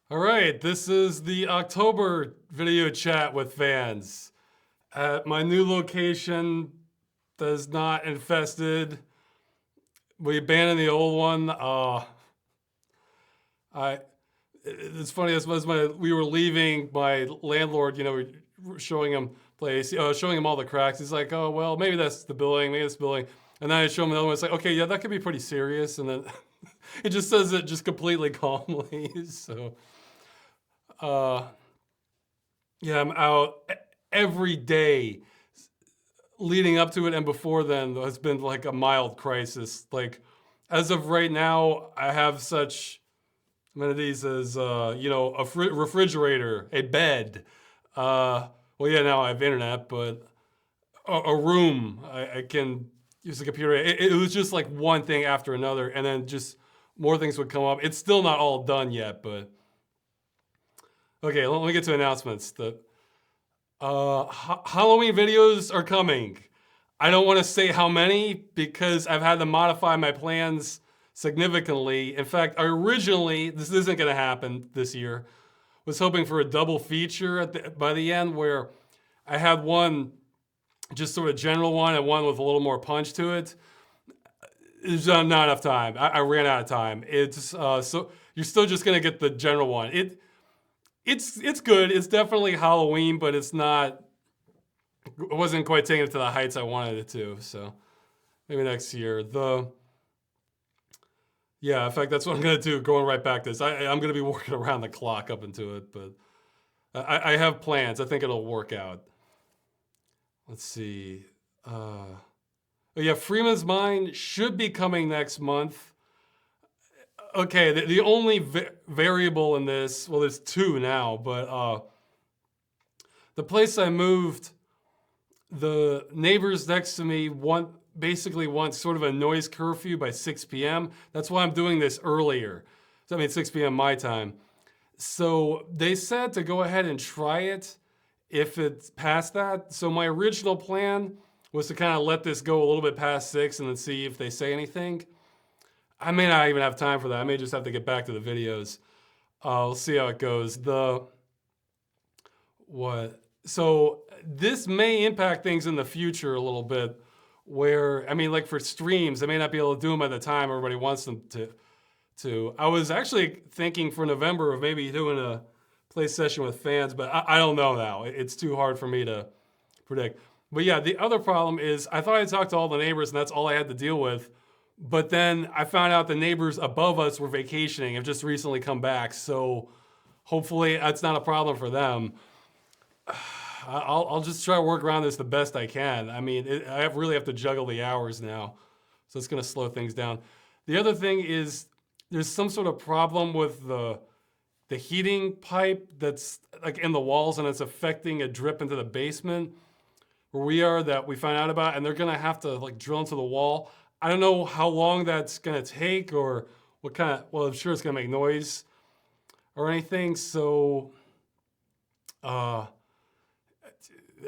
All right, this is the October video chat with fans. At my new location that is not infested. We abandoned the old one. I. It's funny. As we were leaving, my landlord, we were showing him place, showing him all the cracks. He's like, "Oh well, maybe that's the building, maybe that's the building." And then I show him another one. It's like, "Okay, yeah, that could be pretty serious." And then it just says it just completely calmly. So, uh, yeah, I'm out every day leading up to it and before then has been like a mild crisis. Like, as of right now, I have such amenities as a refrigerator, a bed. Well, yeah, now I have internet, but a room I can use the computer. It was just like one thing after another, and then just more things would come up. It's still not all done yet, but okay. Let me get to announcements. The Halloween videos are coming. I don't want to say how many because I've had to modify my plans significantly. In fact, I originally, this isn't going to happen this year, was hoping for a double feature by the end where I had one just sort of general one and one with a little more punch to it. There's not enough time. I ran out of time. It's so you're still just going to get the general one. It's good. It's definitely Halloween, but it's not. It wasn't quite taking it to the heights I wanted it to. So maybe next year. Yeah, in fact, that's what I'm gonna do. Going right back to this, I'm gonna be working around the clock up into it, but I have plans. I think it'll work out. Let's see. Oh yeah, Freeman's Mine should be coming next month. Okay, the only variable in this, well, there's two now, but the place I moved, the neighbors next to me basically want sort of a noise curfew by 6 p.m. That's why I'm doing this earlier. So I mean 6 p.m. my time. So they said to go ahead and try it if it's past that. So my original plan was to kind of let this go a little bit past 6 and then see if they say anything. I may not even have time for that. I may just have to get back to the videos. We'll see how it goes. So this may impact things in the future a little bit where, I mean, like for streams, I may not be able to do them at the time everybody wants them to. I was actually thinking for November of maybe doing a play session with fans, but I don't know now. It's too hard for me to predict. But yeah, the other problem is I thought I talked to all the neighbors and that's all I had to deal with. But then I found out the neighbors above us were vacationing, have just recently come back. So hopefully that's not a problem for them. I'll just try to work around this the best I can. I mean, I really have to juggle the hours now, so it's going to slow things down. The other thing is there's some sort of problem with the heating pipe that's like in the walls, and it's affecting a drip into the basement where we are that we found out about, and they're going to have to like drill into the wall. I don't know how long that's going to take or what kind of. Well, I'm sure it's going to make noise or anything. So.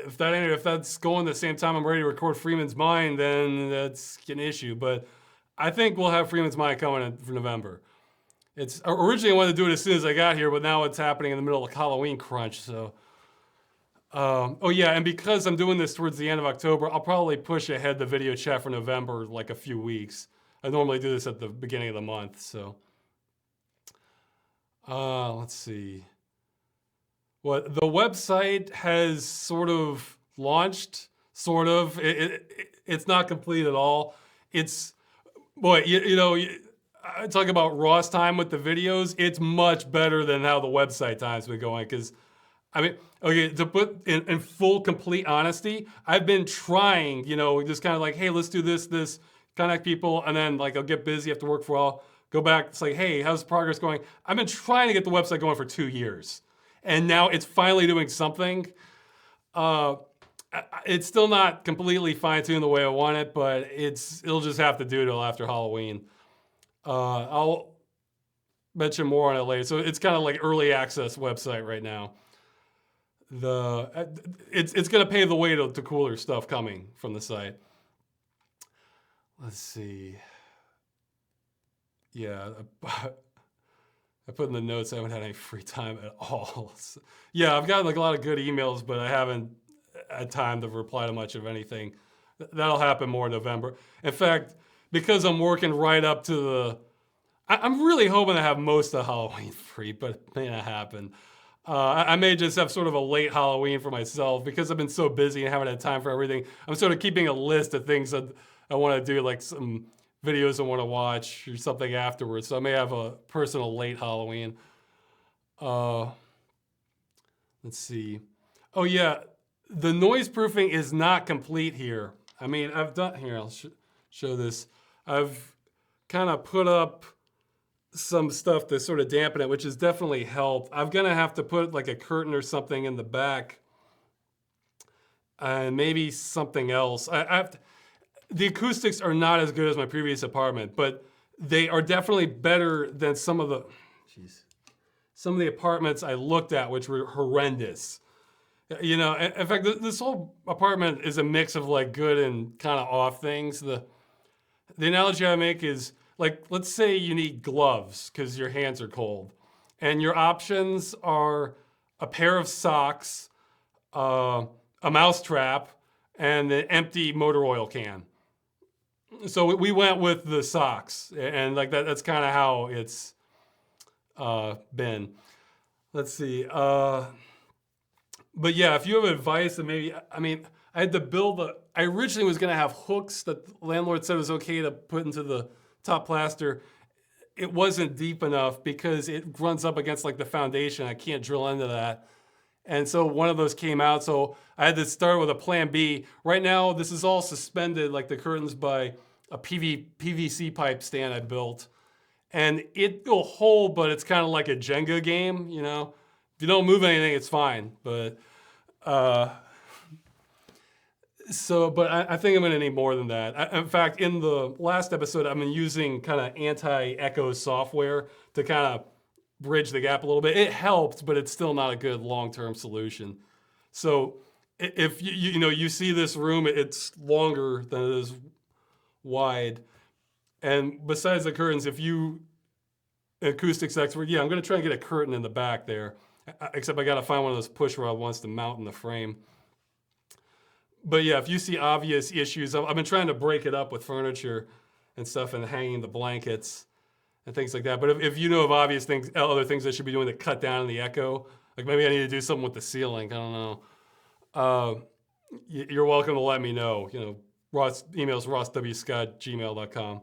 If that's going the same time I'm ready to record Freeman's Mine, then that's an issue. But I think we'll have Freeman's Mine coming in for November. It's originally I wanted to do it as soon as I got here, but now it's happening in the middle of Halloween crunch. So, oh yeah, and because I'm doing this towards the end of October, I'll probably push ahead the video chat for November like a few weeks. I normally do this at the beginning of the month. So, let's see. What the website has sort of launched, sort of. It's not complete at all. It's boy, I talk about Ross time with the videos. It's much better than how the website time's been going. Because I mean, okay, to put in full complete honesty, I've been trying, just kind of like, hey, let's do this, connect people, and then like I'll get busy, have to work for a while, go back. It's like, hey, how's progress going? I've been trying to get the website going for 2 years. And now it's finally doing something. It's still not completely fine-tuned the way I want it, but it'll just have to do till after Halloween. I'll mention more on it later. So it's kind of like early access website right now. It's going to pave the way to cooler stuff coming from the site. Let's see. Yeah. I put in the notes I haven't had any free time at all. So, yeah, I've gotten like a lot of good emails, but I haven't had time to reply to much of anything. That'll happen more in November. In fact, because I'm working right up to the, I'm really hoping to have most of Halloween free, but it may not happen. I may just have sort of a late Halloween for myself because I've been so busy and haven't had time for everything. I'm sort of keeping a list of things that I want to do, like some videos I want to watch or something afterwards. So I may have a personal late Halloween. Let's see. Oh yeah, the noise proofing is not complete here. I mean, I've done, here, I'll show this. I've kind of put up some stuff to sort of dampen it, which has definitely helped. I'm gonna have to put like a curtain or something in the back and maybe something else. The acoustics are not as good as my previous apartment, but they are definitely better than some of the apartments I looked at, which were horrendous. You know, in fact, this whole apartment is a mix of like good and kind of off things. The analogy I make is like, let's say you need gloves because your hands are cold, and your options are a pair of socks, a mouse trap, and an empty motor oil can. So we went with the socks, and like that's kind of how it's been. Let's see. But yeah, if you have advice, then maybe, I mean, I had to build I originally was gonna have hooks that the landlord said was okay to put into the top plaster. It wasn't deep enough because it runs up against like the foundation. I can't drill into that. And so one of those came out, so I had to start with a plan B. Right now, this is all suspended, like the curtains, by a PVC pipe stand I built. And it will hold, but it's kind of like a Jenga game, you know? If you don't move anything, it's fine. But but I think I'm gonna need more than that. In fact, in the last episode, I've been using kind of anti-echo software to kind of bridge the gap a little bit. It helped, but it's still not a good long-term solution. So if you see this room, it's longer than it is wide. And besides the curtains, if you acoustics expert, yeah, I'm gonna try and get a curtain in the back there. Except I gotta find one of those push rod ones to mount in the frame. But yeah, if you see obvious issues, I've been trying to break it up with furniture and stuff and hanging the blankets and things like that. But if you know of obvious things, other things I should be doing to cut down on the echo, like maybe I need to do something with the ceiling, I don't know. You're welcome to let me know. You know, emails rosswscott@gmail.com.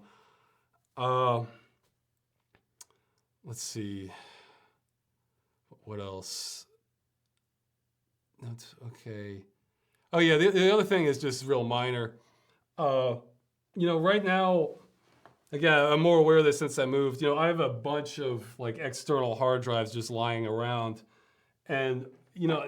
Let's see. What else? That's okay. Oh yeah, the other thing is just real minor. Right now, again, I'm more aware of this since I moved. You know, I have a bunch of like external hard drives just lying around, and you know,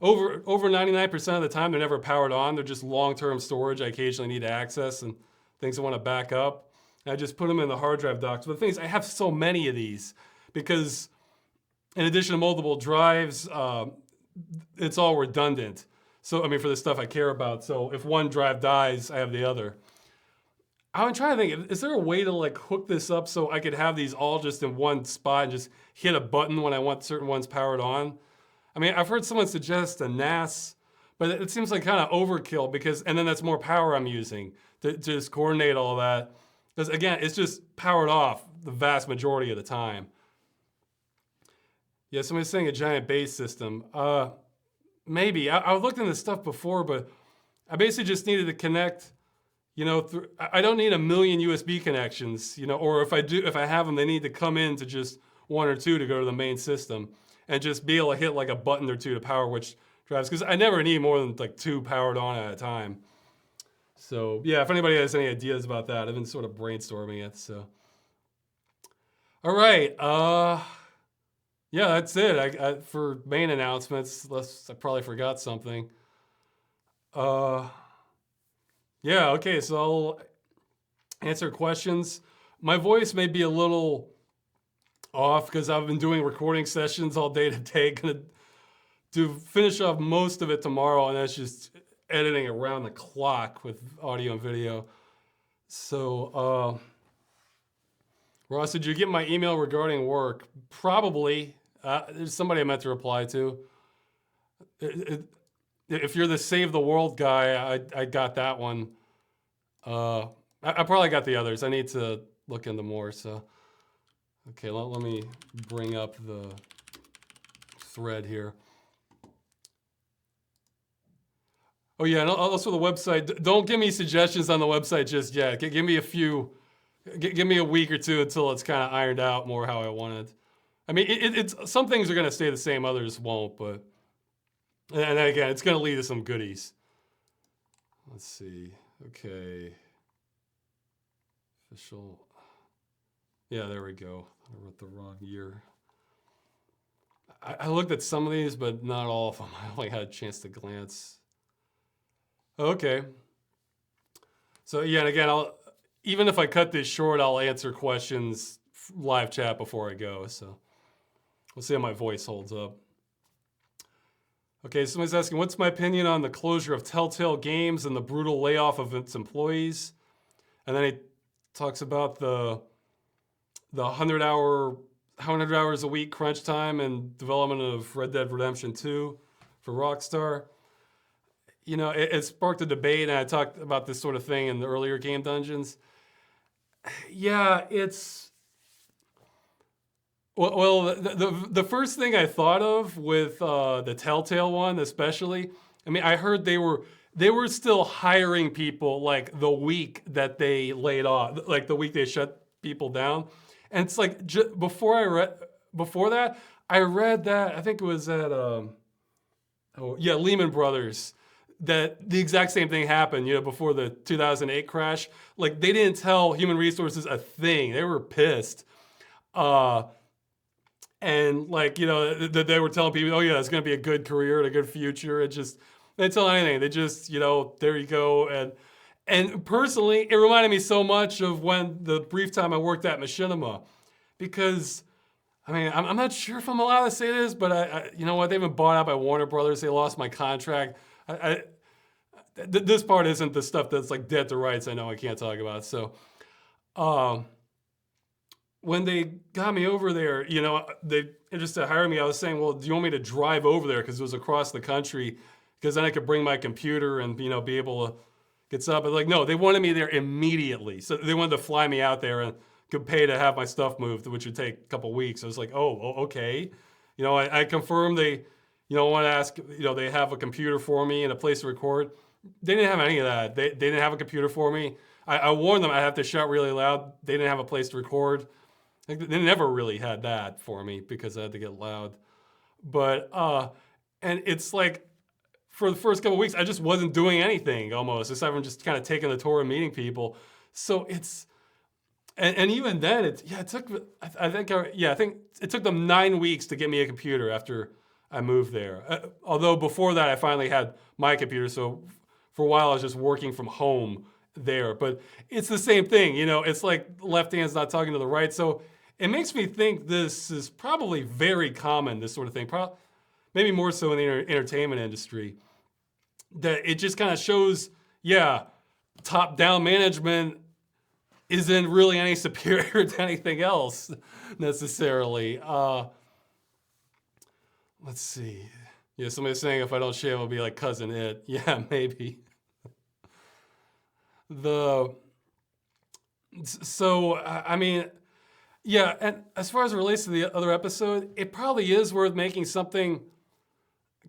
over 99% of the time they're never powered on. They're just long-term storage I occasionally need to access and things I want to back up. And I just put them in the hard drive docks. But the thing is, I have so many of these because in addition to multiple drives, it's all redundant. So, I mean, for the stuff I care about. So if one drive dies, I have the other. I'm trying to think, is there a way to like hook this up so I could have these all just in one spot and just hit a button when I want certain ones powered on? I mean, I've heard someone suggest a NAS, but it seems like kind of overkill and then that's more power I'm using to just coordinate all that. Because again, it's just powered off the vast majority of the time. Yeah, somebody's saying a giant base system. Maybe. I've looked into this stuff before, but I basically just needed to connect, I don't need a million USB connections, or if I have them, they need to come in to just one or two to go to the main system and just be able to hit like a button or two to power which drives, because I never need more than like two powered on at a time. So yeah, if anybody has any ideas about that, I've been sort of brainstorming it, so. All right, yeah, that's it. I for main announcements, unless I probably forgot something. Yeah, okay, so I'll answer questions. My voice may be a little off because I've been doing recording sessions all day today. Gonna finish off most of it tomorrow, and that's just editing around the clock with audio and video. So, Ross, did you get my email regarding work? Probably. There's somebody I meant to reply to. If you're the Save the World guy, I got that one. I probably got the others. I need to look into more. So, okay, let me bring up the thread here. Oh yeah, and also the website. Don't give me suggestions on the website just yet. Give me a few. Give me a week or two until it's kind of ironed out more how I want it. I mean, it's some things are going to stay the same, others won't. But and again, it's going to lead to some goodies. Let's see. Okay. Official. Yeah, there we go. I wrote the wrong year. I looked at some of these, but not all of them. I only had a chance to glance. Okay. So yeah, and again, even if I cut this short, I'll answer questions live chat before I go. So we'll see how my voice holds up. Okay, somebody's asking, what's my opinion on the closure of Telltale Games and the brutal layoff of its employees? And then he talks about the 100 hours a week crunch time and development of Red Dead Redemption 2 for Rockstar. You know, it sparked a debate, and I talked about this sort of thing in the earlier Game Dungeons. Yeah, it's... Well, the first thing I thought of with the Telltale one especially, I mean, I heard they were still hiring people like the week that they laid off, like the week they shut people down. And it's like, before that, I read that, I think it was at, Lehman Brothers, that the exact same thing happened, you know, before the 2008 crash. Like, they didn't tell human resources a thing. They were pissed. And like, you know, they were telling people, oh yeah, it's going to be a good career and a good future. They didn't tell anything. They just, you know, there you go. And personally, it reminded me so much of when the brief time I worked at Machinima, because I mean, I'm not sure if I'm allowed to say this, but I you know what? They've been bought out by Warner Brothers. They lost my contract. This part isn't the stuff that's like dead to rights. I know I can't talk about. So, when they got me over there, you know, they interested in hiring me. I was saying, well, do you want me to drive over there? Because it was across the country. Because then I could bring my computer and, you know, be able to get stuff. But like, no, they wanted me there immediately. So they wanted to fly me out there and could pay to have my stuff moved, which would take a couple weeks. I was like, oh, okay. You know, I confirmed they, you know, want to ask, you know, they have a computer for me and a place to record. They didn't have any of that. They didn't have a computer for me. I warned them I'd have to shout really loud. They didn't have a place to record. They never really had that for me because I had to get loud. But, and it's like, for the first couple of weeks, I just wasn't doing anything almost, aside from just kind of taking the tour and meeting people. So it's, and even then, it took, I think it took them 9 weeks to get me a computer after I moved there. Although before that, I finally had my computer. So for a while, I was just working from home there. But it's the same thing, you know, it's like left hand's not talking to the right. So it makes me think this is probably very common, this sort of thing. Maybe more so in the entertainment industry. That it just kind of shows, yeah, top-down management isn't really any superior to anything else, necessarily. Let's see. Yeah, somebody's saying if I don't shave, I'll be like Cousin It. Yeah, maybe. So, I mean, yeah, and as far as it relates to the other episode, it probably is worth making something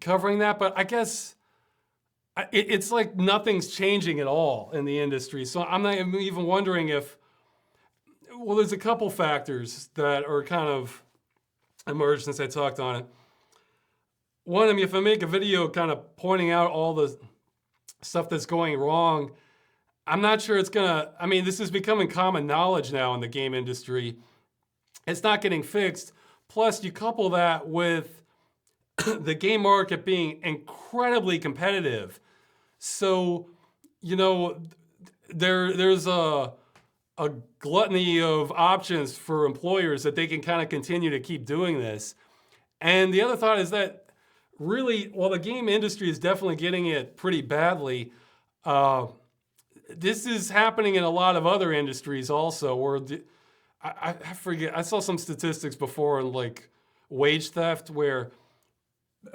covering that, but I guess it's like nothing's changing at all in the industry. So I'm not even wondering if, well, there's a couple factors that are kind of emerged since I talked on it. One, I mean, if I make a video kind of pointing out all the stuff that's going wrong, I'm not sure it's gonna, I mean, this is becoming common knowledge now in the game industry. It's not getting fixed. Plus, you couple that with the game market being incredibly competitive. So, you know, there's a gluttony of options for employers that they can kind of continue to keep doing this. And the other thought is that really, while the game industry is definitely getting it pretty badly, this is happening in a lot of other industries also, where I forget. I saw some statistics before on like wage theft where,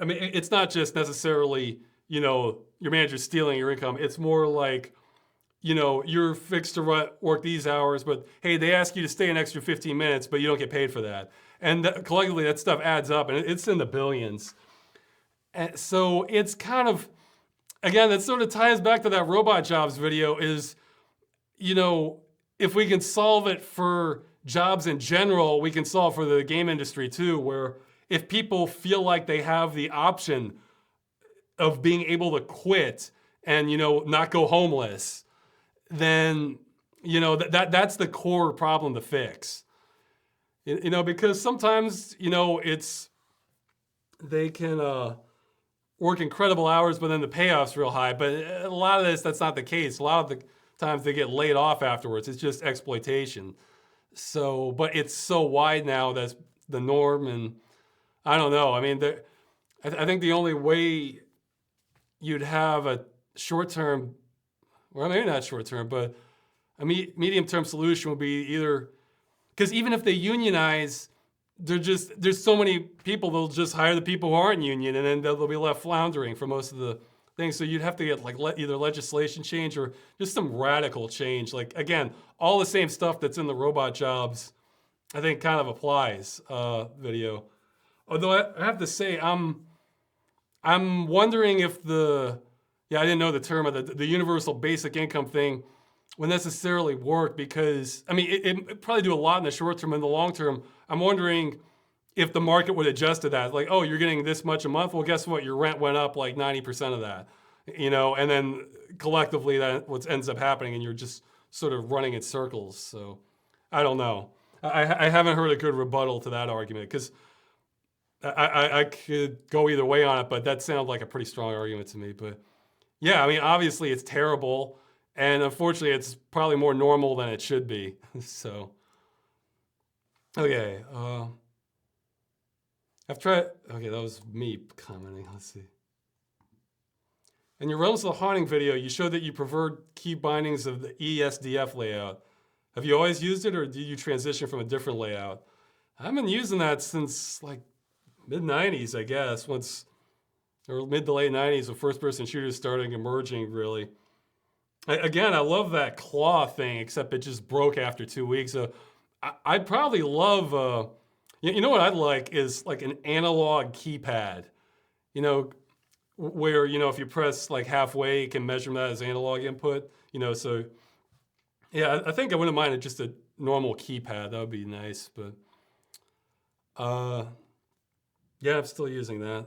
I mean, it's not just necessarily, your manager stealing your income. It's more like, you're fixed to work these hours, but hey, they ask you to stay an extra 15 minutes, but you don't get paid for that. And collectively, that stuff adds up, and it's in the billions. And so it's kind of, again, that sort of ties back to that robot jobs video is, if we can solve it for jobs in general, we can solve for the game industry too, where if people feel like they have the option of being able to quit and, not go homeless, then, that's the core problem to fix. Because sometimes, they can work incredible hours, but then the payoff's real high. But a lot of this, that's not the case. A lot of the times they get laid off afterwards. It's just exploitation. So, but it's so wide now, that's the norm. And I don't know. I mean, I think the only way you'd have a short-term, well, maybe not short-term, but a medium-term solution would be either, because even if they unionize, there's so many people, they'll just hire the people who aren't union, and then they'll be left floundering for most of the things. So you'd have to get like either legislation change or just some radical change. Like, again, all the same stuff that's in the robot jobs, I think kind of applies, video. Although I have to say, I'm wondering if I didn't know the term of the universal basic income thing would necessarily work, because, I mean, it probably do a lot in the short term. In the long term, I'm wondering if the market would adjust to that. Like, oh, you're getting this much a month. Well, guess what? Your rent went up like 90% of that, and then collectively that what ends up happening, and you're just sort of running in circles. So I don't know. I haven't heard a good rebuttal to that argument, because I could go either way on it, but that sounded like a pretty strong argument to me. But yeah, I mean, obviously it's terrible. And unfortunately, it's probably more normal than it should be. So, okay. Okay, that was me commenting. Let's see. In your Realms of the Haunting video, you showed that you preferred key bindings of the ESDF layout. Have you always used it, or did you transition from a different layout? I've been using that since like mid-90s, I guess, or mid to late 90s, when first-person shooters started emerging, really. Again, I love that claw thing, except it just broke after 2 weeks. So I'd probably love, you know what I'd like is like an analog keypad, where, if you press like halfway, you can measure that as analog input, so yeah, I think I wouldn't mind just a normal keypad. That would be nice, but yeah, I'm still using that.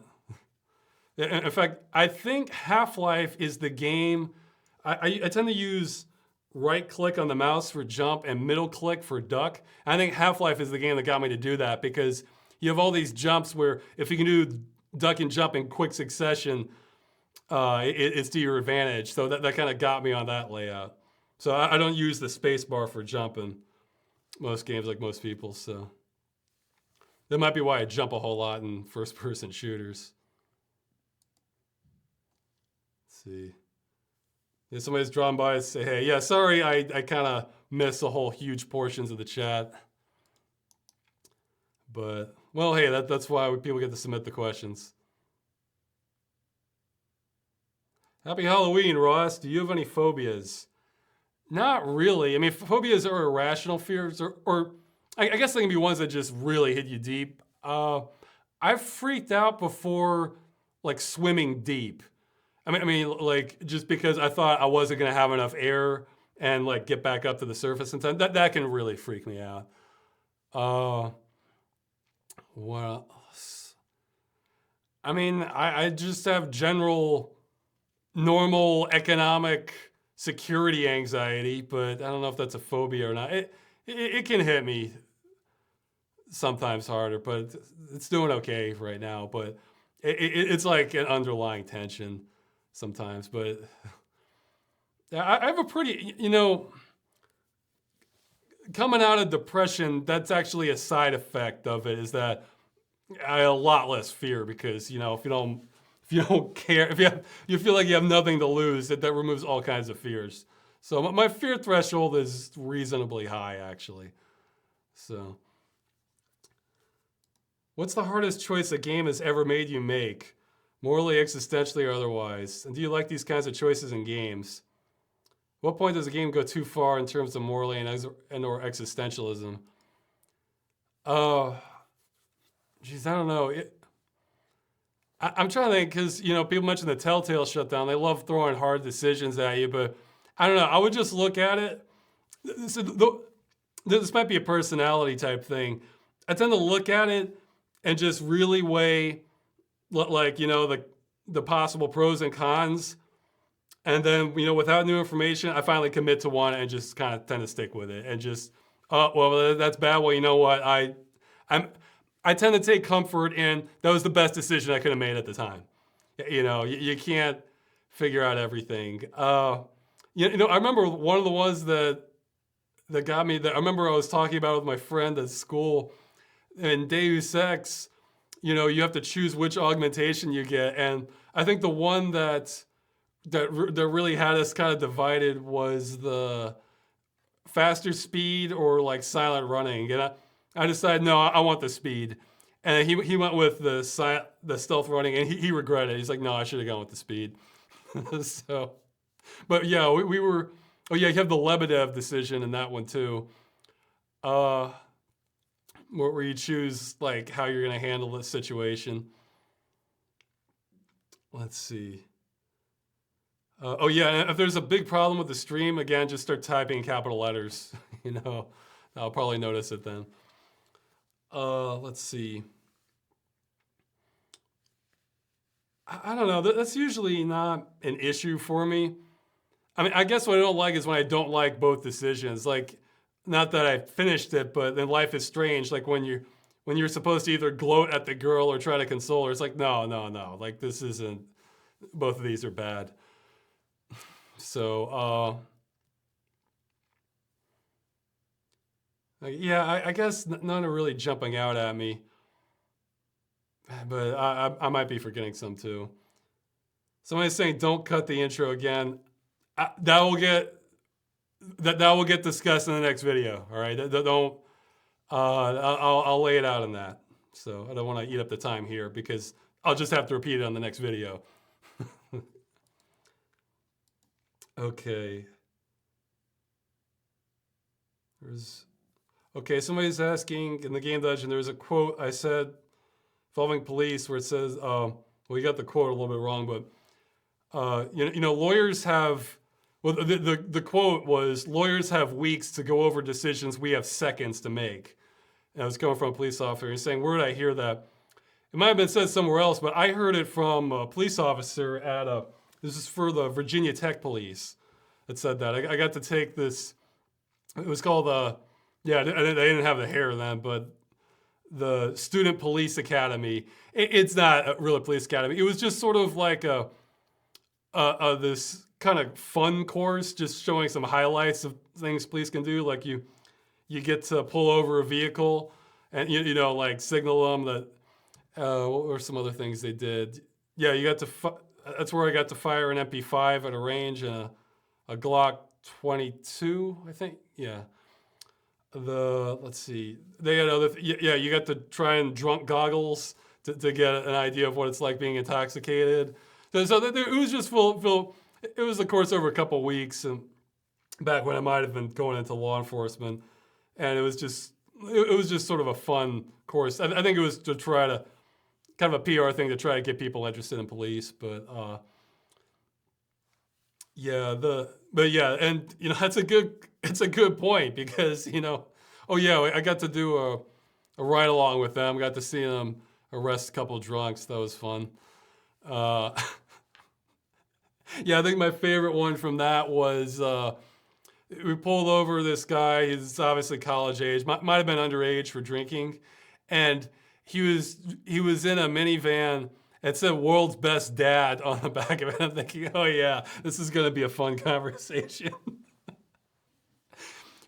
In fact, I think Half-Life is the game. I tend to use right click on the mouse for jump and middle click for duck. I think Half-Life is the game that got me to do that, because you have all these jumps where if you can do duck and jump in quick succession, it's to your advantage. So that kind of got me on that layout. So I don't use the space bar for jump in most games like most people. So that might be why I jump a whole lot in first-person shooters. Let's see. Yeah, somebody's drawn by and say, hey, yeah, sorry, I kind of missed the whole huge portions of the chat. But, well, hey, that's why people get to submit the questions. Happy Halloween, Ross. Do you have any phobias? Not really. I mean, phobias are irrational fears, or I guess they can be ones that just really hit you deep. I've freaked out before, like, swimming deep. I mean, like, just because I thought I wasn't going to have enough air and, like, get back up to the surface in time. That can really freak me out. What else? I mean, I just have general, normal economic security anxiety, but I don't know if that's a phobia or not. It can hit me sometimes harder, but it's doing okay right now. But it's like an underlying tension sometimes. But I have a pretty, coming out of depression, that's actually a side effect of it, is that I have a lot less fear, because, if you don't care, if you feel like you have nothing to lose, that removes all kinds of fears. So my fear threshold is reasonably high, actually. So, what's the hardest choice a game has ever made you make, morally, existentially, or otherwise? And do you like these kinds of choices in games? What point does a game go too far in terms of morally and or existentialism? Geez, I don't know. I'm trying to think because people mention the Telltale shutdown. They love throwing hard decisions at you, but I don't know. I would just look at it. This might be a personality type thing. I tend to look at it and just really weigh, like the possible pros and cons, and then without new information, I finally commit to one and just kind of tend to stick with it and just, oh well, that's bad. Well, you know what, I tend to take comfort in that was the best decision I could have made at the time. You can't figure out everything. I remember one of the ones that got me. That I remember I was talking about with my friend at school. In Deus Ex, you have to choose which augmentation you get, and I think the one that really had us kind of divided was the faster speed or like silent running, and I decided no, I want the speed, and he went with the stealth running, and he regretted it. He's like, no, I should have gone with the speed. So, but yeah, we were. Oh yeah, you have the Lebedev decision in that one too. Where you choose like how you're going to handle this situation. Let's see. Oh yeah, if there's a big problem with the stream, again, just start typing in capital letters. I'll probably notice it then. Let's see. I don't know. That's usually not an issue for me. I mean, I guess what I don't like is when I don't like both decisions. Like, not that I finished it, but then Life is Strange. Like when you're supposed to either gloat at the girl or try to console her. It's like, no. Like, this isn't, both of these are bad. So, yeah, I guess none are really jumping out at me. But I might be forgetting some too. Somebody's saying, don't cut the intro again. That will get discussed in the next video. All right, don't. I'll lay it out on that. So I don't want to eat up the time here because I'll just have to repeat it on the next video. Okay. Somebody's asking in the game dungeon. There's a quote I said involving police where it says, well, you got the quote a little bit wrong, but lawyers have. Well, the quote was, lawyers have weeks to go over decisions, we have seconds to make. And I was coming from a police officer. He's saying, where did I hear that? It might have been said somewhere else, but I heard it from a police officer this is for the Virginia Tech Police that said that. I got to take this, it was called, they didn't have the hair then, but the Student Police Academy. It's not a real police academy. It was just sort of like this kind of fun course, just showing some highlights of things police can do. Like you get to pull over a vehicle and like signal them that what were some other things they did. Yeah, you got to that's where I got to fire an MP5 at a range and a Glock 22, I think. Yeah. Let's see, they had other you got to try and drunk goggles to get an idea of what it's like being intoxicated. So it was just full. It was a course over a couple of weeks, and back when I might have been going into law enforcement, and it was just sort of a fun course. I think it was to try to kind of a PR thing to try to get people interested in police, but and it's a good point because I got to do a ride along with them, got to see them arrest a couple of drunks. That was fun. Yeah, I think my favorite one from that was we pulled over this guy. He's obviously college age, might have been underage for drinking, and he was in a minivan. It said "World's Best Dad" on the back of it. I'm thinking, oh yeah, this is going to be a fun conversation.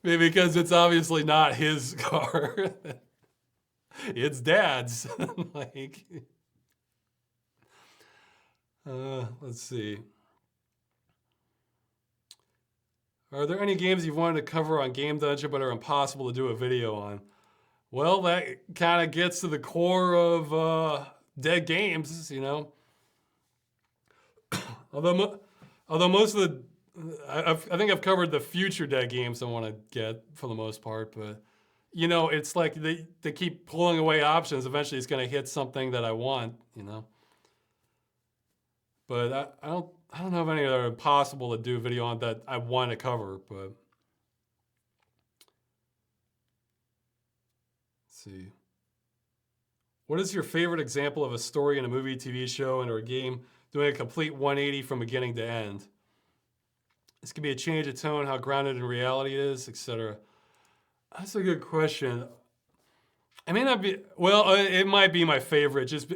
Maybe because it's obviously not his car. It's Dad's. Like, let's see. Are there any games you've wanted to cover on Game Dungeon but are impossible to do a video on? Well, that kind of gets to the core of dead games, Although, although most of I think I've covered the future dead games I want to get for the most part, but it's like they keep pulling away options. Eventually, it's going to hit something that I want. But I don't know of any that are possible to do video on that I want to cover. But let's see. What is your favorite example of a story in a movie, TV show, and or a game doing a complete 180 from beginning to end? This could be a change of tone, how grounded in reality it is, etc. That's a good question. It may not be, well, it might be my favorite just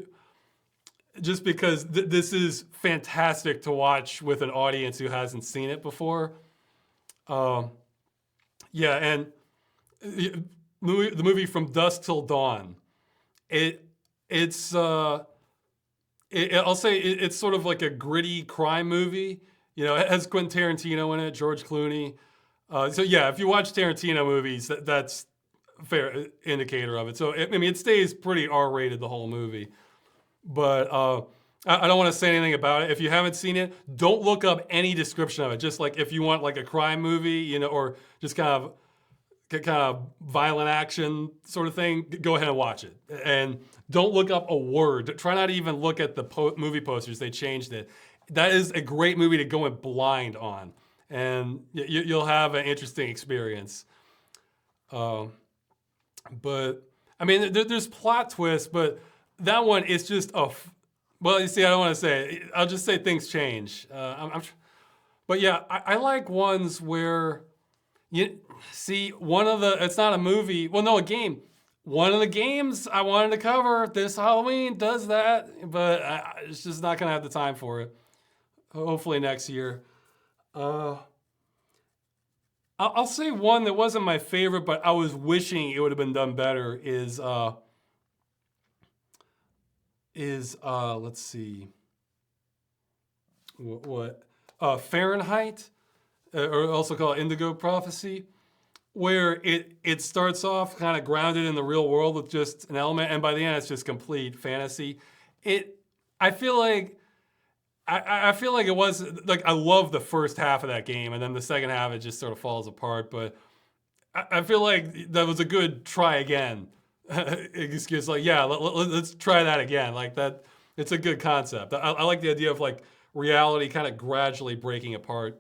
because this is fantastic to watch with an audience who hasn't seen it before. Um, yeah, and the movie From Dusk Till Dawn. It's I'll say it's sort of like a gritty crime movie. It has Quentin Tarantino in it, George Clooney. So yeah, if you watch Tarantino movies, that's a fair indicator of it. So it stays pretty R-rated the whole movie. But I don't want to say anything about it. If you haven't seen it, don't look up any description of it. Just like if you want like a crime movie, or just kind of violent action sort of thing, go ahead and watch it. And don't look up a word. Try not to even look at the movie posters. They changed it. That is a great movie to go in blind on. And you'll have an interesting experience. But, there's plot twists, but that one is just well, you see, I don't want to say it. I'll just say things change. But yeah, I like ones where you see it's not a movie. Well, no, a game. One of the games I wanted to cover this Halloween does that, but it's just not going to have the time for it. Hopefully next year. I'll say one that wasn't my favorite, but I was wishing it would have been done better is let's see, what Fahrenheit, or also called Indigo Prophecy, where it starts off kind of grounded in the real world with just an element, and by the end it's just complete fantasy. I feel like it was like, I love the first half of that game, and then the second half it just sort of falls apart. But I feel like that was a good try again excuse. Like, yeah, let's try that again. Like that, it's a good concept. I like the idea of like reality kind of gradually breaking apart.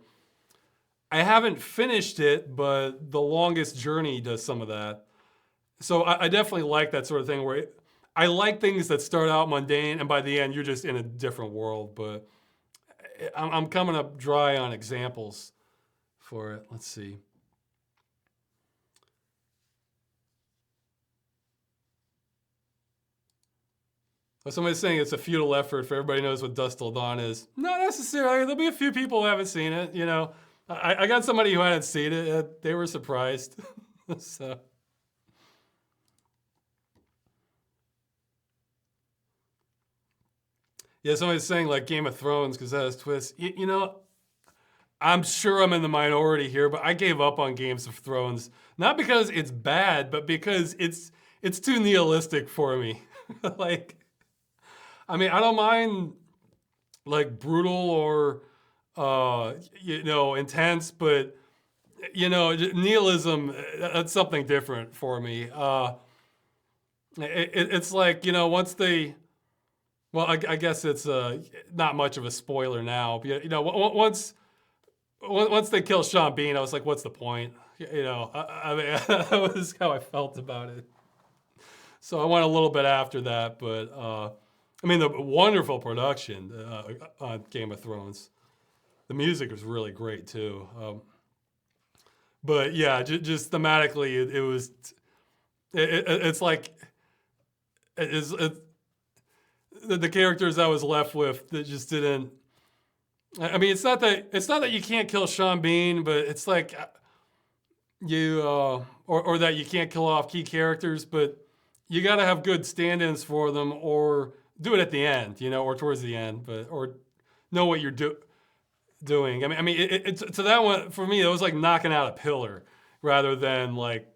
I haven't finished it, but The Longest Journey does some of that. So I definitely like that sort of thing where I like things that start out mundane and by the end you're just in a different world. But I'm coming up dry on examples for it. Let's see. Somebody's saying it's a futile effort for everybody knows what Dusk Till Dawn is. Not necessarily. There'll be a few people who haven't seen it. I got somebody who hadn't seen it. They were surprised. So. Yeah, somebody's saying like Game of Thrones because that has twists. I'm sure I'm in the minority here, but I gave up on Games of Thrones. Not because it's bad, but because it's too nihilistic for me. Like, I don't mind like brutal or intense, but nihilism, that's something different for me. It's like, once they, well, I guess it's not much of a spoiler now, but once they kill Sean Bean, I was like, what's the point? That was how I felt about it. So I went a little bit after that, but the wonderful production on Game of Thrones. The music was really great too. But yeah, just thematically, it was. It's like the characters I was left with that just didn't. It's not that you can't kill Sean Bean, but it's like you or that you can't kill off key characters, but you got to have good stand-ins for them, or do it at the end, or towards the end, but or know what you're doing. To that one, for me, it was like knocking out a pillar rather than like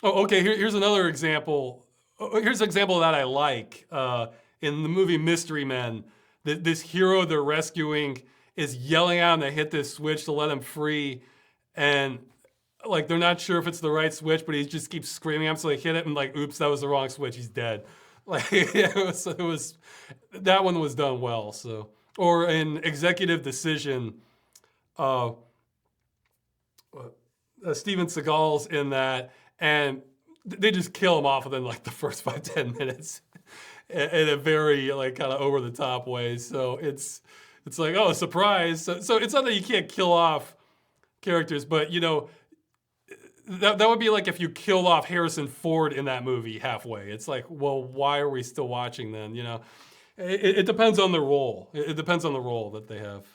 Oh, okay. Here's another example. Here's an example that I like. In the movie Mystery Men, this hero they're rescuing is yelling at him to hit this switch to let him free, and like they're not sure if it's the right switch, but he just keeps screaming at him, so they hit it and like, oops, that was the wrong switch. He's dead. Like it was that one was done well. So, or an executive decision. Uh, Steven Seagal's in that, and they just kill him off within like the first 5-10 minutes in a very like kind of over the top way. So it's like, oh, surprise. So it's not that you can't kill off characters, but you know that would be like if you killed off Harrison Ford in that movie halfway. It's like, well, why are we still watching then? You know, it depends on the role. It depends on the role that they have.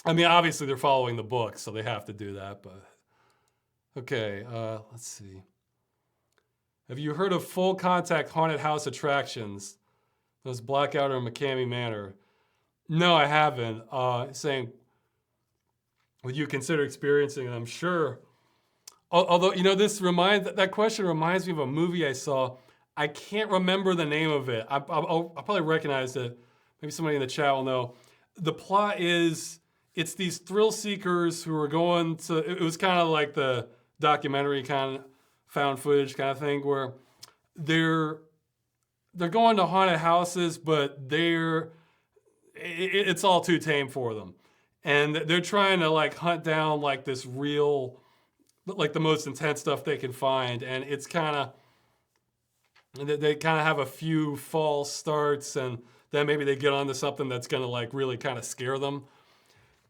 I mean, obviously they're following the book, so they have to do that. But okay, let's see. Have you heard of full contact haunted house attractions? Those Blackout or McCamey Manor? No, I haven't. Saying, would you consider experiencing them? Sure. Although, you know, that question reminds me of a movie I saw. I can't remember the name of it. I'll probably recognize it. Maybe somebody in the chat will know. The plot is, it's these thrill seekers who are going to, it was kind of like the documentary kind of found footage kind of thing where they're going to haunted houses, but it's all too tame for them. And they're trying to like hunt down like this real, like the most intense stuff they can find. And it's kind of, they kind of have a few false starts and then maybe they get onto something that's going to like really kind of scare them.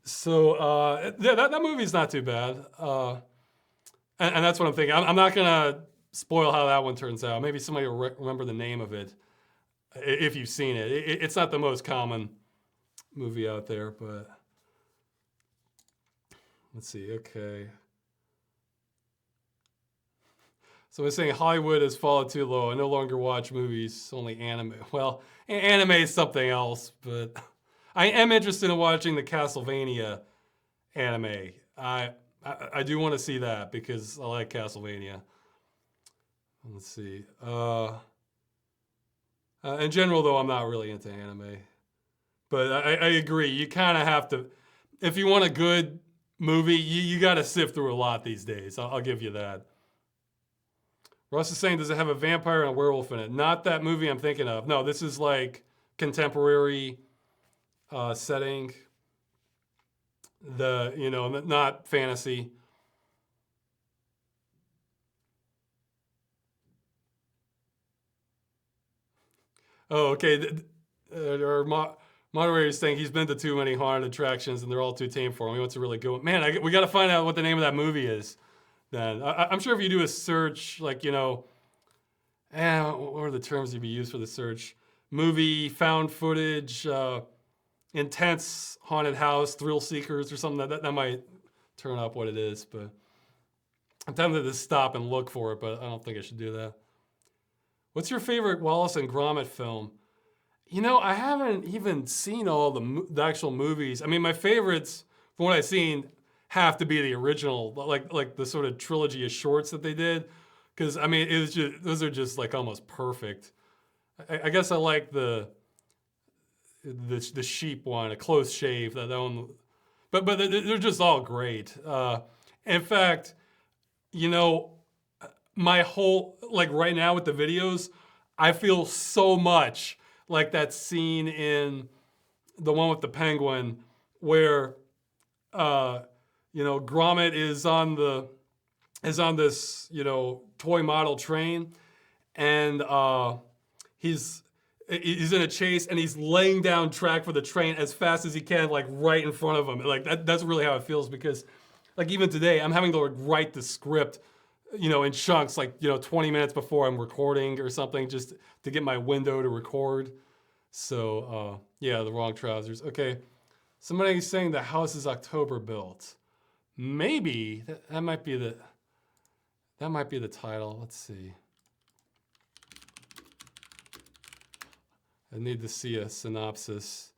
So yeah, that movie's not too bad. And that's what I'm thinking. I'm not going to spoil how that one turns out. Maybe somebody will remember the name of it if you've seen it. It's not the most common movie out there, but let's see. Okay. So I'm saying Hollywood has fallen too low. I no longer watch movies, only anime. Well, anime is something else, but I am interested in watching the Castlevania anime. I do want to see that because I like Castlevania. Let's see. In general, though, I'm not really into anime. But I agree. You kind of have to, if you want a good movie, you got to sift through a lot these days. I'll give you that. Russ is saying, does it have a vampire and a werewolf in it? Not that movie I'm thinking of. No, this is like contemporary setting. Not fantasy. Oh, okay. Our moderator is saying he's been to too many haunted attractions and they're all too tame for him. He wants to really go. Man, we got to find out what the name of that movie is. Then I'm sure if you do a search, like what are the terms you'd be used for the search? Movie, found footage, intense haunted house, thrill seekers, or something that might turn up what it is. But I'm tempted to stop and look for it, but I don't think I should do that. What's your favorite Wallace and Gromit film? I haven't even seen all the actual movies. I mean, my favorites, from what I've seen, have to be the original, like the sort of trilogy of shorts that they did. Because, I mean, those are just like almost perfect. I guess I like the sheep one, a close shave, that one. But they're just all great. In fact, my whole, like right now with the videos, I feel so much like that scene in the one with the penguin where Gromit is on this toy model train, and he's in a chase and he's laying down track for the train as fast as he can, like right in front of him. Like that's really how it feels, because like even today I'm having to like write the script in chunks, like 20 minutes before I'm recording or something, just to get my window to record. So yeah, the wrong trousers. Okay, somebody's saying the house is October built. Maybe that might be the title. Let's see. I need to see a synopsis.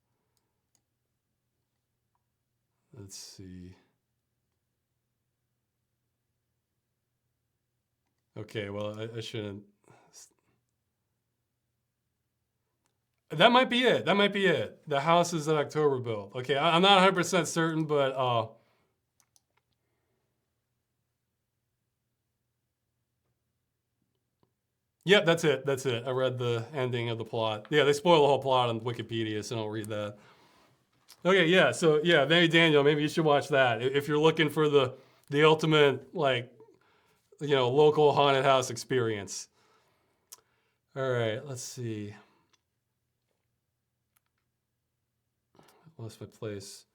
Let's see. Okay, well, I shouldn't. That might be it. That might be it. The house is an October build. Okay, I'm not 100% certain, but yeah, that's it. That's it. I read the ending of the plot. Yeah, they spoil the whole plot on Wikipedia, so don't read that. Okay, yeah. So yeah, maybe Daniel, maybe you should watch that if you're looking for the ultimate like local haunted house experience. All right, let's see. Lost my place.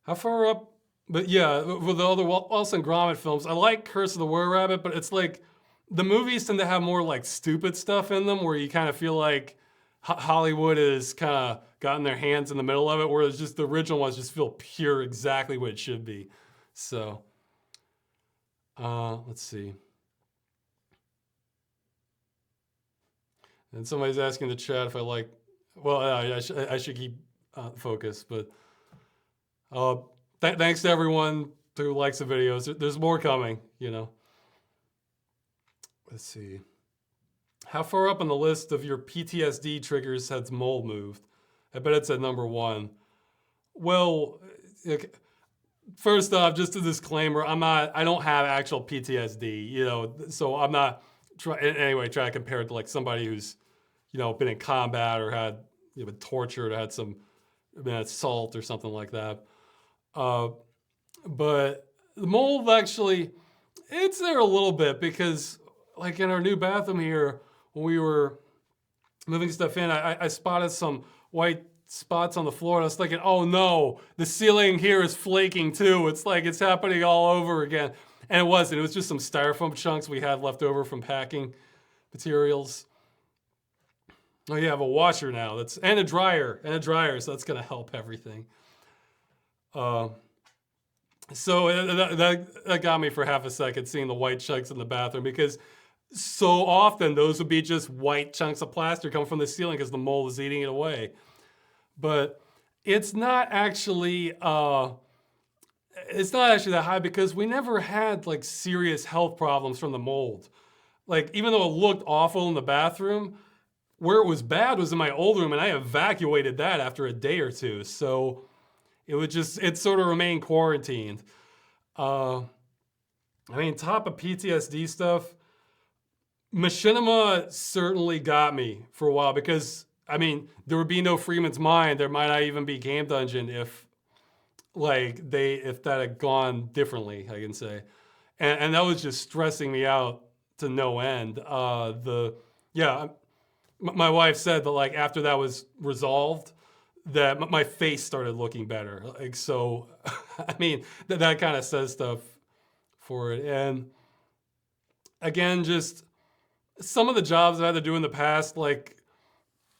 How far up? But yeah, with the other Wallace and Gromit films, I like Curse of the Were Rabbit, but it's like the movies tend to have more like stupid stuff in them, where you kind of feel like Hollywood has kind of gotten their hands in the middle of it, whereas just the original ones just feel pure, exactly what it should be. So, let's see. And somebody's asking in the chat if I like. Well, I should keep focused, but thanks to everyone who likes the videos. There's more coming, Let's see. How far up on the list of your PTSD triggers has mole moved? I bet it's at number 1. Well, first off, just a disclaimer: I don't have actual PTSD, so I'm not trying to compare it to like somebody who's, been in combat or had been tortured or had been assault or something like that. But the mold actually, it's there a little bit because, like in our new bathroom here, when we were moving stuff in, I spotted some white spots on the floor, and I was thinking, oh no, the ceiling here is flaking too. It's like it's happening all over again. And it wasn't. It was just some styrofoam chunks we had left over from packing materials. Oh, you have a washer now. And a dryer, so that's gonna help everything. So that got me for half a second, seeing the white chunks in the bathroom, because so often those would be just white chunks of plaster coming from the ceiling because the mold is eating it away. But it's not actually that high because we never had like serious health problems from the mold. Like, even though it looked awful in the bathroom, where it was bad was in my old room, and I evacuated that after a day or two. So it sort of remained quarantined. Top of PTSD stuff, Machinima certainly got me for a while because, there would be no Freeman's Mind. There might not even be Game Dungeon if that had gone differently, I can say. And that was just stressing me out to no end. My wife said that like after that was resolved, that my face started looking better. Like, so, that kind of says stuff for it. And again, just some of the jobs I had to do in the past, like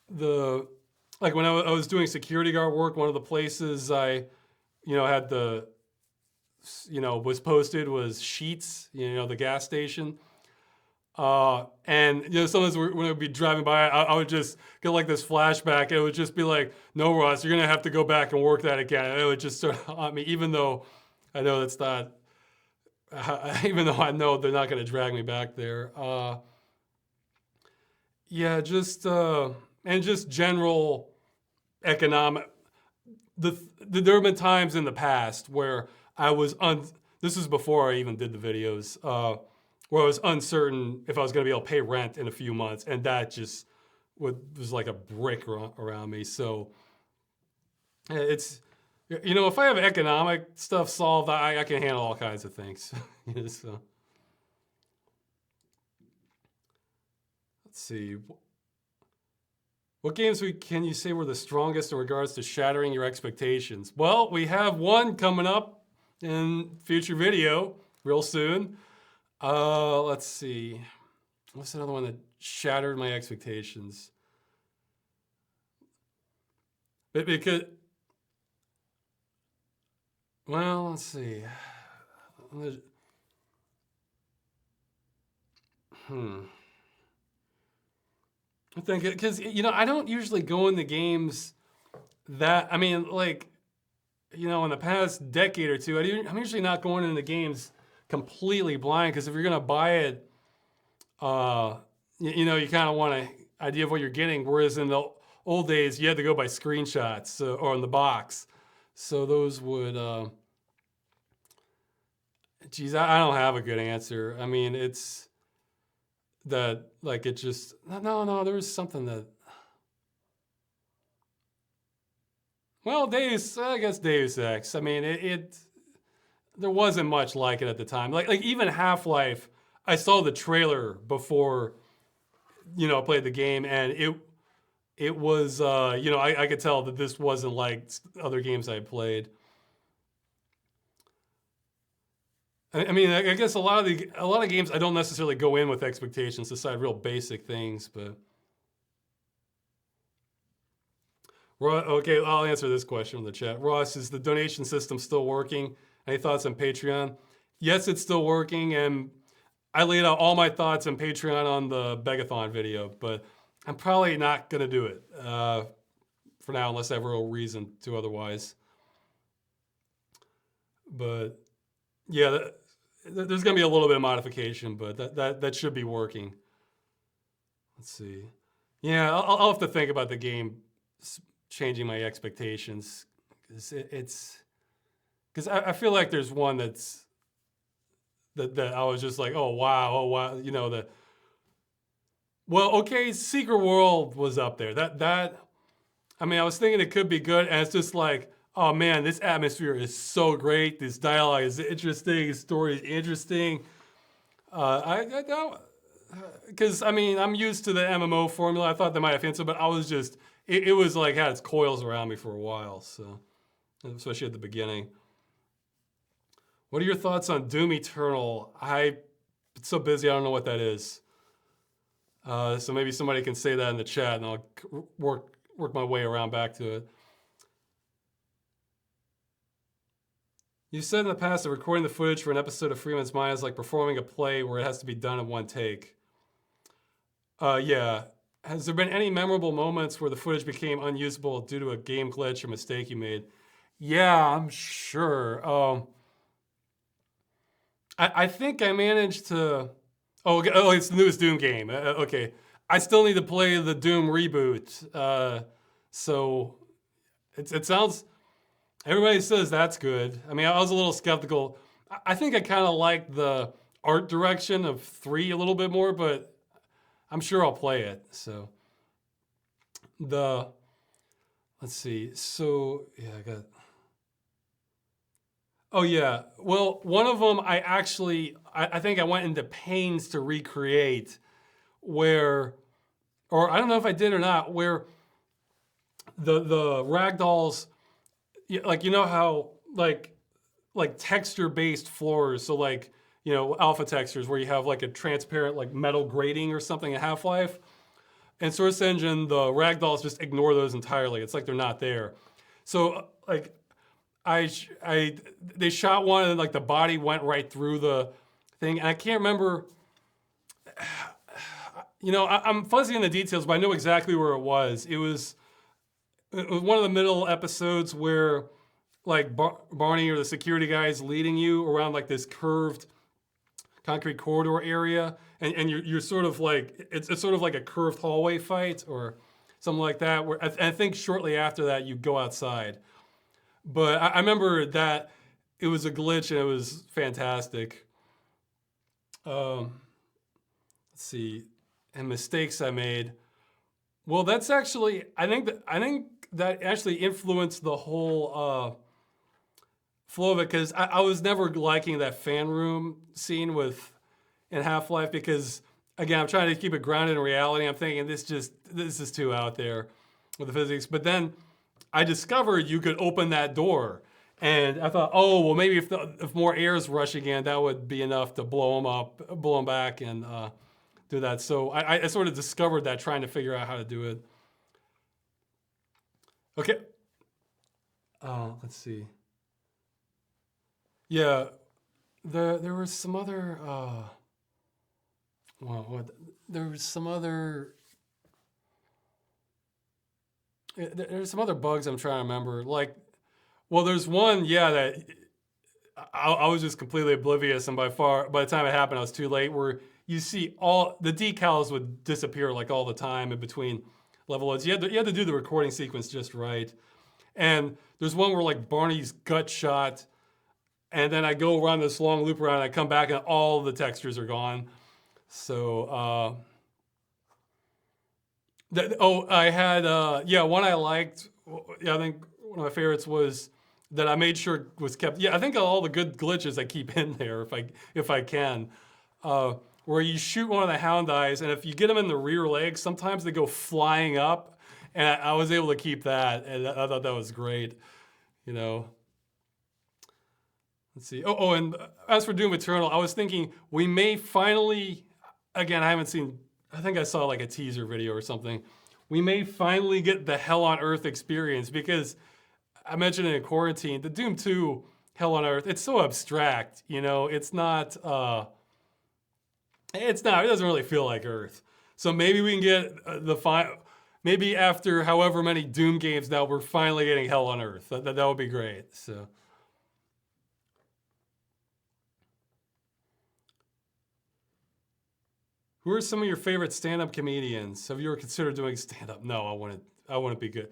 when I was doing security guard work, one of the places I, had was posted was Sheets, the gas station. And sometimes when I would be driving by, I would just get like this flashback. It would just be like, no, Ross, you're gonna have to go back and work that again. And it would just sort of haunt me, even though I know that's not, even though I know they're not gonna drag me back there. And just general economic. There have been times in the past where I was this is before I even did the videos. Where I was uncertain if I was going to be able to pay rent in a few months, and that just was like a brick around me. So it's, if I have economic stuff solved, I can handle all kinds of things. So let's see. What games can you say were the strongest in regards to shattering your expectations? Well, we have one coming up in future video real soon. Let's see. What's another one that shattered my expectations? Because, well, let's see. I think because I don't usually go into games that in the past decade or two, I'm usually not going into games completely blind, because if you're gonna buy it, you know, you kind of want an idea of what you're getting. Whereas in the old days, you had to go by screenshots or in the box. So those would, geez, I don't have a good answer. I mean, it's that, like, it just, no, there was something that, well, I guess Deus Ex. I mean, there wasn't much like it at the time. Like even Half-Life, I saw the trailer before, you know, I played the game, and it was, you know, I could tell that this wasn't like other games I played. I mean, I guess a lot of games I don't necessarily go in with expectations, decide real basic things, but. Okay, I'll answer this question in the chat. Ross, is the donation system still working? Any thoughts on Patreon? Yes, it's still working, and I laid out all my thoughts on Patreon on the Begathon video, but I'm probably not going to do it for now unless I have a real reason to otherwise. But yeah, there's going to be a little bit of modification, but that should be working. Let's see. Yeah, I'll have to think about the game changing my expectations. Because I feel like there's one that I was just like, oh wow, you know, well, okay, Secret World was up there. I mean, I was thinking it could be good, and it's just like, oh man, this atmosphere is so great. This dialogue is interesting. This story is interesting. I don't, because I mean, I'm used to the MMO formula. I thought they might have hinted, but I was just, it was like had its coils around me for a while. So, especially at the beginning. What are your thoughts on Doom Eternal? I'm so busy, I don't know what that is. So maybe somebody can say that in the chat, and I'll work my way around back to it. You said in the past that recording the footage for an episode of Freeman's Mind is like performing a play where it has to be done in one take. Yeah. Has there been any memorable moments where the footage became unusable due to a game glitch or mistake you made? Yeah, I'm sure. I think I managed to. Oh, it's the newest Doom game. Okay, I still need to play the Doom reboot. So it sounds. Everybody says that's good. I mean, I was a little skeptical. I think I kind of like the art direction of 3 a little bit more, but I'm sure I'll play it. So let's see. So yeah, I got. Oh yeah. Well, one of them I think I went into pains to recreate, or I don't know if I did or not, where the ragdolls, like, you know how like texture-based floors, so like, you know, alpha textures where you have like a transparent like metal grating or something in Half-Life. In Source Engine, the ragdolls just ignore those entirely. It's like they're not there. So like they shot one and like the body went right through the thing. And I can't remember, you know, I'm fuzzy in the details, but I know exactly where it was. It was one of the middle episodes where like Barney or the security guy is leading you around like this curved concrete corridor area, and you're sort of like, it's sort of like a curved hallway fight or something like that, where I think shortly after that you go outside. But I remember that it was a glitch and it was fantastic. Let's see, and mistakes I made. Well, that's actually, I think that actually influenced the whole flow of it, because I was never liking that fan room scene in Half-Life, because again, I'm trying to keep it grounded in reality. I'm thinking this is too out there with the physics. But then I discovered you could open that door, and I thought, oh well, maybe if more air is rushing in, that would be enough to blow them back, and do that. So I sort of discovered that trying to figure out how to do it. Okay. Let's see. Yeah, there was some other. There was some other. There's some other bugs I'm trying to remember. Like, well, there's one, yeah, that I was just completely oblivious, and by the time it happened, I was too late. Where you see all the decals would disappear like all the time in between level loads. You had to do the recording sequence just right. And there's one where like Barney's gut shot, and then I go around this long loop around, and I come back, and all the textures are gone. So, I had one I liked. Yeah, I think one of my favorites was that I made sure was kept. Yeah, I think all the good glitches I keep in there if I can. Where you shoot one of the hound eyes, and if you get them in the rear legs, sometimes they go flying up, and I was able to keep that, and I thought that was great. You know. Let's see. And as for Doom Eternal, I was thinking we may finally, again, I haven't seen, I think I saw like a teaser video or something. We may finally get the Hell on Earth experience, because I mentioned it in quarantine, the Doom 2 Hell on Earth, it's so abstract, you know, it doesn't really feel like Earth. So maybe we can get maybe after however many Doom games now, we're finally getting Hell on Earth. That would be great, so. Who are some of your favorite stand-up comedians? Have you ever considered doing stand-up? No, I wouldn't be good.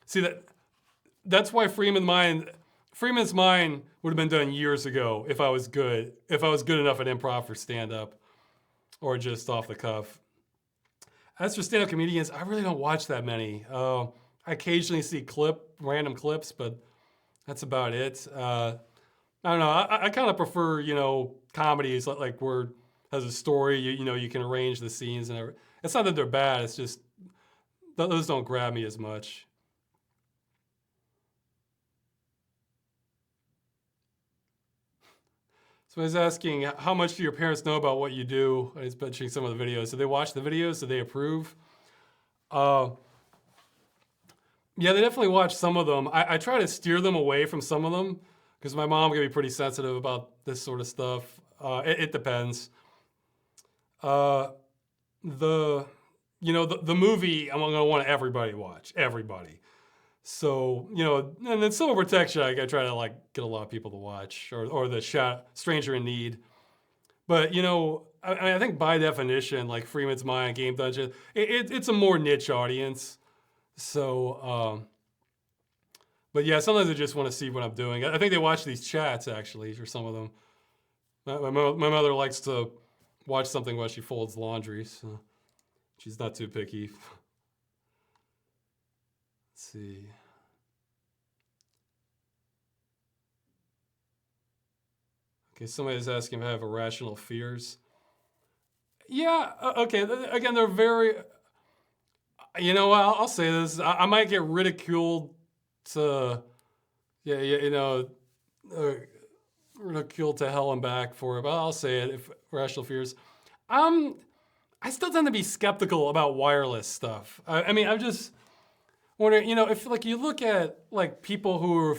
See, that's why Freeman's Mind would have been done years ago if I was good enough at improv for stand-up or just off the cuff. As for stand-up comedians, I really don't watch that many. I occasionally see random clips, but that's about it. I don't know. I kind of prefer, comedies like where has a story, you can arrange the scenes and everything. It's not that they're bad, it's just those don't grab me as much. So I was asking, how much do your parents know about what you do? I was mentioning some of the videos. Do they watch the videos? Do they approve? Yeah, they definitely watch some of them. I try to steer them away from some of them because my mom can be pretty sensitive about this sort of stuff. It depends. The movie I'm gonna want everybody to watch, everybody. So, and then Civil Protection, I try to get a lot of people to watch, or the Stranger in Need. But, I think by definition, like Freeman's Mind, Game Dungeon, it's a more niche audience. So, but yeah, sometimes I just want to see what I'm doing. I think they watch these chats, actually, for some of them. My mother likes to watch something while she folds laundry, so she's not too picky. Let's see. Okay, somebody's asking if I have irrational fears. Yeah, okay, again, they're very, I'll say this, I might get ridiculed to, ridiculed to hell and back for it, but I'll say it, if irrational fears. I still tend to be skeptical about wireless stuff. I mean, I'm just wondering, if you look at people who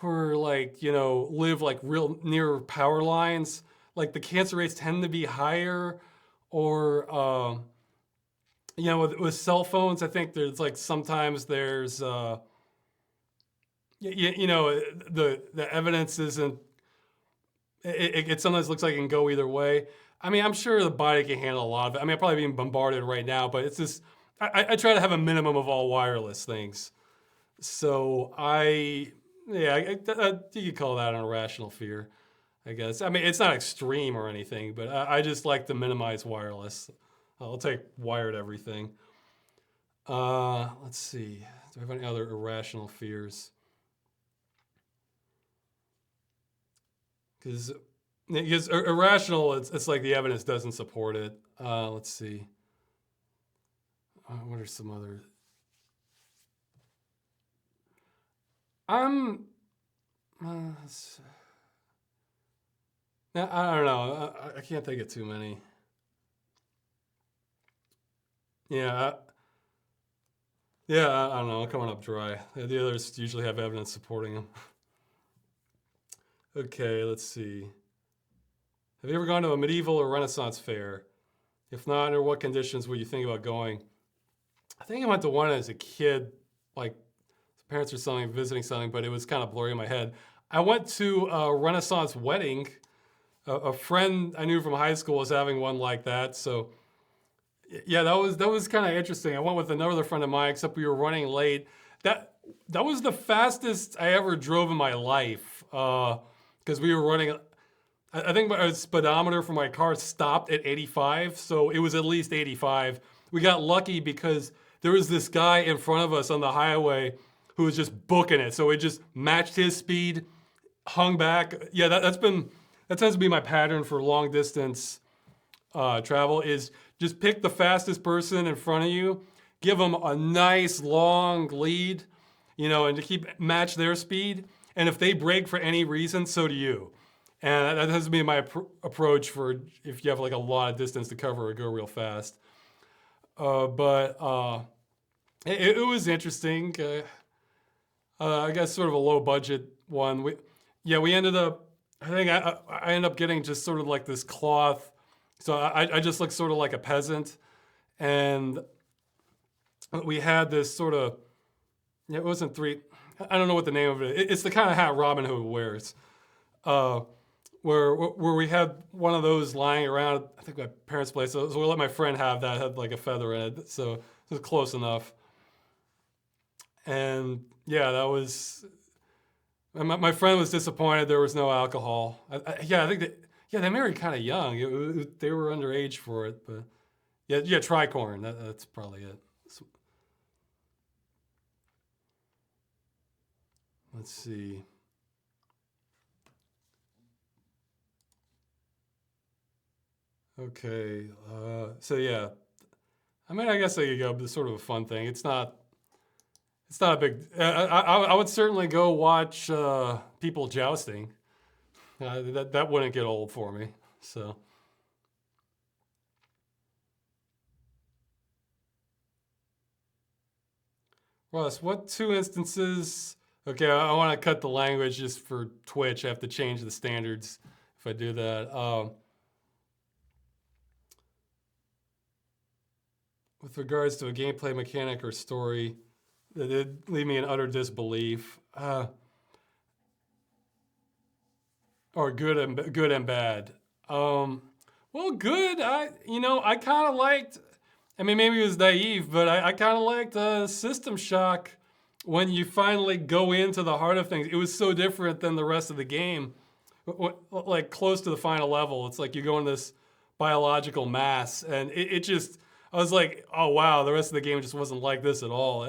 are live real near power lines, the cancer rates tend to be higher, or with cell phones, I think there's sometimes there's the evidence isn't. It sometimes looks like it can go either way. I mean, I'm sure the body can handle a lot of it. I mean, I'm probably being bombarded right now, but it's just, I try to have a minimum of all wireless things. So you could call that an irrational fear, I guess. I mean, it's not extreme or anything, but I just like to minimize wireless. I'll take wired everything. Let's see. Do I have any other irrational fears? Because irrational, it's like the evidence doesn't support it. Let's see. What are some other? I don't know. I can't think of too many. Yeah. I don't know. I'm coming up dry. The others usually have evidence supporting them. Okay, let's see. Have you ever gone to a medieval or Renaissance fair? If not, under what conditions would you think about going? I think I went to one as a kid, parents were visiting something, but it was kind of blurry in my head. I went to a Renaissance wedding a friend I knew from high school was having one like that. So yeah, that was kind of interesting. I went with another friend of mine, except we were running late. That that was the fastest I ever drove in my life. Because we were running. I think my speedometer for my car stopped at 85, so it was at least 85. We got lucky because there was this guy in front of us on the highway who was just booking it. So it just matched his speed, hung back. Yeah, that tends to be my pattern for long distance travel is just pick the fastest person in front of you, give them a nice long lead, and to keep match their speed. And if they brake for any reason, so do you. And that has to be my approach for if you have like a lot of distance to cover or go real fast. But it was interesting. I guess sort of a low budget one. We ended up. I think I ended up getting just sort of like this cloth. So I just look sort of like a peasant, and we had this sort of. It wasn't three. I don't know what the name of it is. It's the kind of hat Robin Hood wears. Where we had one of those lying around. I think my parents' place. So we let my friend have that. It had like a feather in it, so it was close enough. And yeah, that was. My friend was disappointed there was no alcohol. I think they married kind of young. They were underage for it, but yeah, tricorn. That's probably it. So, let's see. Okay, so yeah, I mean, I guess there you go. It's sort of a fun thing. It's not. It's not a big. I would certainly go watch people jousting. That wouldn't get old for me. So. Russ, what two instances? Okay, I want to cut the language just for Twitch. I have to change the standards if I do that. With regards to a gameplay mechanic or story, that did leave me in utter disbelief. Or good and bad. Well, good. I kind of liked. I mean, maybe it was naive, but I kind of liked System Shock when you finally go into the heart of things. It was so different than the rest of the game. Like close to the final level, it's like you go in this biological mass, and it just. I was like, oh wow, the rest of the game just wasn't like this at all.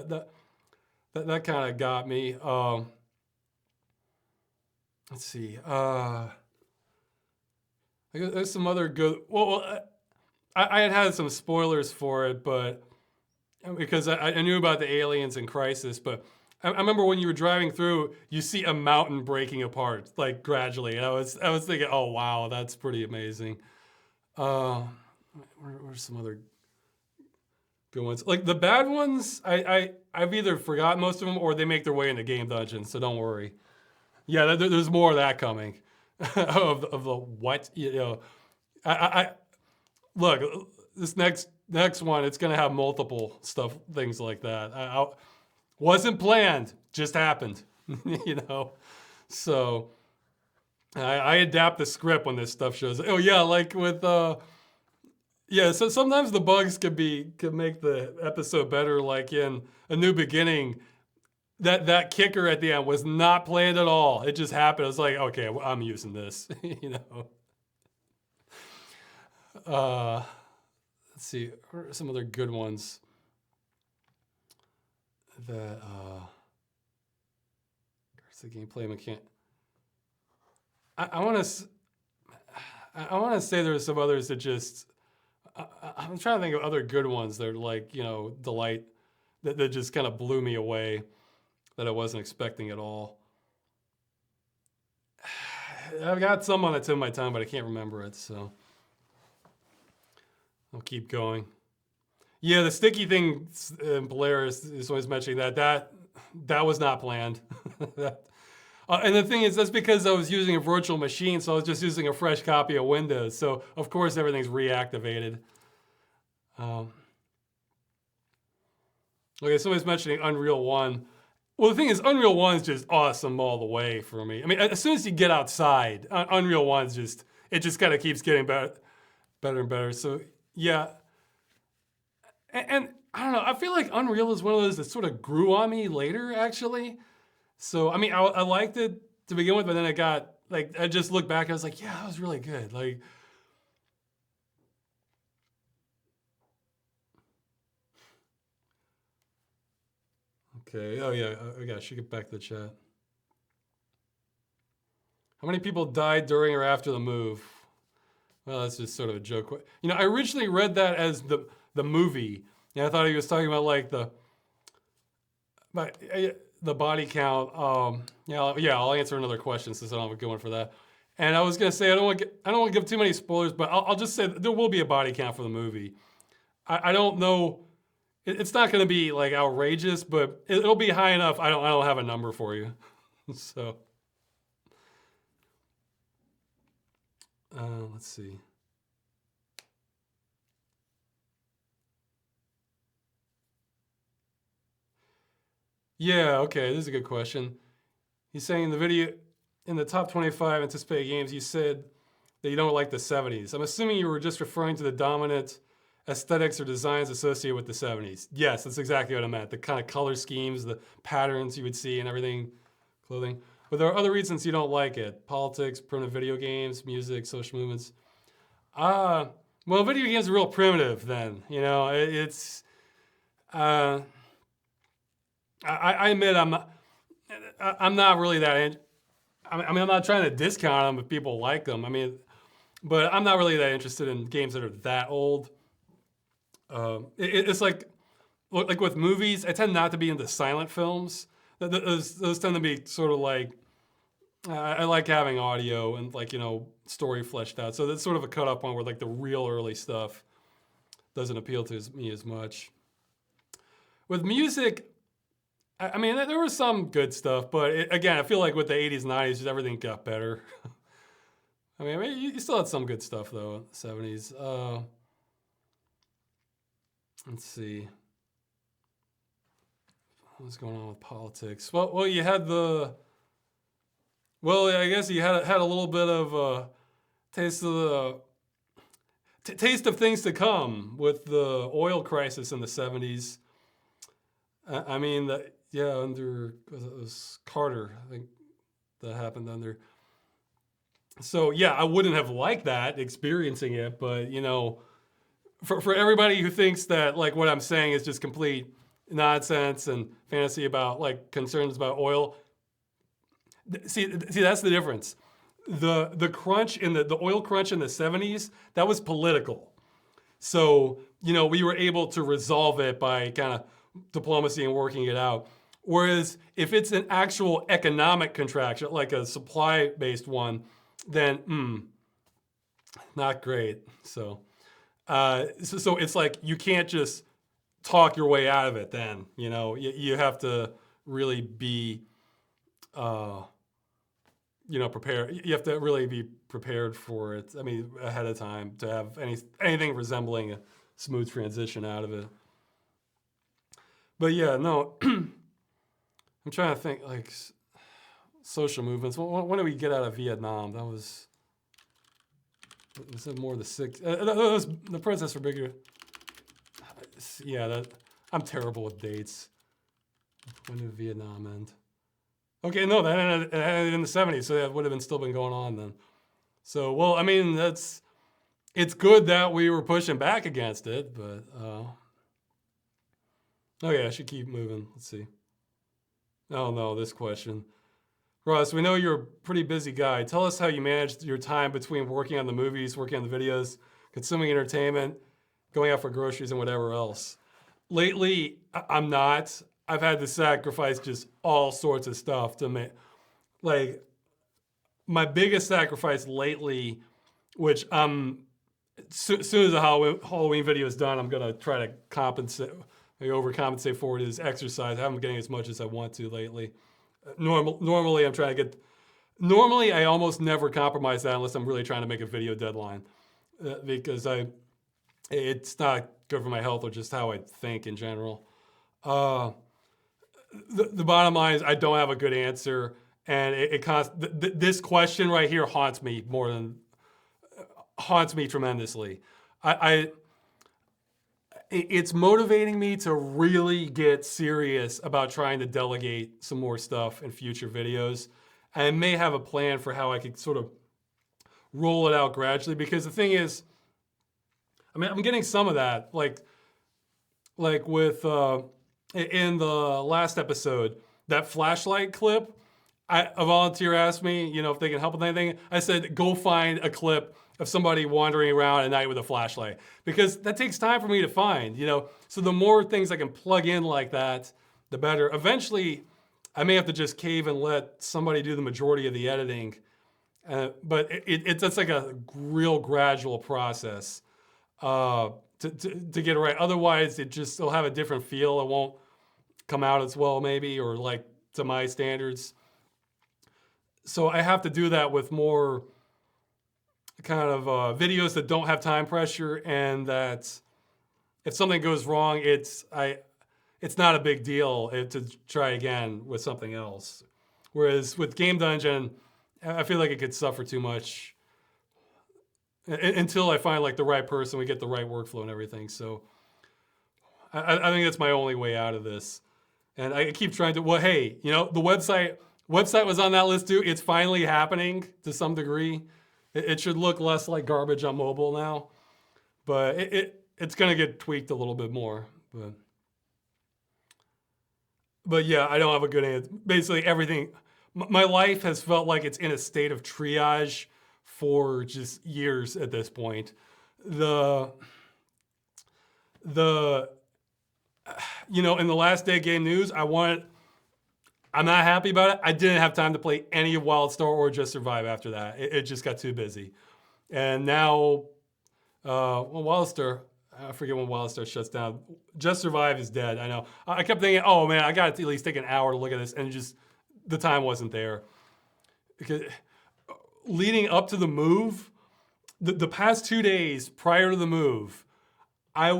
That kind of got me. Let's see. There's some other good. Well, I had some spoilers for it, but because I knew about the aliens in Crisis, but I remember when you were driving through, you see a mountain breaking apart like gradually, and I was thinking, oh wow, that's pretty amazing. Where's some other good ones? Like the bad ones, I've either forgotten most of them or they make their way into game dungeons, so don't worry. Yeah, there's more of that coming. of the what I look this next one. It's gonna have multiple things like that. I wasn't planned, just happened. So I adapt the script when this stuff shows. Oh yeah, like with yeah. So sometimes the bugs could make the episode better. Like in A New Beginning. That kicker at the end was not planned at all. It just happened. I was like, okay, well, I'm using this, Let's see, what are some other good ones that the gameplay mechanic. I want to say there's some others that just. I'm trying to think of other good ones that are like delight that just kind of blew me away. That I wasn't expecting at all. I've got some on the tip of my tongue, but I can't remember it, so I'll keep going. Yeah, the sticky thing in Polaris is always mentioning that was not planned. And the thing is, that's because I was using a virtual machine, so I was just using a fresh copy of Windows. So of course everything's reactivated. Okay, somebody's mentioning Unreal 1. Well, the thing is, Unreal 1 is just awesome all the way for me. I mean, as soon as you get outside, Unreal 1 is just, it just kind of keeps getting better and better. So yeah, and I don't know. I feel like Unreal is one of those that sort of grew on me later, actually. So I mean, I liked it to begin with, but then I just looked back. I was like, yeah, that was really good. Like, okay. Oh yeah. I should get back to the chat. How many people died during or after the move? Well, that's just sort of a joke. I originally read that as the movie, and I thought he was talking about like the body count. Yeah, I'll answer another question since I don't have a good one for that. And I was gonna say I don't want to give too many spoilers, but I'll just say there will be a body count for the movie. I don't know. It's not gonna be like outrageous, but it'll be high enough. I don't have a number for you. So let's see. Yeah, okay, this is a good question. He's saying in the video, in the top 25 anticipated games, you said that you don't like the 70s. I'm assuming you were just referring to the dominant aesthetics or designs associated with the 70s. Yes, that's exactly what I meant. The kind of color schemes, the patterns you would see and everything, clothing. But there are other reasons you don't like it. Politics, primitive video games, music, social movements. Well, video games are real primitive then. It's... I admit I'm not really that. I'm not trying to discount them if people like them. But I'm not really that interested in games that are that old. It's like with movies, I tend not to be into silent films. Those tend to be sort of like I like having audio and story fleshed out. So that's sort of a cutoff point where like the real early stuff doesn't appeal to me as much. With music, there was some good stuff, but again, I feel like with the 80s and 90s, everything got better. You still had some good stuff, though, in the 70s. Let's see. What's going on with politics? Well, you had I guess you had a little bit of a taste of taste of things to come with the oil crisis in the 70s. Under it was Carter, I think that happened under. So yeah, I wouldn't have liked that experiencing it, but for everybody who thinks that like what I'm saying is just complete nonsense and fantasy about like concerns about oil. See that's the difference. The crunch in the oil crunch in the 70s, that was political. So we were able to resolve it by kind of diplomacy and working it out. Whereas if it's an actual economic contraction, like a supply-based one, then not great. So it's like you can't just talk your way out of it. Then you have to really be prepared. You have to really be prepared for it. Ahead of time to have anything resembling a smooth transition out of it. But yeah, no. I'm trying to think like social movements. When did we get out of Vietnam? That was it more the 60s? The protests were bigger. Yeah, I'm terrible with dates. When did Vietnam end? Okay, no, that ended in the 70s, so that would have still been going on then. So, well, it's good that we were pushing back against it, but I should keep moving. Let's see. Oh no, this question. Ross, we know you're a pretty busy guy. Tell us how you managed your time between working on the movies, working on the videos, consuming entertainment, going out for groceries, and whatever else. Lately, I'm not. I've had to sacrifice just all sorts of stuff to make. Like, my biggest sacrifice lately, which as soon as the Halloween video is done, I'm going to try to overcompensate for it, is exercise. I haven't been getting as much as I want to lately. Normally, I'm trying to get. Normally, I almost never compromise that unless I'm really trying to make a video deadline, because it's not good for my health or just how I think in general. The bottom line is I don't have a good answer, and this question right here haunts me more than haunts me tremendously. I it's motivating me to really get serious about trying to delegate some more stuff in future videos. I may have a plan for how I could sort of roll it out gradually, because the thing is, I mean, I'm getting some of that, like with in the last episode, that flashlight clip. A volunteer asked me, if they can help with anything. I said, go find a clip of somebody wandering around at night with a flashlight, because that takes time for me to find. So the more things I can plug in like that, the better. Eventually, I may have to just cave and let somebody do the majority of the editing. But it's like a real gradual process to get it right. Otherwise, it'll have a different feel. It won't come out as well, maybe, or like to my standards. So I have to do that with more kind of videos that don't have time pressure, and that if something goes wrong, it's not a big deal to try again with something else. Whereas with Game Dungeon, I feel like it could suffer too much until I find like the right person, we get the right workflow and everything. So I think that's my only way out of this. And I keep trying to, well, hey, the website was on that list too. It's finally happening to some degree. It should look less like garbage on mobile now, but it's going to get tweaked a little bit more. But yeah, I don't have a good answer. Basically everything, my life has felt like it's in a state of triage for just years at this point. In the last day game news, I'm not happy about it. I didn't have time to play any of WildStar or Just Survive after that. It just got too busy. And now, WildStar, I forget when WildStar shuts down. Just Survive is dead, I know. I kept thinking, oh man, I got to at least take an hour to look at this, and the time wasn't there. Because leading up to the move, the past 2 days prior to the move, I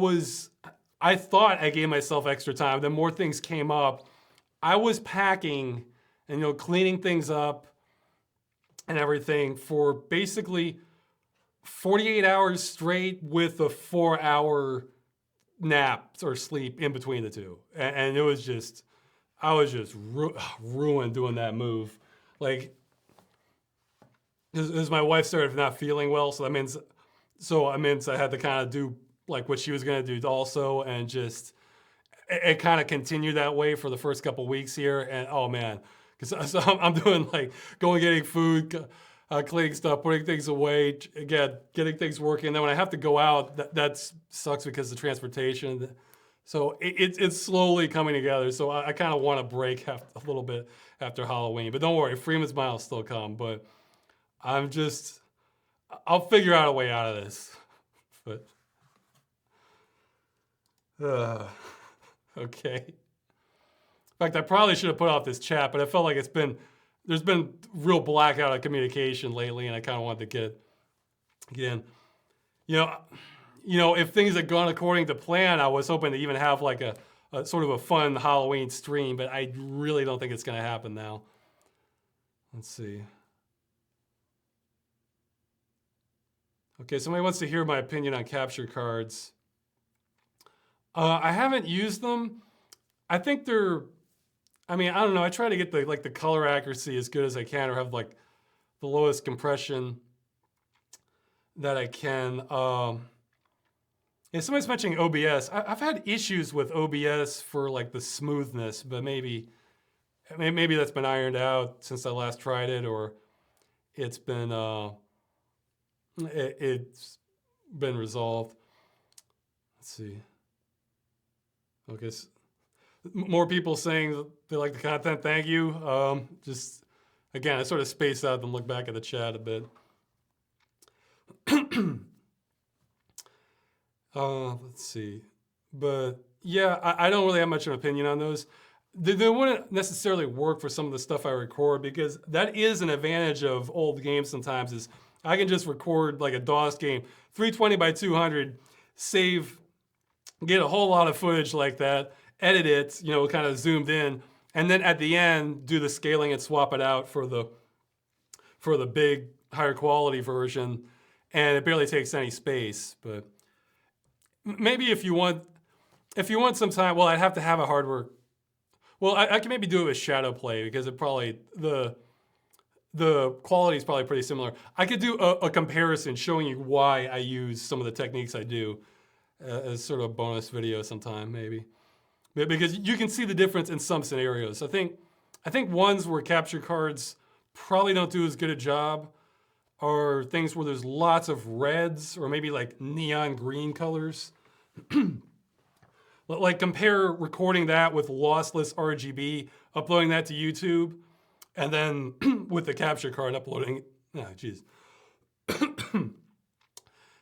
thought I gave myself extra time. Then more things came up. I was packing and cleaning things up and everything for basically 48 hours straight with a 4-hour nap or sleep in between the two. And it was just, I was just ruined doing that move. Like, because my wife started not feeling well, so that means I had to kind of do like what she was going to do also, and just it kind of continued that way for the first couple weeks here. And oh man, because I'm doing like getting food, cleaning stuff, putting things away, again, getting things working. And then when I have to go out, that sucks because of transportation. So it's slowly coming together. So I kind of want to break a little bit after Halloween. But don't worry, Freeman's Mile will still come. But I'll figure out a way out of this. But okay. In fact, I probably should have put off this chat, but I felt like there's been real blackout of communication lately, and I kind of wanted to get in. If things had gone according to plan, I was hoping to even have like a sort of a fun Halloween stream, but I really don't think it's going to happen now. Let's see. Okay, somebody wants to hear my opinion on capture cards. I haven't used them. I think I don't know. I try to get the color accuracy as good as I can, or have like the lowest compression that I can. Somebody's mentioning OBS. I've had issues with OBS for like the smoothness, but maybe that's been ironed out since I last tried it, or it's been resolved. Let's see. Okay, more people saying that they like the content. Thank you. Just again, I sort of spaced out and looked back at the chat a bit. Let's see. But yeah, I don't really have much of an opinion on those. They wouldn't necessarily work for some of the stuff I record, because that is an advantage of old games sometimes, is I can just record like a DOS game, 320 by 200, get a whole lot of footage like that, edit it, kind of zoomed in, and then at the end do the scaling and swap it out for the big higher quality version. and it barely takes any space. But maybe if you want some time, well, I'd have to have a hardware. Well, I can maybe do it with shadow play because it probably the quality is probably pretty similar. I could do a comparison showing you why I use some of the techniques I do as sort of a bonus video sometime, maybe. Because you can see the difference in some scenarios. I think ones where capture cards probably don't do as good a job are things where there's lots of reds or maybe like neon green colors. Like compare recording that with lossless RGB, uploading that to YouTube, and then with the capture card uploading,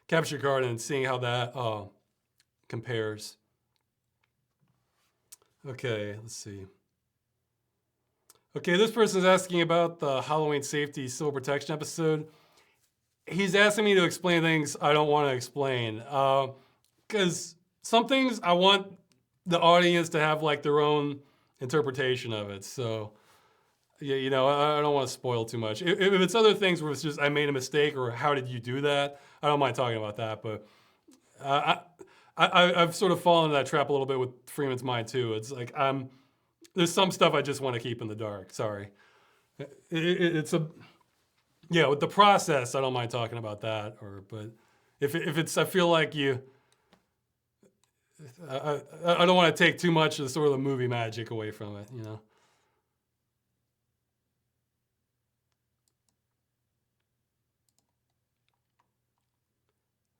capture card and seeing how that compares. Okay, let's see. Okay, this person's asking about the Halloween safety civil protection episode. He's asking me to explain things I don't want to explain. Because some things I want the audience to have like their own interpretation of it. So, yeah, you know, I don't want to spoil too much. If it's other things where it's just I made a mistake or how did you do that, I don't mind talking about that. But I've sort of fallen into that trap a little bit with Freeman's Mind too. It's like there's some stuff I just want to keep in the dark. Sorry. With the process, I don't mind talking about that. But if it's, I feel like I don't want to take too much of the sort of the movie magic away from it, you know.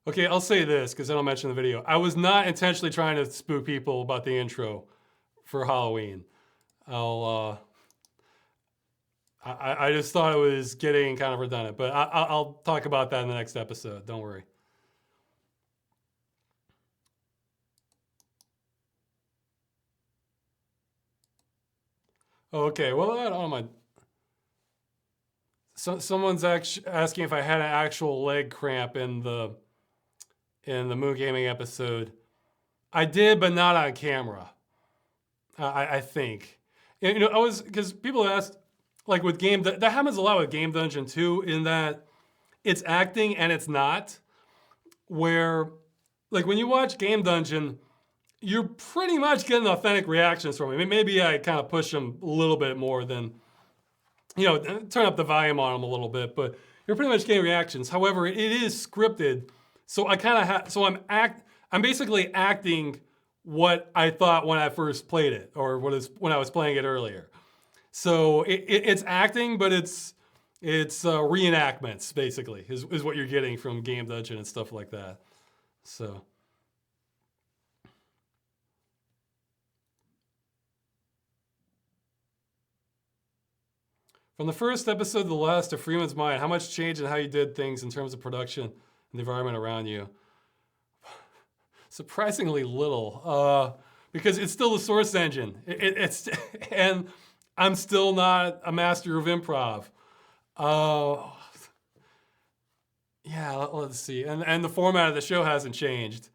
Okay, I'll say this because I don't mention the video. I was not intentionally trying to spook people about the intro for Halloween. I just thought it was getting kind of redundant, but I'll talk about that in the next episode. Don't worry. Okay, well, I don't mind. Someone's asking if I had an actual leg cramp in the Moon Gaming episode. I did, but not on camera. I think. You know, because people asked, like with that happens a lot with Game Dungeon too, in that it's acting and it's not. Where, like when you watch Game Dungeon, you're pretty much getting authentic reactions from him. Maybe I kind of push him a little bit more than, you know, turn up the volume on him a little bit, but you're pretty much getting reactions. However, it is scripted, so I kind of I'm basically acting what I thought when I first played it, or when I was playing it earlier. So it's acting, but it's reenactments basically is what you're getting from Game Dungeon and stuff like that. So. From the first episode to the last of Freeman's Mind, how much changed in how you did things in terms of production and the environment around you? Surprisingly little, because it's still the source engine. And I'm still not a master of improv. Yeah, let's see. And the format of the show hasn't changed.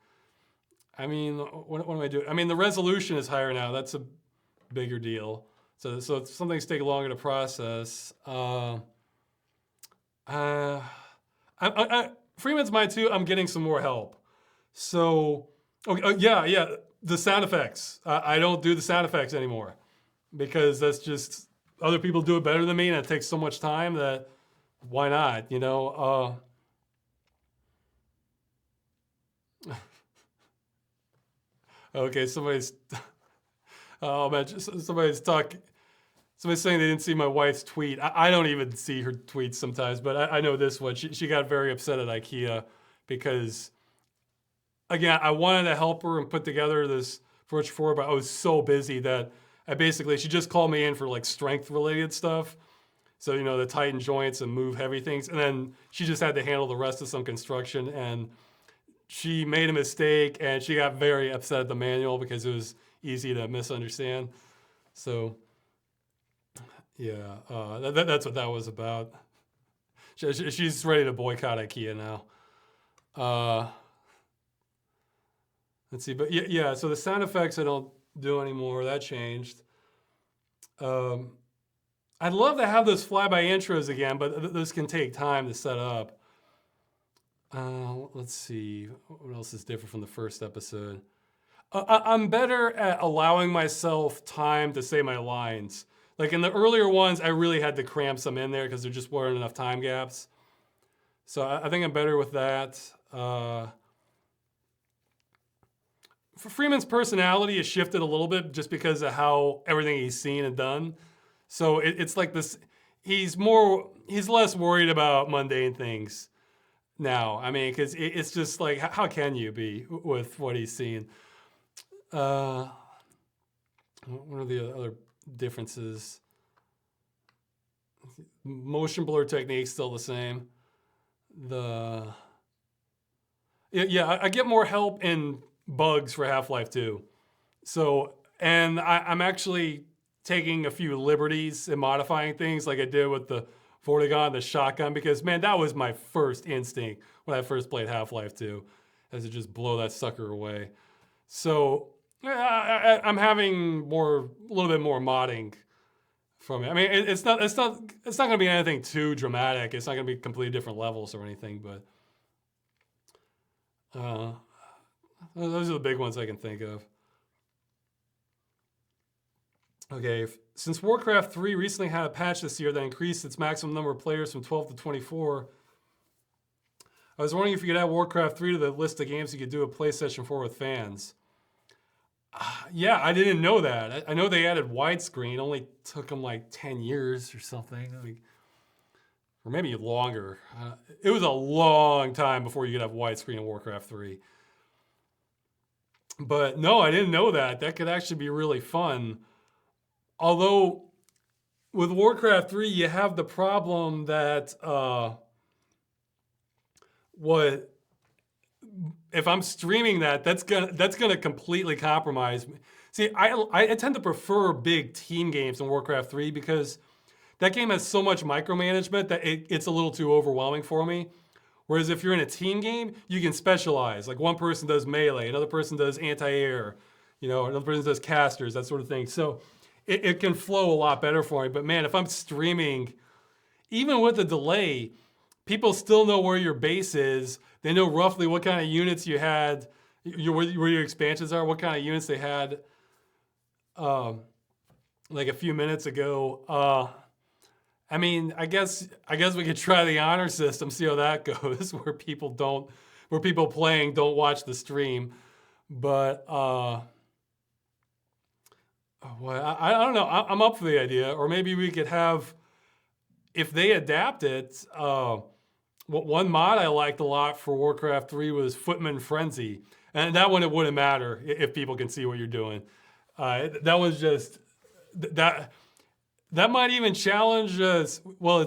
I mean, what am I doing? I mean, the resolution is higher now. That's a bigger deal. So some things take longer to process. Freeman's Mind too, I'm getting some more help. So, yeah, the sound effects. I don't do the sound effects anymore because that's just, other people do it better than me and it takes so much time that why not, you know? Okay, somebody's saying they didn't see my wife's tweet. I don't even see her tweets sometimes, but I know this one. She got very upset at IKEA because, again, I wanted to help her and put together this Virtual 4, but I was so busy that she just called me in for like strength related stuff. So, you know, to tighten joints and move heavy things. And then she just had to handle the rest of some construction. And she made a mistake and she got very upset at the manual because it was easy to misunderstand. So, yeah, that's what that was about. She's ready to boycott IKEA now. Let's see, but yeah. So the sound effects I don't do anymore. That changed. I'd love to have those flyby intros again, but this can take time to set up. Let's see. What else is different from the first episode? I'm better at allowing myself time to say my lines. Like in the earlier ones, I really had to cram some in there because there just weren't enough time gaps. So I think I'm better with that. Freeman's personality has shifted a little bit just because of how everything he's seen and done. So it's like this. He's less worried about mundane things now. I mean, because it's just like, how can you be with what he's seen? What are the other differences? Motion blur technique's still the same. I get more help in bugs for Half-Life 2. So, and I'm actually taking a few liberties and modifying things like I did with the Vortigaunt, the shotgun, because man, that was my first instinct when I first played Half-Life 2, as to just blow that sucker away. So I'm having a little bit more modding from it. I mean, it's not going to be anything too dramatic. It's not going to be completely different levels or anything, but those are the big ones I can think of. Okay, since Warcraft 3 recently had a patch this year that increased its maximum number of players from 12 to 24, I was wondering if you could add Warcraft 3 to the list of games you could do a play session for with fans. Yeah, I didn't know that. I know they added widescreen. It only took them like 10 years or something. Or maybe longer. It was a long time before you could have widescreen in Warcraft 3. But no, I didn't know that. That could actually be really fun. Although with Warcraft 3, you have the problem that if I'm streaming that's gonna completely compromise me. See, I tend to prefer big team games in Warcraft 3 because that game has so much micromanagement that it's a little too overwhelming for me. Whereas if you're in a team game, you can specialize. Like one person does melee, another person does anti-air, another person does casters, that sort of thing. So it can flow a lot better for me. But man, if I'm streaming, even with a delay, people still know where your base is. They know roughly what kind of units you had, where your expansions are, what kind of units they had like a few minutes ago. I mean, I guess we could try the honor system, see how that goes, where people playing don't watch the stream. But I don't know. I'm up for the idea, or maybe we could have, if they adapt it. One mod I liked a lot for Warcraft 3 was Footman Frenzy, and that one it wouldn't matter if people can see what you're doing. That was just that. That might even challenge us. Well, I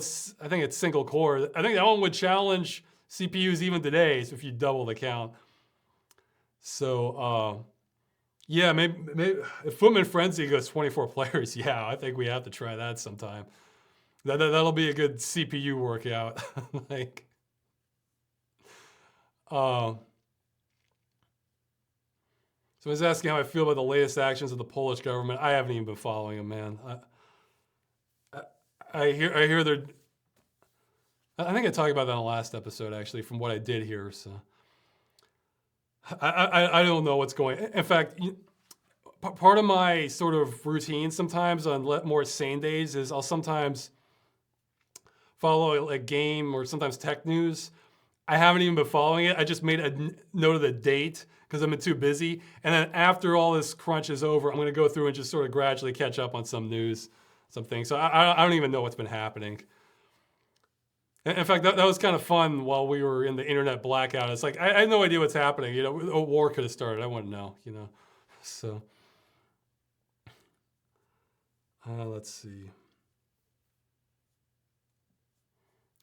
think it's single core. I think that one would challenge CPUs even today, so if you double the count. So, yeah, maybe if Footman Frenzy goes 24 players, yeah, I think we have to try that sometime. That'll be a good CPU workout. So I was asking how I feel about the latest actions of the Polish government. I haven't even been following them, man. I hear they're. I think I talked about that in the last episode, actually, from what I did hear. So I don't know what's going. In fact, part of my sort of routine sometimes on more sane days is I'll sometimes follow a game or sometimes tech news. I haven't even been following it. I just made a note of the date because I've been too busy. And then after all this crunch is over, I'm going to go through and just sort of gradually catch up on some news, some things. So I don't even know what's been happening. In fact, that was kind of fun while we were in the internet blackout. It's like, I had no idea what's happening. A war could have started. I wouldn't know, So, let's see.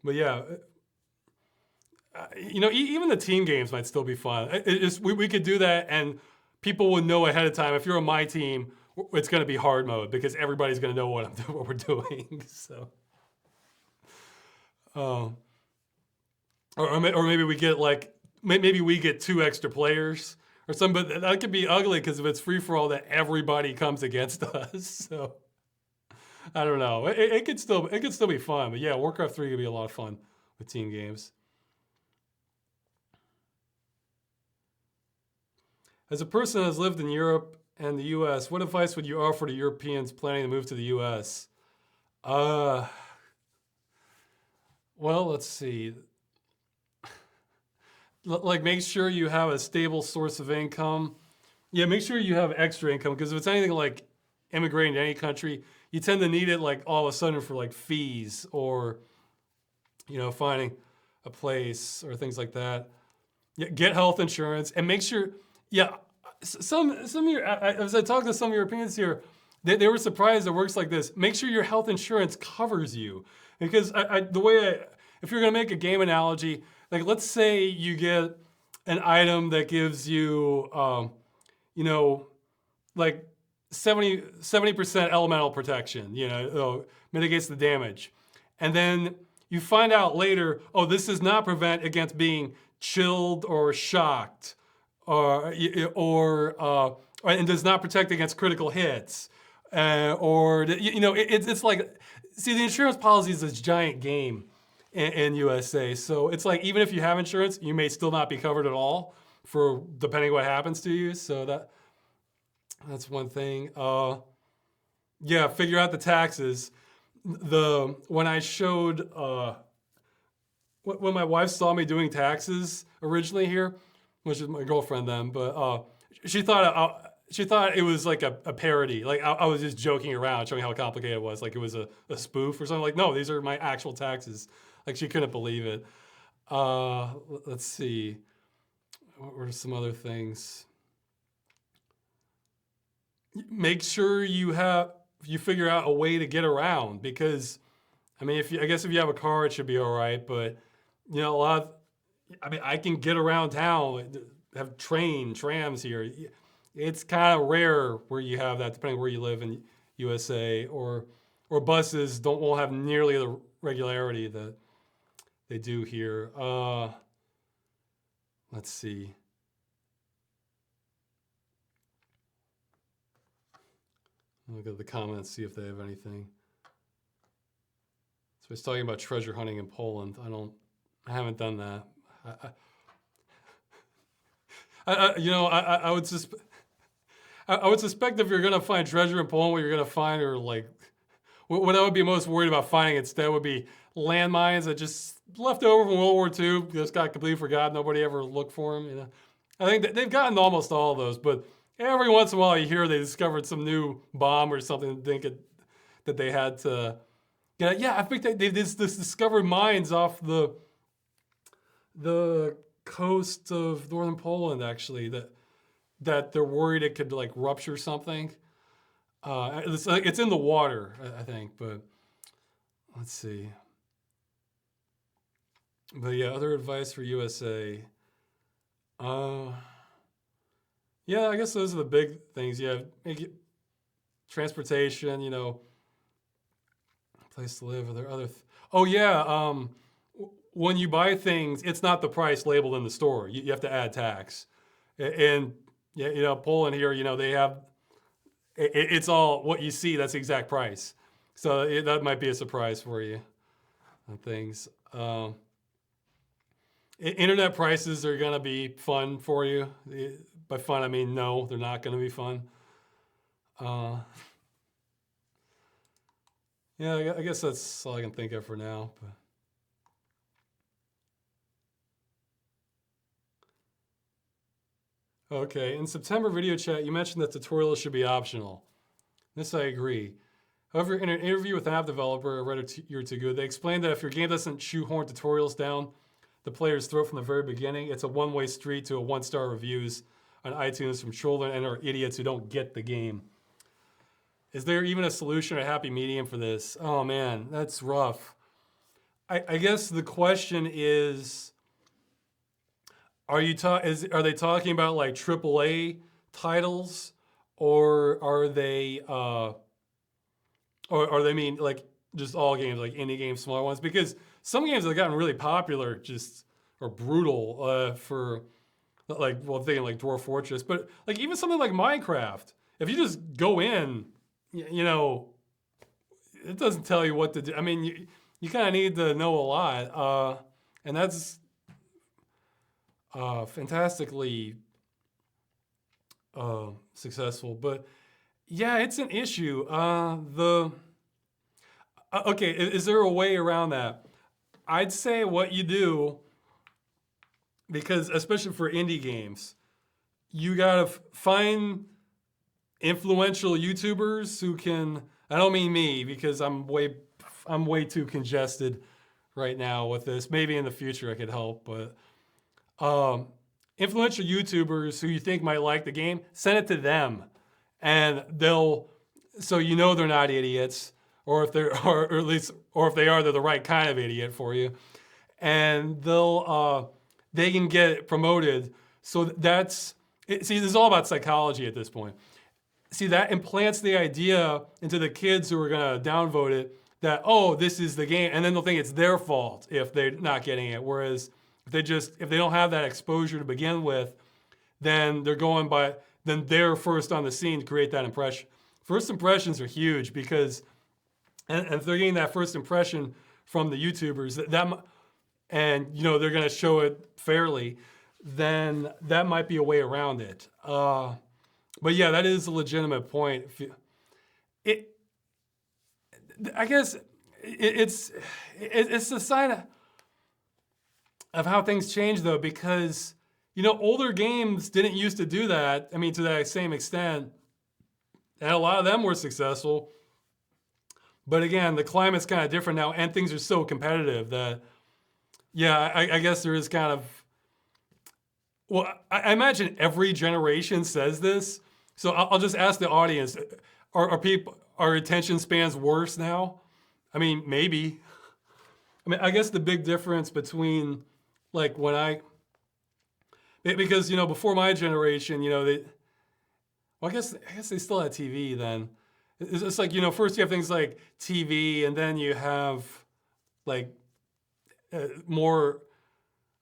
But yeah, even the team games might still be fun. We could do that, and people would know ahead of time. If you're on my team, it's going to be hard mode because everybody's going to know what we're doing. So, or maybe we get maybe we get 2 extra players or something. But that could be ugly because if it's free for all, that everybody comes against us. So, I don't know. It could still be fun. But yeah, Warcraft 3 could be a lot of fun with team games. As a person that has lived in Europe and the U.S., what advice would you offer to Europeans planning to move to the U.S.? Well, let's see. Like, make sure you have a stable source of income. Yeah, make sure you have extra income, because if it's anything like immigrating to any country, you tend to need it like all of a sudden for like fees or, finding a place or things like that. Yeah, get health insurance and make sure. Yeah, some of your as I talk to some Europeans here, they were surprised it works like this. Make sure your health insurance covers you, because if you're gonna make a game analogy, like let's say you get an item that gives you, like 70% elemental protection, mitigates the damage. And then you find out later, oh, this does not prevent against being chilled or shocked, and does not protect against critical hits. It's like, see, the insurance policy is this giant game in USA. So it's like, even if you have insurance, you may still not be covered at all for depending what happens to you. So that's one thing. Yeah, figure out the taxes. When I showed, when my wife saw me doing taxes originally here, which is my girlfriend then, but she thought it was like a parody. Like I was just joking around, showing how complicated it was. Like it was a spoof or something. Like, no, these are my actual taxes. Like she couldn't believe it. Let's see. What were some other things? Make sure you figure out a way to get around, because, I mean, I guess if you have a car, it should be all right. But I can get around town, have trams here. It's kind of rare where you have that, depending where you live in USA, or buses won't have nearly the regularity that they do here. Let's see. Look at the comments, see if they have anything. So he's talking about treasure hunting in Poland. I haven't done that. I would suspect if you're gonna find treasure in Poland, what you're gonna find are like, what I would be most worried about finding instead would be landmines that just left over from World War II, just got completely forgotten. Nobody ever looked for them. I think they've gotten almost all of those, but every once in a while you hear they discovered some new bomb or something, that they had to. Yeah, I think they discovered mines off the coast of northern Poland, actually, that they're worried it could like rupture something. It's in the water, I think, but let's see. But yeah, other advice for USA. Yeah, I guess those are the big things. Yeah, transportation, place to live. Are there other? Oh yeah, when you buy things, it's not the price labeled in the store. You have to add tax, and yeah, Poland here, they have. It's all what you see. That's the exact price. So that might be a surprise for you on things. Internet prices are gonna be fun for you. By fun, I mean no, they're not gonna be fun. Yeah, I guess that's all I can think of for now. But. Okay, in September video chat, you mentioned that tutorials should be optional. This I agree. However, in an interview with an app developer I read a year or two ago, they explained that if your game doesn't shoehorn tutorials down the player's throat from the very beginning, it's a one-way street to a one-star reviews on iTunes from children and or idiots who don't get the game. Is there even a solution or a happy medium for this? Oh man, that's rough. I guess the question is, are they talking about like AAA titles, or are they mean like just all games, like indie games, smaller ones? Because some games that have gotten really popular just are brutal for like, well, I'm thinking like Dwarf Fortress, but like even something like Minecraft, if you just go in, it doesn't tell you what to do. I mean, you kind of need to know a lot, and that's fantastically successful. But yeah, it's an issue. Okay, is there a way around that? I'd say what you do, because especially for indie games, you gotta find influential YouTubers who can. I don't mean me because I'm way too congested right now with this. Maybe in the future I could help, but influential YouTubers who you think might like the game, send it to them, and they'll so you know they're not idiots, or if they're or at least or if they are, they're the right kind of idiot for you, and they can get it promoted. So see, this is all about psychology at this point. See, that implants the idea into the kids who are gonna downvote it that, oh, this is the game, and then they'll think it's their fault if they're not getting it. Whereas if they don't have that exposure to begin with, then then they're first on the scene to create that impression. First impressions are huge because, and if they're getting that first impression from the YouTubers, and they're gonna show it fairly, then that might be a way around it. But yeah, that is a legitimate point. I guess it's a sign of how things change, though, because older games didn't used to do that. I mean, to that same extent, and a lot of them were successful. But again, the climate's kind of different now, and things are so competitive that, yeah, I guess there is kind of. Well, I imagine every generation says this. So I'll just ask the audience: Are attention spans worse now? I mean, maybe. I guess the big difference between like because before my generation, I guess they still had TV then. It's like first you have things like TV, and then you have like more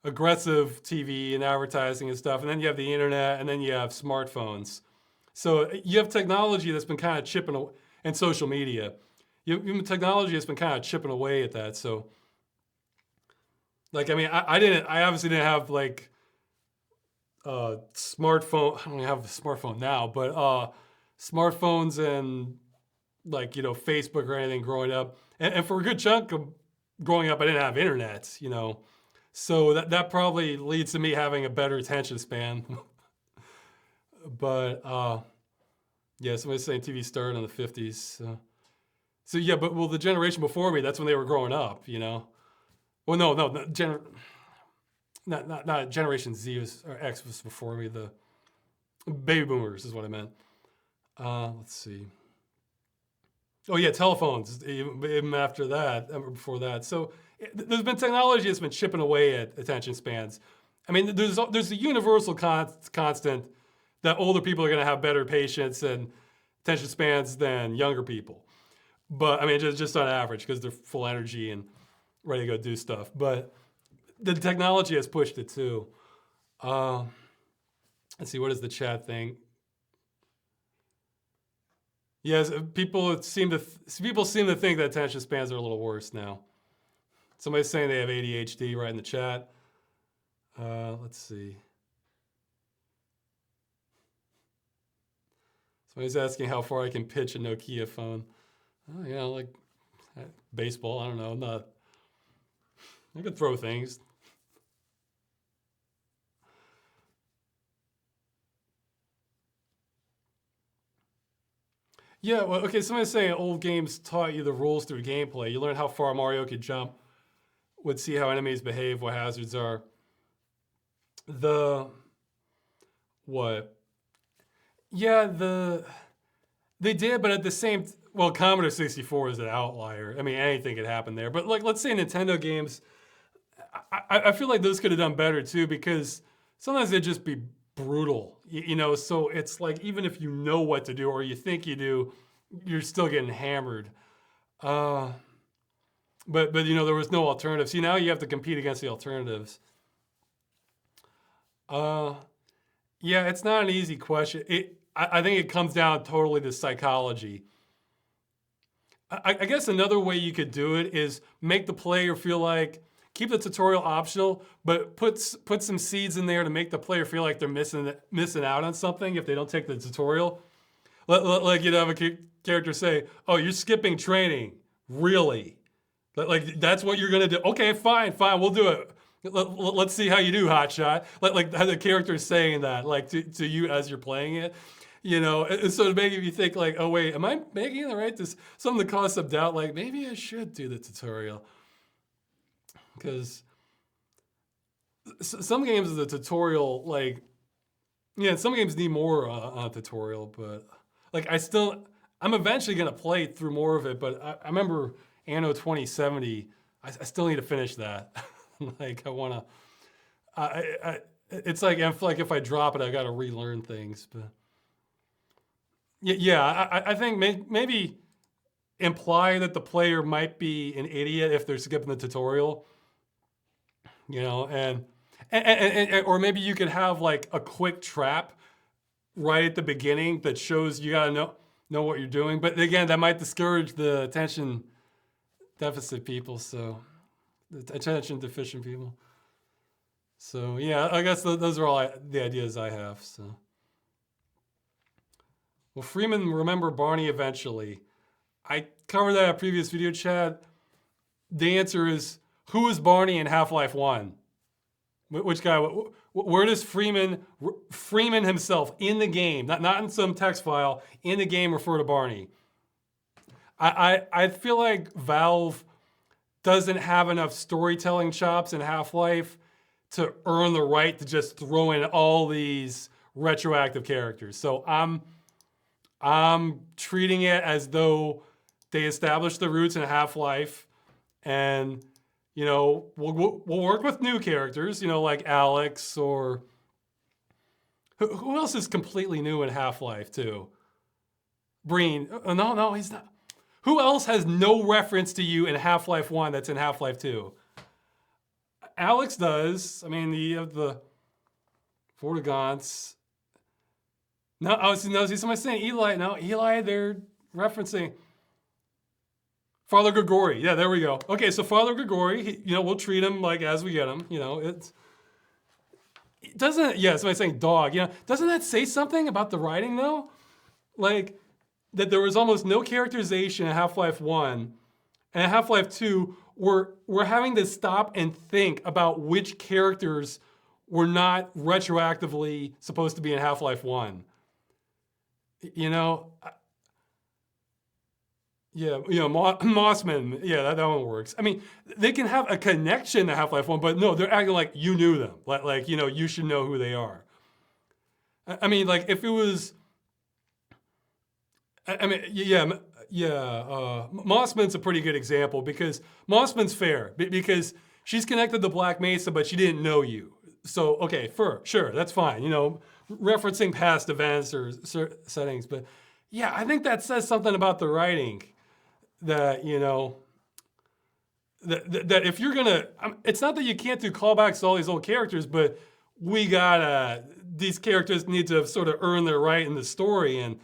aggressive TV and advertising and stuff, and then you have the internet, and then you have smartphones. So you have technology that's been kind of chipping away, and social media. You have technology that's been kind of chipping away at that. So, like, I obviously didn't have like smartphone. I don't even have a smartphone now, but smartphones and like Facebook or anything growing up. And for a good chunk of growing up, I didn't have internet. So that probably leads to me having a better attention span. But yeah, somebody's saying TV started in the 50s. So yeah, but the generation before me, that's when they were growing up, Well, no, not Generation Z or X was before me. The baby boomers is what I meant. Let's see. Oh yeah, telephones even after that, before that. So there's been technology that's been chipping away at attention spans. There's a universal constant that older people are going to have better patience and attention spans than younger people. But just on average, because they're full energy and ready to go do stuff. But the technology has pushed it too. Let's see, what is the chat thing? Yes, people seem to think that attention spans are a little worse now. Somebody's saying they have ADHD right in the chat. Let's see. Somebody's asking how far I can pitch a Nokia phone. Oh, like baseball. I don't know. I could throw things. Yeah, well, okay, somebody's saying old games taught you the rules through gameplay. You learn how far Mario could jump, would see how enemies behave, what hazards are. What? Yeah, they did, but at the same, Commodore 64 is an outlier. Anything could happen there. But like, let's say Nintendo games, I feel like those could have done better too, because sometimes they'd just be brutal, so it's like, even if you know what to do or you think you do, you're still getting hammered. But there was no alternative. See, now you have to compete against the alternatives. Yeah, it's not an easy question. I think it comes down totally to psychology. I guess another way you could do it is make the player feel like, keep the tutorial optional, but put some seeds in there to make the player feel like they're missing out on something if they don't take the tutorial. Like you'd have a character say, "Oh, you're skipping training, really? Like that's what you're gonna do? Okay, fine, we'll do it. Let's see how you do, hotshot." Like how the character is saying that, like to you as you're playing it. You know, and so to make you think like, oh wait, am I making the right? This something to cause some doubt. Like maybe I should do the tutorial, because some games the tutorial, like, yeah, some games need more on a tutorial, but like I'm eventually gonna play through more of it. But I remember Anno 2070. I still need to finish that. Like I wanna, it's like I feel like if I drop it, I gotta relearn things, but. Yeah, I think maybe imply that the player might be an idiot if they're skipping the tutorial, you know, and or maybe you could have like a quick trap right at the beginning that shows you gotta know what you're doing. But again, that might discourage the attention deficit people, so the attention deficient people. So yeah, I guess those are all the ideas I have. So. Will Freeman remember Barney eventually? I covered that in a previous video chat. The answer is, who is Barney in Half-Life 1? Which guy? Where does Freeman himself in the game, not in some text file, in the game refer to Barney? I feel like Valve doesn't have enough storytelling chops in Half-Life to earn the right to just throw in all these retroactive characters. So I'm treating it as though they established the roots in Half-Life, and you know we'll work with new characters, you know, like Alex, or who else is completely new in Half-Life too? Breen. No, he's not. Who else has no reference to you in Half-Life 1 that's in Half-Life 2? Alex does. I mean, you have the Vortigaunts. No, somebody saying Eli. No, Eli, they're referencing Father Grigori. Yeah, there we go. Okay, so Father Grigori, you know, we'll treat him like as we get him. You know, it doesn't. Yeah, somebody saying dog. You know, doesn't that say something about the writing though? Like that there was almost no characterization in Half-Life 1, and in Half-Life 2, we're having to stop and think about which characters were not retroactively supposed to be in Half-Life 1. You know, yeah, you know, Mossman, yeah, that one works. I mean, they can have a connection to Half-Life 1, but no, they're acting like you knew them. Like you know, you should know who they are. I mean, like if it was, I mean, Mossman's a pretty good example because Mossman's fair because she's connected to Black Mesa, but she didn't know you. So, okay, sure, that's fine. You know, referencing past events or settings, but yeah, I think that says something about the writing that, you know, that if you're gonna, it's not that you can't do callbacks to all these old characters, but these characters need to sort of earn their right in the story and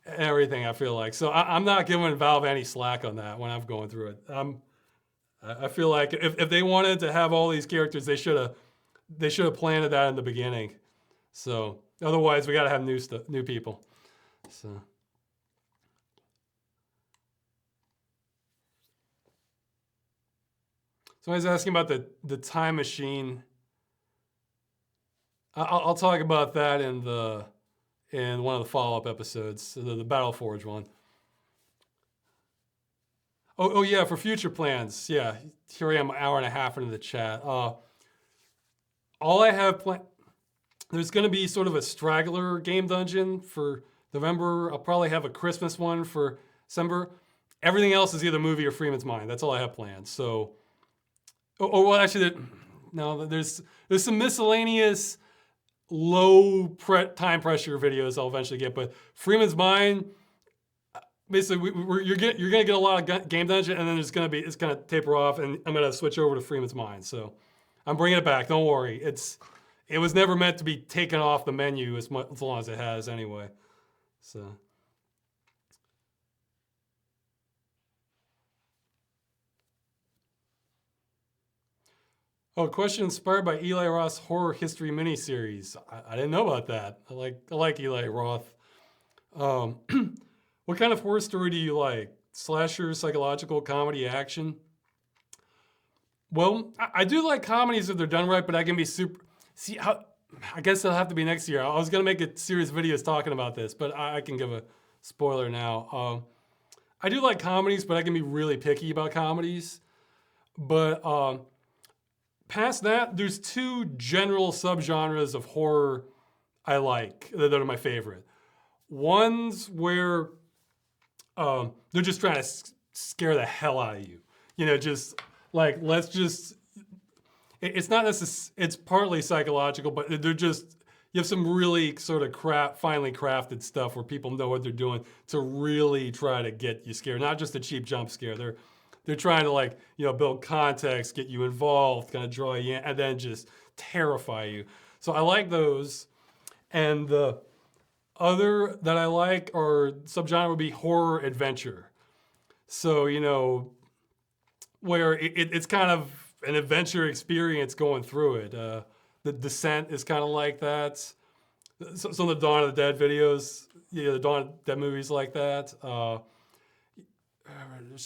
everything, I feel like. So I'm not giving Valve any slack on that when I'm going through it. I feel like if they wanted to have all these characters, they should have planted that in the beginning. So otherwise, we got to have new people. So. Somebody's asking about the time machine. I'll talk about that in one of the follow-up episodes, the Battleforge one. Oh yeah, for future plans. Yeah, here I am, an hour and a half into the chat. All I have planned, there's going to be sort of a straggler game dungeon for November. I'll probably have a Christmas one for December. Everything else is either movie or Freeman's Mind. That's all I have planned. So, well, actually, no, there's some miscellaneous low time pressure videos I'll eventually get, but Freeman's Mind, basically, you're gonna get a lot of game dungeon, and then it's gonna taper off, and I'm gonna switch over to Freeman's Mind. So I'm bringing it back. Don't worry. It was never meant to be taken off the menu as long as it has anyway. So. Oh, question inspired by Eli Roth's horror history miniseries. I didn't know about that. I like Eli Roth. Um, what kind of horror story do you like? Slasher, psychological, comedy, action? Well, I do like comedies if they're done right, but I can be super. See, I guess it'll have to be next year. I was gonna make a serious videos talking about this, but I can give a spoiler now. I do like comedies, but I can be really picky about comedies. But past that, there's two general subgenres of horror I like that are my favorite. One's where they're just trying to scare the hell out of you. You know, just like let's just. It's not necessarily. It's partly psychological, but they're just. You have some really sort of finely crafted stuff where people know what they're doing to really try to get you scared. Not just a cheap jump scare. They're trying to like build context, get you involved, kind of draw you in, and then just terrify you. So I like those, and the other that I like or subgenre would be horror adventure. So where it's kind of an adventure experience going through it. The Descent is kind of like that. Some of the Dawn of the Dead videos, the Dawn of the Dead movies like that.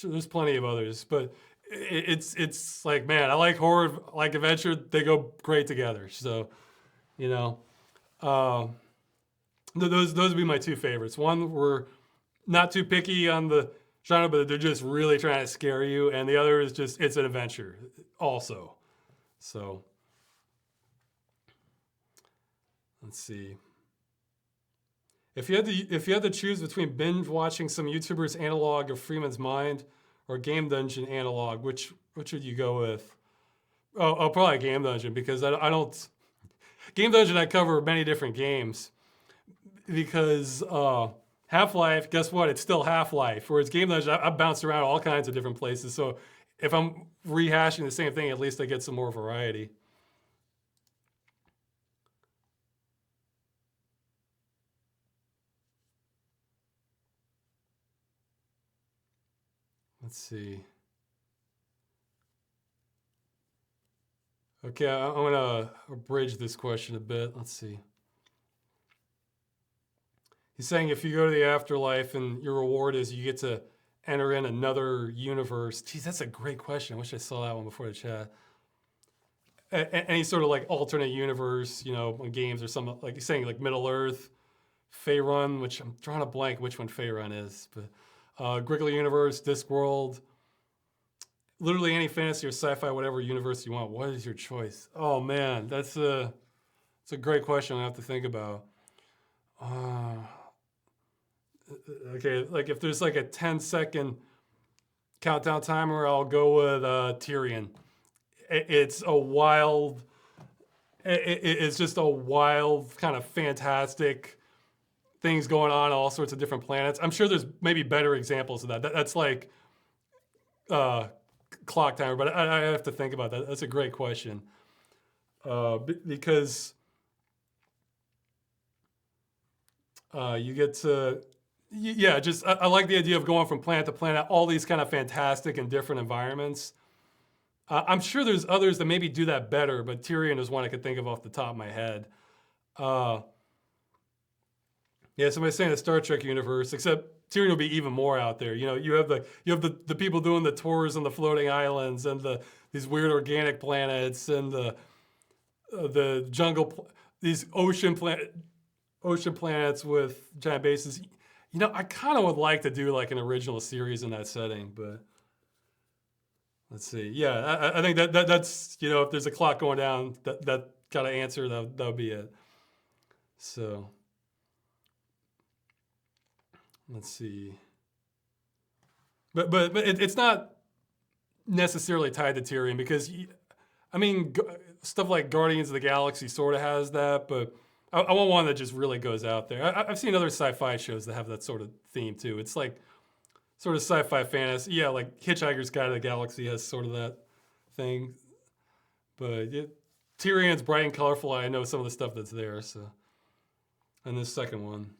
There's plenty of others, but it's like, man, I like horror, I like adventure. They go great together. So, uh, those would be my two favorites. One, we're not too picky on the genre, but they're just really trying to scare you, and the other is just it's an adventure, also. So, let's see. If you had to choose between binge watching some YouTuber's analog of Freeman's Mind or Game Dungeon analog, which would you go with? Oh, probably Game Dungeon, because I don't. Game Dungeon, I cover many different games because Half-Life, guess what? It's still Half-Life. Whereas Game Dungeon, I've bounced around all kinds of different places. So if I'm rehashing the same thing, at least I get some more variety. Let's see. Okay, I'm gonna abridge this question a bit. Let's see. He's saying if you go to the afterlife and your reward is you get to enter in another universe. Geez, that's a great question. I wish I saw that one before the chat. Any sort of like alternate universe, games or something, like he's saying like Middle Earth, Faerun, which I'm drawing a blank which one Faerun is, but Griggly Universe, Discworld, literally any fantasy or sci-fi, whatever universe you want. What is your choice? Oh man, that's a great question. I have to think about. Okay, like if there's like a 10-second countdown timer, I'll go with Tyrion. It's a wild. It's just a wild kind of fantastic things going on all sorts of different planets. I'm sure there's maybe better examples of that. That's like clock timer, but I have to think about that. That's a great question because you get to, yeah, just I like the idea of going from planet to planet, all these kind of fantastic and different environments. I'm sure there's others that maybe do that better, but Tyrion is one I could think of off the top of my head. Yeah, somebody's saying the Star Trek universe, except Tyrion will be even more out there. You have the people doing the tours on the floating islands and these weird organic planets and the jungle, these ocean planets with giant bases. I kind of would like to do like an original series in that setting, but let's see. Yeah, I think that's if there's a clock going down, that kind of answer that would be it. So. Let's see. But it's not necessarily tied to Tyrion because, stuff like Guardians of the Galaxy sort of has that, but I want one that just really goes out there. I've seen other sci-fi shows that have that sort of theme too. It's like sort of sci-fi fantasy. Yeah, like Hitchhiker's Guide to the Galaxy has sort of that thing. But Tyrion's bright and colorful. I know some of the stuff that's there. So, and this second one.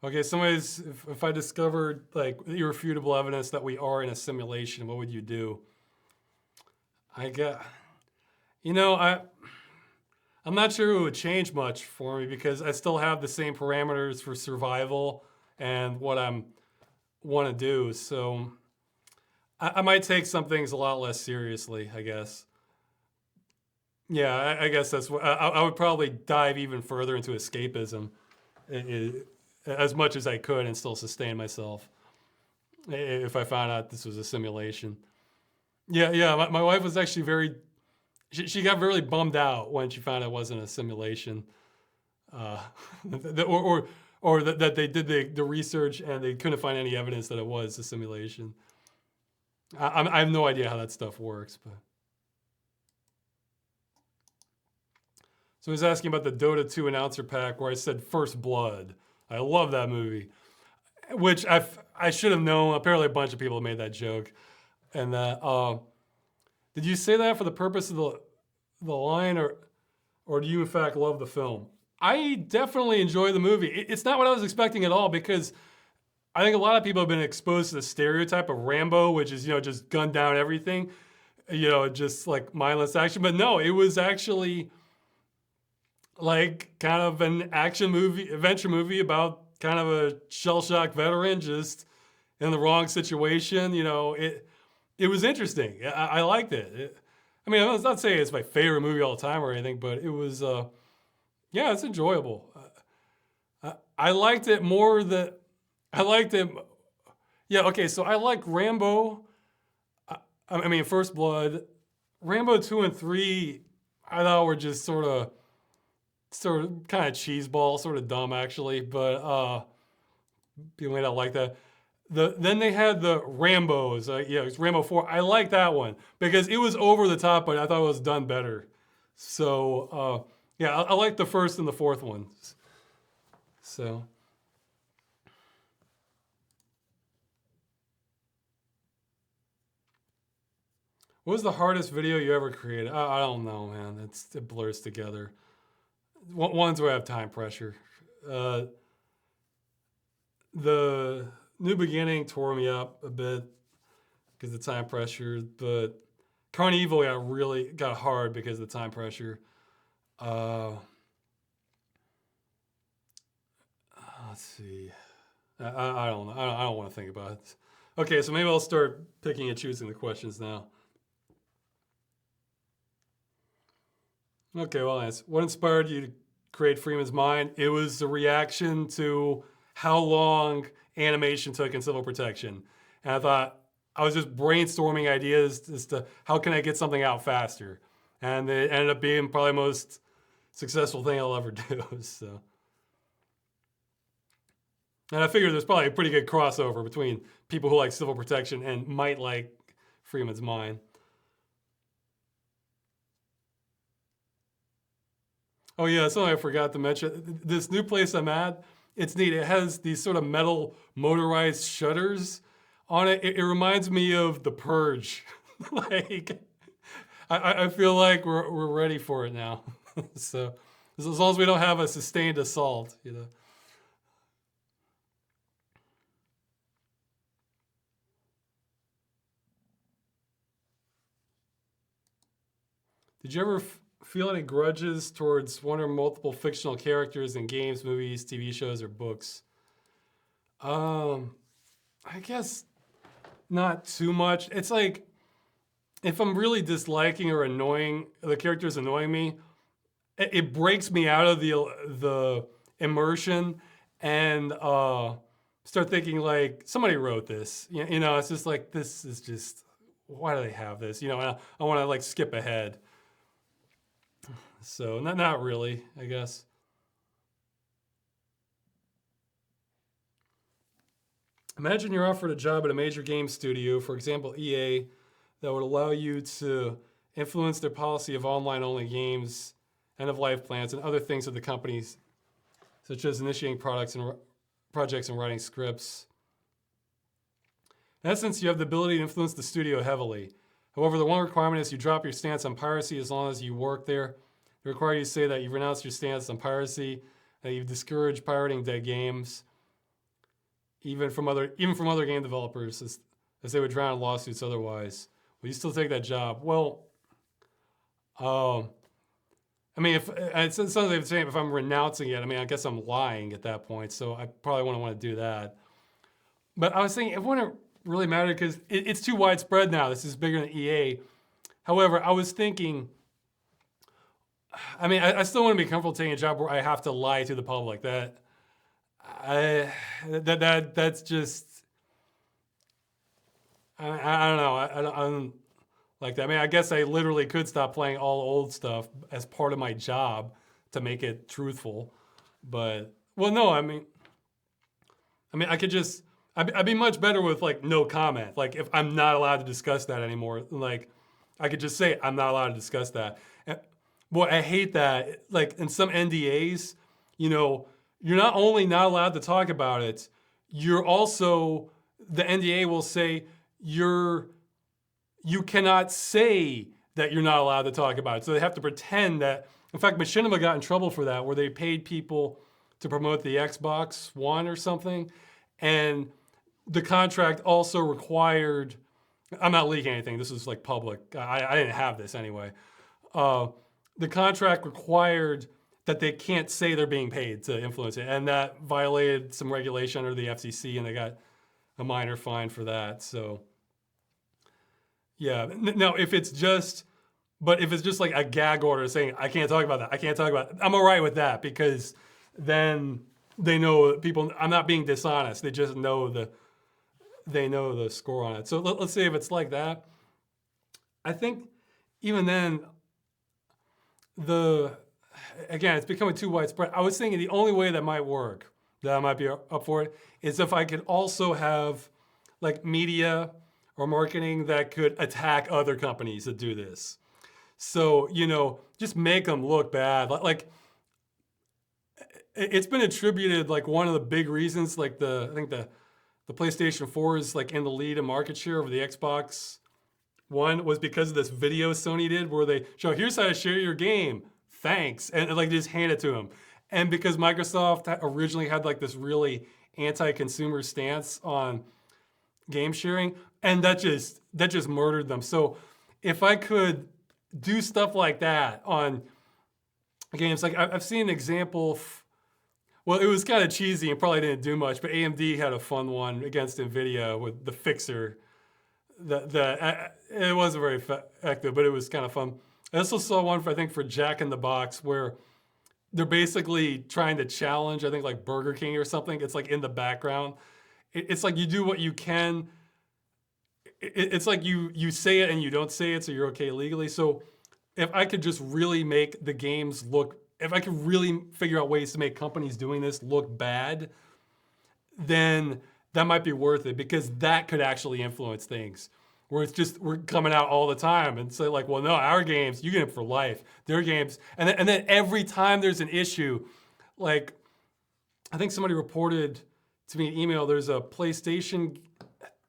Okay, if I discovered like irrefutable evidence that we are in a simulation, what would you do? I got, you know, I'm not sure it would change much for me because I still have the same parameters for survival and what I'm want to do. So I might take some things a lot less seriously, I guess. Yeah, I guess that's what I would probably dive even further into escapism as much as I could and still sustain myself if I found out this was a simulation. Yeah, yeah. My wife was actually she got really bummed out when she found it wasn't a simulation, uh, or that they did the research and they couldn't find any evidence that it was a simulation. I have no idea how that stuff works, but. So he's asking about the Dota 2 announcer pack where I said First Blood. I love that movie, which I should have known. Apparently, a bunch of people made that joke, and that did you say that for the purpose of the line, or do you in fact love the film? I definitely enjoy the movie. It's not what I was expecting at all because I think a lot of people have been exposed to the stereotype of Rambo, which is just gun down everything, just like mindless action. But no, it was actually like kind of an action movie, adventure movie about kind of a shell-shocked veteran just in the wrong situation. It was interesting. I liked it. I mean, I'm not saying it's my favorite movie all the time or anything, but it was, yeah, it's enjoyable. I liked it more than, I liked it, yeah, okay, so I like Rambo, I mean, First Blood. Rambo 2 and 3, I thought were just sort of kind of cheeseball, sort of dumb actually, but people may not like that. Then they had the Rambos. It's Rambo 4. I like that one because it was over the top, but I thought it was done better. So yeah, I like the first and the fourth ones. So. What was the hardest video you ever created? I don't know, man. It blurs together. Ones where I have time pressure. The New Beginning tore me up a bit because of the time pressure, but Carnival really got hard because of the time pressure. Let's see. I don't know. I don't want to think about it. Okay, so maybe I'll start picking and choosing the questions now. Okay, well, what inspired you to create Freeman's Mind? It was the reaction to how long animation took in Civil Protection. And I thought, I was just brainstorming ideas as to how can I get something out faster. And it ended up being probably the most successful thing I'll ever do. So. And I figured there's probably a pretty good crossover between people who like Civil Protection and might like Freeman's Mind. Oh yeah, something I forgot to mention. This new place I'm at, it's neat. It has these sort of metal motorized shutters on it. It reminds me of The Purge. Like, I feel like we're ready for it now. So as long as we don't have a sustained assault, Did you ever feel any grudges towards one or multiple fictional characters in games, movies, TV shows, or books? I guess not too much. It's like if I'm really disliking or annoying the character's annoying me, it breaks me out of the immersion and start thinking like somebody wrote this. It's just like this is just why do they have this? I want to like skip ahead. So not really, I guess. Imagine you're offered a job at a major game studio, for example, EA, that would allow you to influence their policy of online-only games, end-of-life plans, and other things of the companies, such as initiating projects and writing scripts. In essence, you have the ability to influence the studio heavily. However, the one requirement is you drop your stance on piracy as long as you work there. They require you to say that you've renounced your stance on piracy, that you've discouraged pirating dead games, even from other game developers, as they would drown in lawsuits otherwise. Will you still take that job? Well, I mean, if it's something the same, if I'm renouncing it, I mean, I guess I'm lying at that point. So I probably wouldn't want to do that. But I was thinking it wouldn't really matter because it's too widespread now. This is bigger than EA. However, I was thinking, I mean, I still want to be comfortable taking a job where I have to lie to the public. That's just, I don't know. I don't like that. I mean, I guess I literally could stop playing all old stuff as part of my job to make it truthful. But, well, no, I mean, I could just, I'd be much better with like no comment. Like if I'm not allowed to discuss that anymore, like I could just say I'm not allowed to discuss that. And, boy, I hate that. Like in some NDAs, you know, you're not only not allowed to talk about it, you're also, the NDA will say you cannot say that you're not allowed to talk about it. So they have to pretend that, in fact, Machinima got in trouble for that, where they paid people to promote the Xbox One or something. And the contract also required, I'm not leaking anything, this is like public. I didn't have this anyway. The contract required that they can't say they're being paid to influence it. And that violated some regulation under the FCC, and they got a minor fine for that. So yeah, now if it's just like a gag order saying, I can't talk about that, I can't talk about it, I'm all right with that, because then they know people, I'm not being dishonest. They just know they know the score on it. So let's say if it's like that, I think even then, again, it's becoming too widespread. I was thinking the only way that might work, that I might be up for it, is if I could also have like media or marketing that could attack other companies that do this. So, you know, just make them look bad. Like it's been attributed, like one of the big reasons, like I think the PlayStation 4 is like in the lead in market share over the Xbox One, was because of this video Sony did where they show, here's how to share your game, thanks, and like just hand it to them. And because Microsoft originally had like this really anti-consumer stance on game sharing, and that just murdered them. So if I could do stuff like that on games, like I've seen an example, well, it was kind of cheesy and probably didn't do much, but AMD had a fun one against NVIDIA with the Fixer. It wasn't very effective, but it was kind of fun. I also saw one for Jack in the Box, where they're basically trying to challenge, I think like Burger King or something. It's like in the background. It's like you do what you can. It's like you say it and you don't say it, so you're okay legally. So if I could just really make the games look, if I could really figure out ways to make companies doing this look bad, then that might be worth it, because that could actually influence things. Where it's just, we're coming out all the time and say like, well, no, our games, you get them for life. Their games, and then every time there's an issue, like I think somebody reported to me an email, there's a PlayStation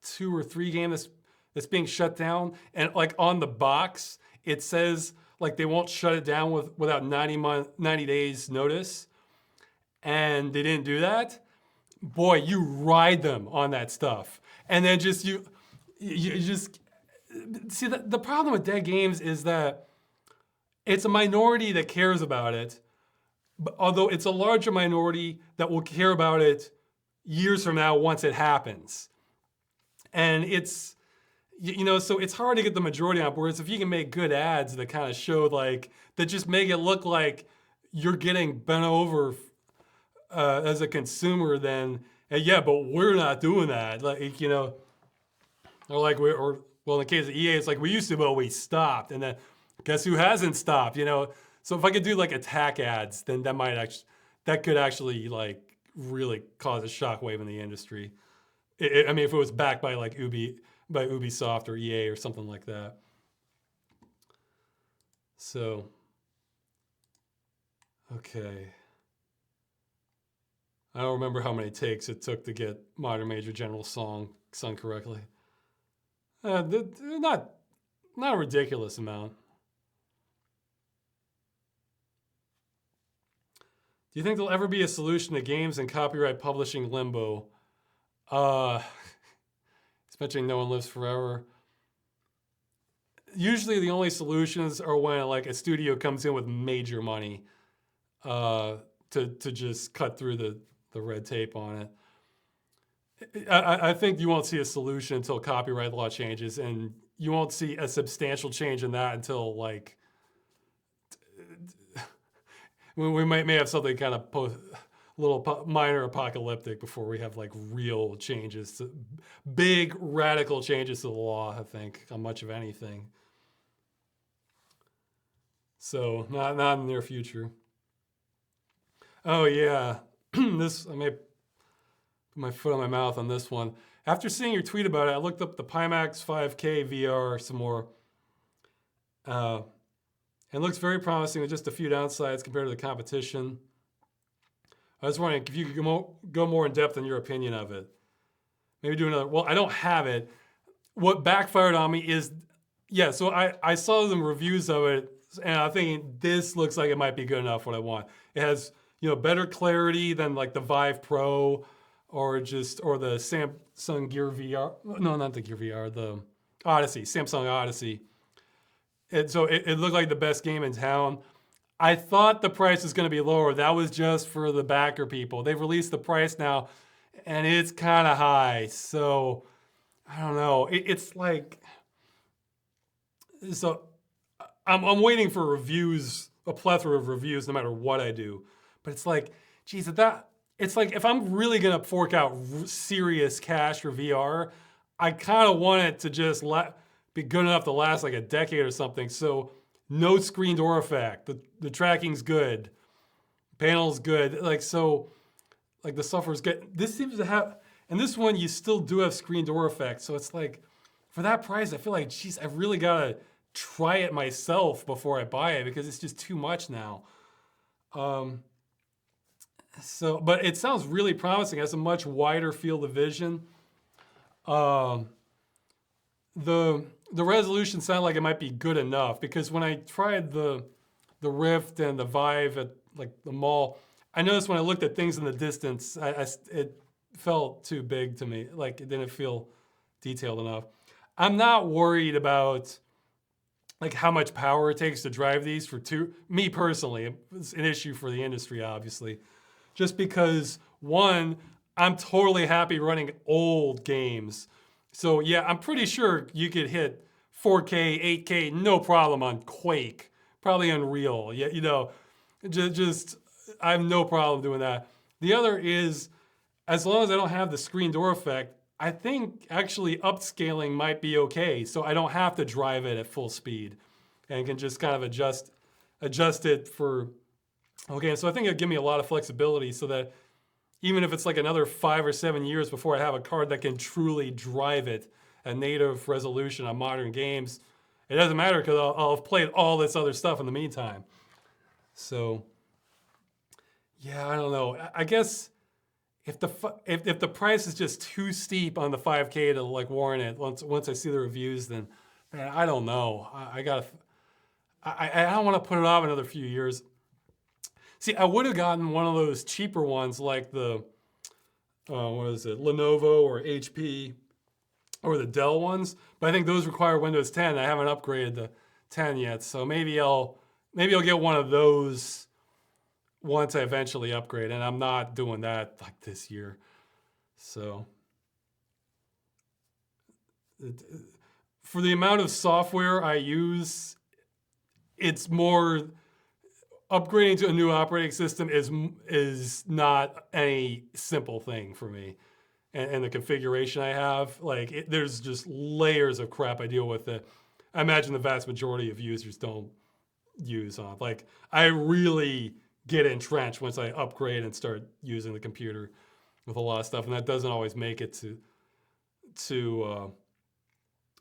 2 or 3 game that's being shut down, and like on the box it says like they won't shut it down without 90 days notice, and they didn't do that. Boy, you ride them on that stuff, and then just you just see the problem with dead games is that it's a minority that cares about it, but although it's a larger minority that will care about it years from now once it happens. And it's, you know, so it's hard to get the majority on board. If you can make good ads that kind of show like, that just make it look like you're getting bent over as a consumer, then yeah, but we're not doing that. Like, you know, or like well, in the case of EA, it's like we used to, but we stopped. And then guess who hasn't stopped, you know? So if I could do like attack ads, then that could actually like really cause a shockwave in the industry. I mean, if it was backed by like Ubisoft or EA or something like that. So, okay. I don't remember how many takes it took to get Modern Major General's song sung correctly. Not a ridiculous amount. Do you think there'll ever be a solution to games and copyright publishing limbo? Uh, especially No One Lives Forever. Usually the only solutions are when like a studio comes in with major money uh, to just cut through the red tape on it. I think you won't see a solution until copyright law changes, and you won't see a substantial change in that until like we may have something kind of little minor apocalyptic before we have like real changes, big radical changes to the law. I think on much of anything. So not in the near future. Oh yeah, this I may put my foot on my mouth on this one. After seeing your tweet about it, I looked up the Pimax 5K VR some more. Uh, and it looks very promising with just a few downsides compared to the competition. I was wondering if you could go more in depth in your opinion of it. Maybe do another. Well, I don't have it. What backfired on me is, yeah, so I saw some reviews of it, and I'm thinking this looks like it might be good enough what I want. It has, better clarity than like the Vive Pro or the Samsung Gear VR. No, not the Gear VR, the Odyssey, Samsung Odyssey. So it looked like the best game in town. I thought the price was going to be lower. That was just for the backer people. They've released the price now, and it's kind of high. So I don't know. It's like, so I'm waiting for reviews, a plethora of reviews, no matter what I do. But it's like, geez, it's like if I'm really gonna fork out serious cash for VR, I kind of want it to just be good enough to last like a decade or something. So no screen door effect. The tracking's good, panel's good. Like so, like the software's good. This seems to have, and this one you still do have screen door effect. So it's like, for that price, I feel like, geez, I really gotta try it myself before I buy it because it's just too much now. But it sounds really promising. It has a much wider field of vision. Um, the resolution sounded like it might be good enough because when I tried the Rift and the Vive at like the mall, I noticed when I looked at things in the distance, it felt too big to me. Like it didn't feel detailed enough. I'm not worried about like how much power it takes to drive these me personally. It's an issue for the industry, obviously. Just because one, I'm totally happy running old games. So yeah, I'm pretty sure you could hit 4K, 8K, no problem on Quake, probably Unreal. Yeah, just I have no problem doing that. The other is, as long as I don't have the screen door effect, I think actually upscaling might be okay. So I don't have to drive it at full speed and can just kind of adjust it for, okay. So I think it'll give me a lot of flexibility so that even if it's like another 5 or 7 years before I have a card that can truly drive it at native resolution on modern games, it doesn't matter because I'll have played all this other stuff in the meantime. So yeah, I don't know. I guess if the price is just too steep on the 5K to like warrant it, once I see the reviews, then man, I don't know. I don't want to put it off another few years. See, I would have gotten one of those cheaper ones like the what is it, Lenovo or HP or the Dell ones, but I think those require Windows 10. I haven't upgraded to 10 yet, so maybe I'll get one of those once I eventually upgrade, and I'm not doing that like this year. So for the amount of software I use, it's more, upgrading to a new operating system is not any simple thing for me. And the configuration I have, like there's just layers of crap I deal with that I imagine the vast majority of users don't use on. Like I really get entrenched once I upgrade and start using the computer with a lot of stuff, and that doesn't always make it to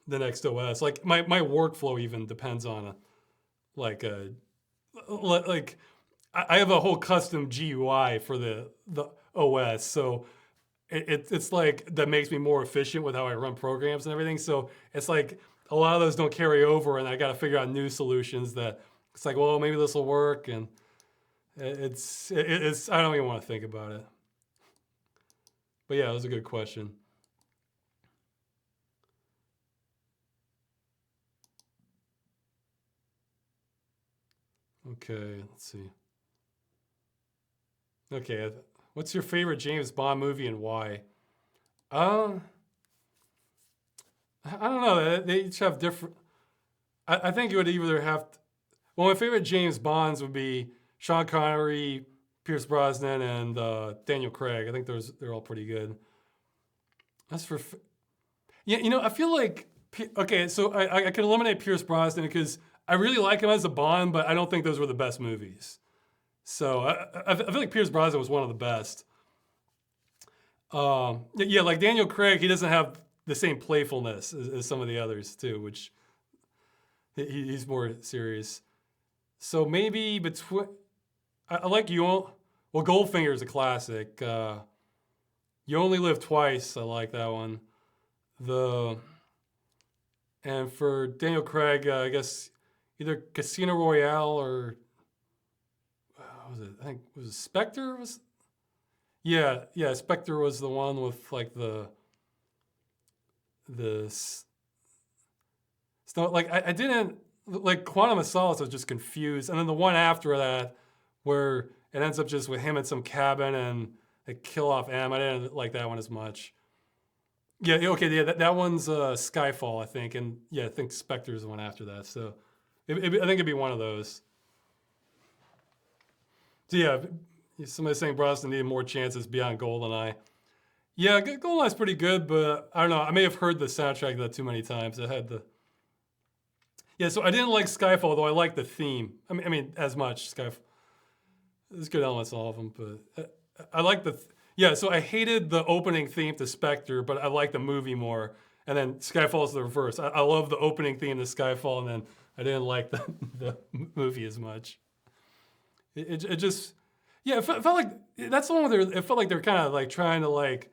the next OS. Like my workflow even depends on like I have a whole custom GUI for the OS, so it's like that makes me more efficient with how I run programs and everything. So it's like a lot of those don't carry over, and I got to figure out new solutions that it's like, well, maybe this will work, and it's I don't even want to think about it. But yeah, it was a good question. Okay, let's see. Okay, what's your favorite James Bond movie and why? Um, I don't know. They each have different. I think you would either have. Well, my favorite James Bonds would be Sean Connery, Pierce Brosnan, and Daniel Craig. I think they're all pretty good. That's for. Yeah, I feel like. Okay, so I can eliminate Pierce Brosnan because I really like him as a Bond, but I don't think those were the best movies. So I feel like Pierce Brosnan was one of the best. Yeah, like Daniel Craig, he doesn't have the same playfulness as some of the others too, which he's more serious. So maybe between, I like you. Well, Goldfinger is a classic. You Only Live Twice. I like that one. The and for Daniel Craig, I guess either Casino Royale or what was it? I think was it Spectre. Yeah. Spectre was the one with like the so like I didn't like Quantum of Solace. I was just confused, and then the one after that where it ends up just with him in some cabin and they kill off M. I didn't like that one as much. Yeah, okay, yeah, that one's Skyfall, I think, and yeah, I think Spectre's the one after that. So I think it'd be one of those. So yeah, somebody's saying Brosnan needed more chances beyond GoldenEye. Yeah, GoldenEye's pretty good, but I don't know. I may have heard the soundtrack of that too many times. I had the yeah. So I didn't like Skyfall, though I liked the theme. I mean, as much Skyfall. There's good elements in all of them, but I like yeah. So I hated the opening theme to Spectre, but I like the movie more. And then Skyfall's the reverse. I love the opening theme to Skyfall, and then I didn't like the movie as much. It just yeah. It felt like that's the one where it felt like they're kind of like trying to like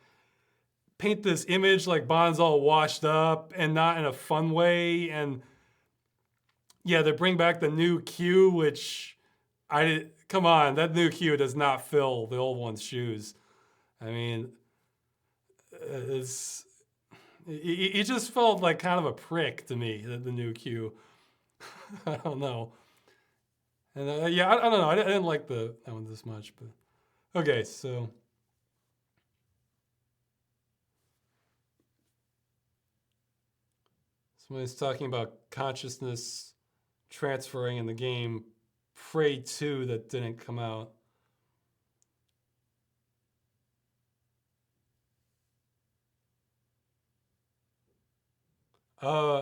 paint this image like Bond's all washed up and not in a fun way. And yeah, they bring back the new Q, which come on, that new Q does not fill the old one's shoes. I mean, he just felt like kind of a prick to me, the new Q. I don't know. And yeah, I don't know. I didn't like that one this much, but okay, so. Somebody's talking about consciousness transferring in the game Prey 2 that didn't come out.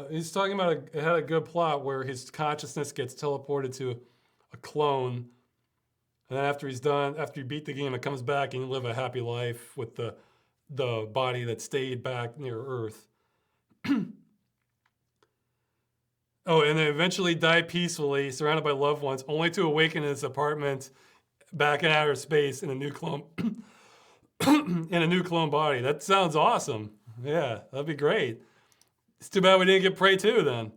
He's talking about it had a good plot where his consciousness gets teleported to a clone, and then after he beat the game, it comes back and you live a happy life with the body that stayed back near Earth. Oh, and then eventually die peacefully, surrounded by loved ones, only to awaken in his apartment back in outer space in a new clone in a new clone body. That sounds awesome. Yeah, that'd be great. It's too bad we didn't get Prey 2 then.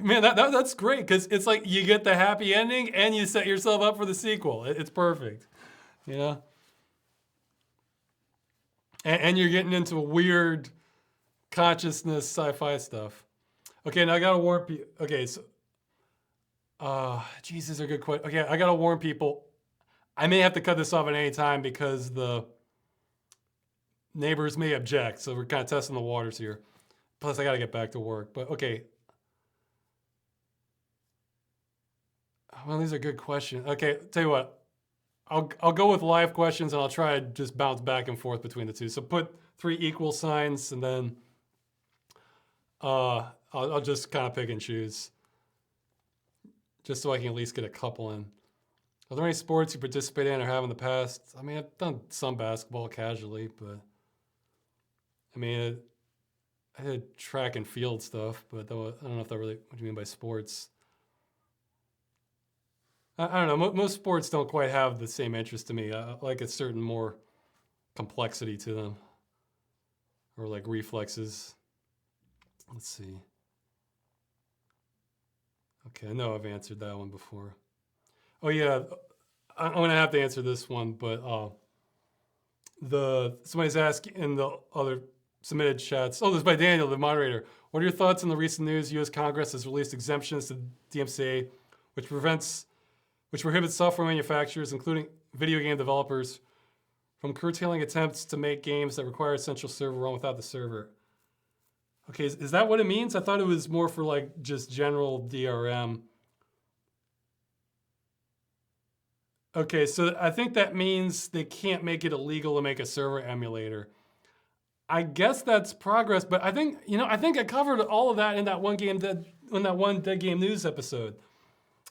Man, that's great because it's like you get the happy ending and you set yourself up for the sequel. It's perfect, you know. And you're getting into weird consciousness sci-fi stuff. Okay, now I gotta warn people. Okay, so, Jesus, are good questions. Okay, I gotta warn people. I may have to cut this off at any time because the neighbors may object. So we're kind of testing the waters here. Plus, I gotta get back to work. But okay. Well, these are good questions. Okay, tell you what. I'll go with live questions and I'll try to just bounce back and forth between the two. So put 3 equal signs and then I'll just kind of pick and choose, just so I can at least get a couple in. Are there any sports you participate in or have in the past? I mean, I've done some basketball casually, but I mean, I did track and field stuff, but I don't know if that really what do you mean by sports. I don't know. Most sports don't quite have the same interest to me. I like a certain more complexity to them, or like reflexes. Let's see. Okay, I know I've answered that one before. Oh yeah, I'm gonna have to answer this one, but somebody's asking in the other submitted chats. Oh, this is by Daniel, the moderator. What are your thoughts on the recent news? U.S. Congress has released exemptions to DMCA, which prohibits software manufacturers, including video game developers, from curtailing attempts to make games that require a central server run without the server. Okay, is that what it means? I thought it was more for like just general DRM. Okay, so I think that means they can't make it illegal to make a server emulator. I guess that's progress, but I think I covered all of that in that one Dead Game News episode.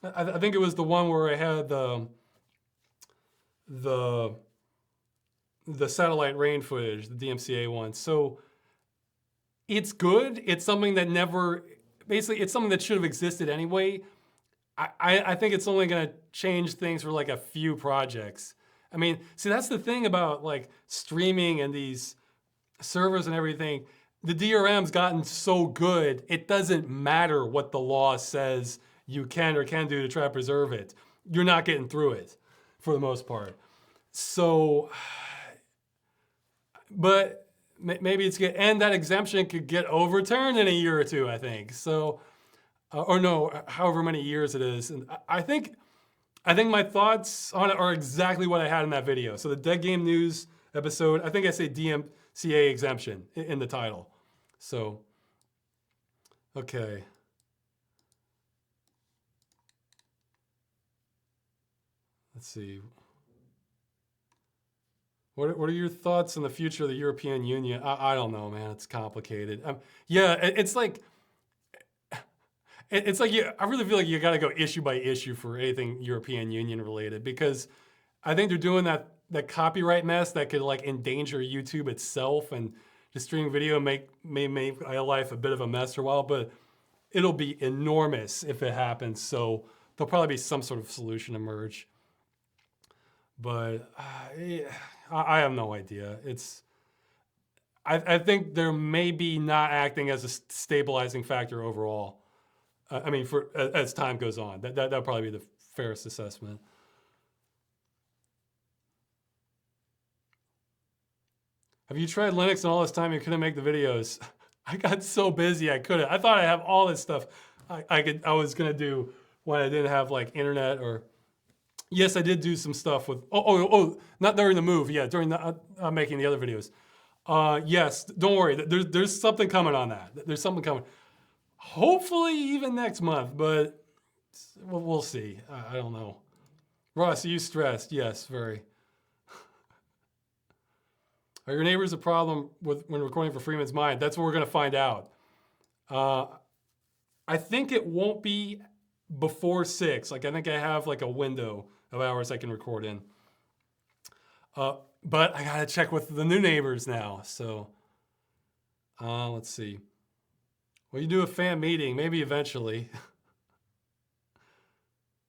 I think it was the one where I had the satellite rain footage, the DMCA one. So it's good. It's something that it's something that should have existed anyway. I think it's only going to change things for like a few projects. I mean, see, that's the thing about like streaming and these servers and everything. The DRM's gotten so good, it doesn't matter what the law says you can or can do to try to preserve it. You're not getting through it for the most part. So, but maybe it's good. And that exemption could get overturned in a year or two, I think. So, or no, however many years it is. And I think my thoughts on it are exactly what I had in that video. So the Dead Game News episode, I think I say DMCA exemption in the title. So, okay. Let's see. What are your thoughts on the future of the European Union? I don't know, man. It's complicated. Yeah, it's like I really feel like you got to go issue by issue for anything European Union related, because I think they're doing that copyright mess that could like endanger YouTube itself, and just streaming video may make my life a bit of a mess for a while, but it'll be enormous if it happens. So there'll probably be some sort of solution emerge. But I have no idea. I think they're maybe not acting as a stabilizing factor overall. I mean, as time goes on, that'll probably be the fairest assessment. Have you tried Linux and all this time you couldn't make the videos? I got so busy I couldn't. I thought I have all this stuff I was gonna do when I didn't have like internet or. Yes, I did do some stuff with. Not during the move. Yeah, during the making the other videos. Yes, don't worry. There's something coming on that. There's something coming. Hopefully even next month, but we'll see. I don't know. Ross, are you stressed? Yes, very. Are your neighbors a problem when recording for Freeman's Mind? That's what we're going to find out. I think it won't be before 6. Like, I think I have like a window of hours I can record in. But I got to check with the new neighbors now. So let's see. Will you do a fan meeting? Maybe eventually.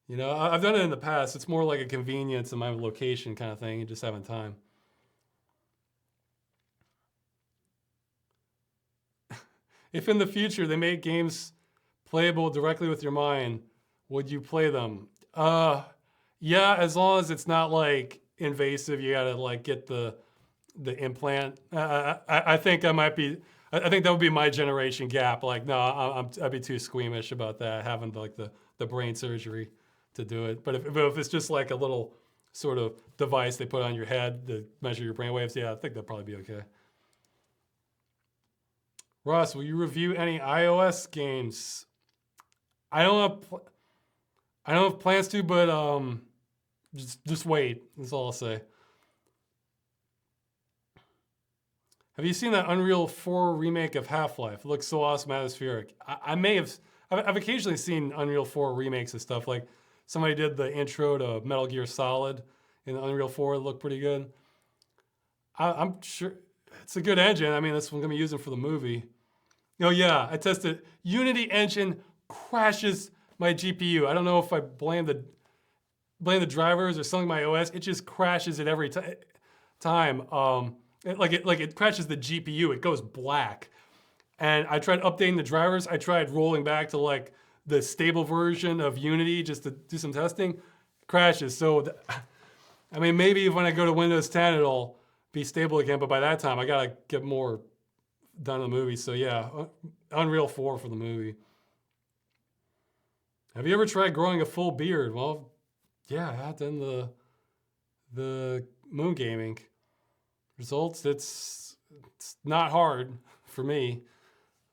You know, I've done it in the past. It's more like a convenience and my location kind of thing, and just having time. If in the future they make games playable directly with your mind, would you play them? Yeah, as long as it's not like invasive. You gotta like get the implant. I think I might be. I think that would be my generation gap. Like, no, I'd be too squeamish about that, having like the brain surgery to do it. But if it's just like a little sort of device they put on your head to measure your brain waves, yeah, I think that'd probably be okay. Ross, will you review any iOS games? I don't have plans to, but just wait. That's all I'll say. Have you seen that Unreal 4 remake of Half-Life? It looks so awesome, atmospheric. I've occasionally seen Unreal 4 remakes of stuff. Like somebody did the intro to Metal Gear Solid in Unreal 4. It looked pretty good. I'm sure it's a good engine. I mean, that's what I'm gonna be using for the movie. Oh yeah, I tested. Unity engine crashes my GPU. I don't know if I blame the drivers or something my OS. It just crashes it every time. It crashes the GPU. It goes black. And I tried updating the drivers. I tried rolling back to like the stable version of Unity just to do some testing. It crashes. So I mean, maybe when I go to Windows 10, it'll be stable again. But by that time, I gotta get more done in the movie. So yeah, Unreal 4 for the movie. Have you ever tried growing a full beard? Well, yeah, I have done the moon gaming results. It's not hard for me.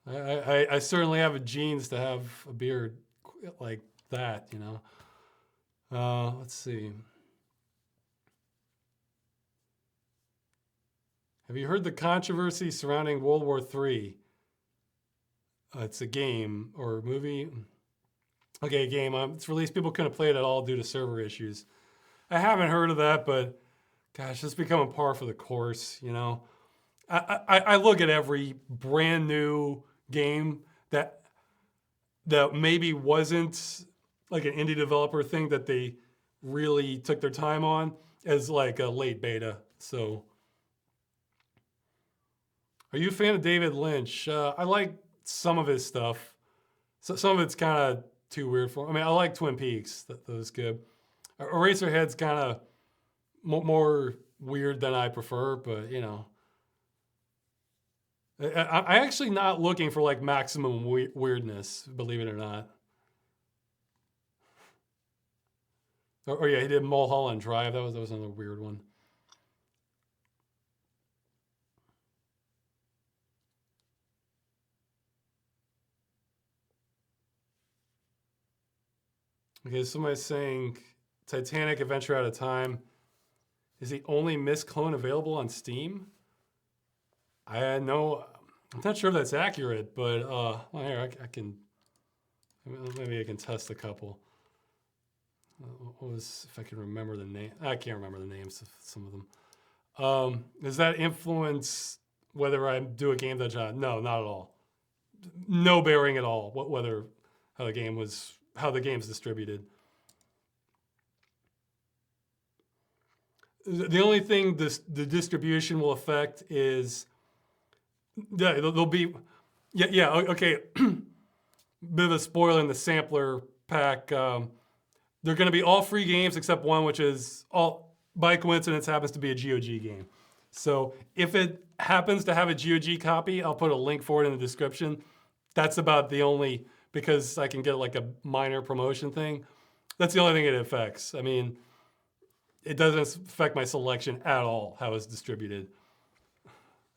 I certainly have a genes to have a beard like that, you know. Let's see. Have you heard the controversy surrounding World War III? It's a game or a movie. Okay, a game. It's released. People couldn't play it at all due to server issues. I haven't heard of that, but gosh, it's becoming par for the course, you know. I look at every brand new game that maybe wasn't like an indie developer thing that they really took their time on as like a late beta. So, are you a fan of David Lynch? I like some of his stuff. So some of it's kind of too weird for me. I mean, I like Twin Peaks. That was good. Eraserhead's kind of more weird than I prefer, but you know. I actually not looking for like maximum weirdness, believe it or not. Or yeah, he did Mulholland Drive. That was another weird one. Okay, somebody's saying Titanic Adventure Out of Time is the only missed clone available on Steam. I'm not sure if that's accurate, but well, here I can, maybe I can test a couple. What was, if I can remember the name? I can't remember the names of some of them. Does that influence whether I do a game that no, not at all. No bearing at all. Whether how the game's distributed. The only thing the distribution will affect is there'll be okay. Bit of a spoiler in the sampler pack. They're going to be all free games except one, which is all by coincidence happens to be a GOG game. So if it happens to have a GOG copy, I'll put a link for it in the description. That's about the only, because I can get like a minor promotion thing. That's the only thing it affects. I mean, it doesn't affect my selection at all, how it's distributed.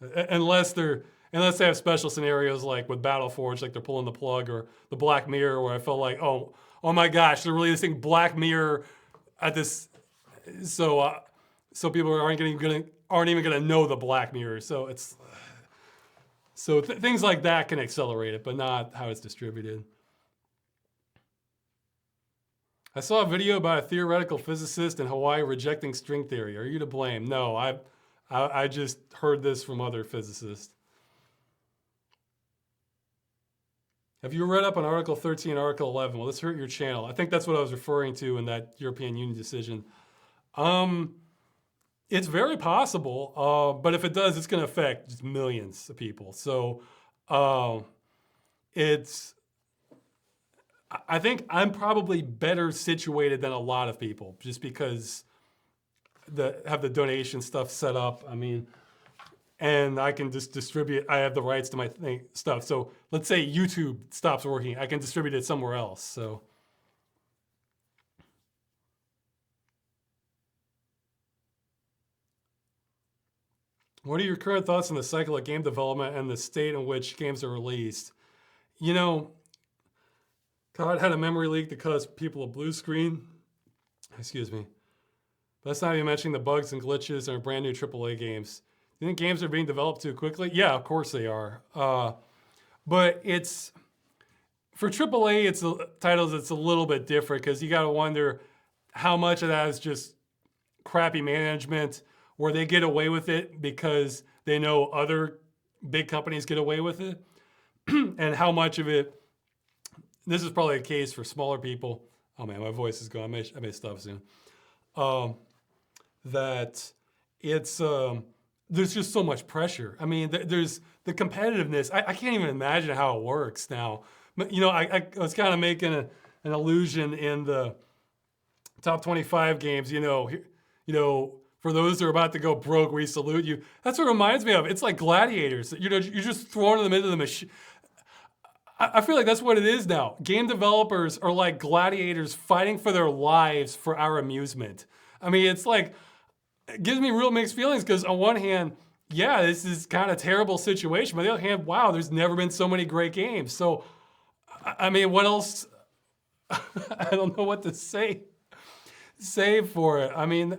Unless they have special scenarios like with Battleforge, like they're pulling the plug, or the Black Mirror, where I felt like, oh my gosh, they're releasing Black Mirror at this, so people aren't even gonna know the Black Mirror. So things like that can accelerate it, but not how it's distributed. I saw a video about a theoretical physicist in Hawaii rejecting string theory. Are you to blame? No, I just heard this from other physicists. Have you read up on Article 13 and Article 11? Will this hurt your channel? I think that's what I was referring to in that European Union decision. It's very possible, but if it does, it's going to affect just millions of people. So I think I'm probably better situated than a lot of people just because have the donation stuff set up. I mean, and I can just distribute. I have the rights to my stuff. So let's say YouTube stops working, I can distribute it somewhere else. So. What are your current thoughts on the cycle of game development and the state in which games are released? You know, COD had a memory leak that caused people a blue screen. Excuse me. That's not even mentioning the bugs and glitches in our brand new AAA games. Do you think games are being developed too quickly? Yeah, of course they are. But it's, for AAA titles, it's a little bit different because you got to wonder how much of that is just crappy management where they get away with it because they know other big companies get away with it, and how much of it, this is probably a case for smaller people. Oh man, my voice is gone. I may stop soon. That it's, there's just so much pressure. I mean, there's the competitiveness. I can't even imagine how it works now. But, you know, I was kind of making an allusion in the top 25 games, you know, For those who are about to go broke, we salute you. That's what it reminds me of. It's like gladiators. You're just throwing them into the machine. I feel like that's what it is now. Game developers are like gladiators fighting for their lives for our amusement. I mean, it's like, it gives me real mixed feelings because on one hand, yeah, this is kind of terrible situation. But on the other hand, wow, there's never been so many great games. So, I mean, what else? I don't know what to say for it. I mean,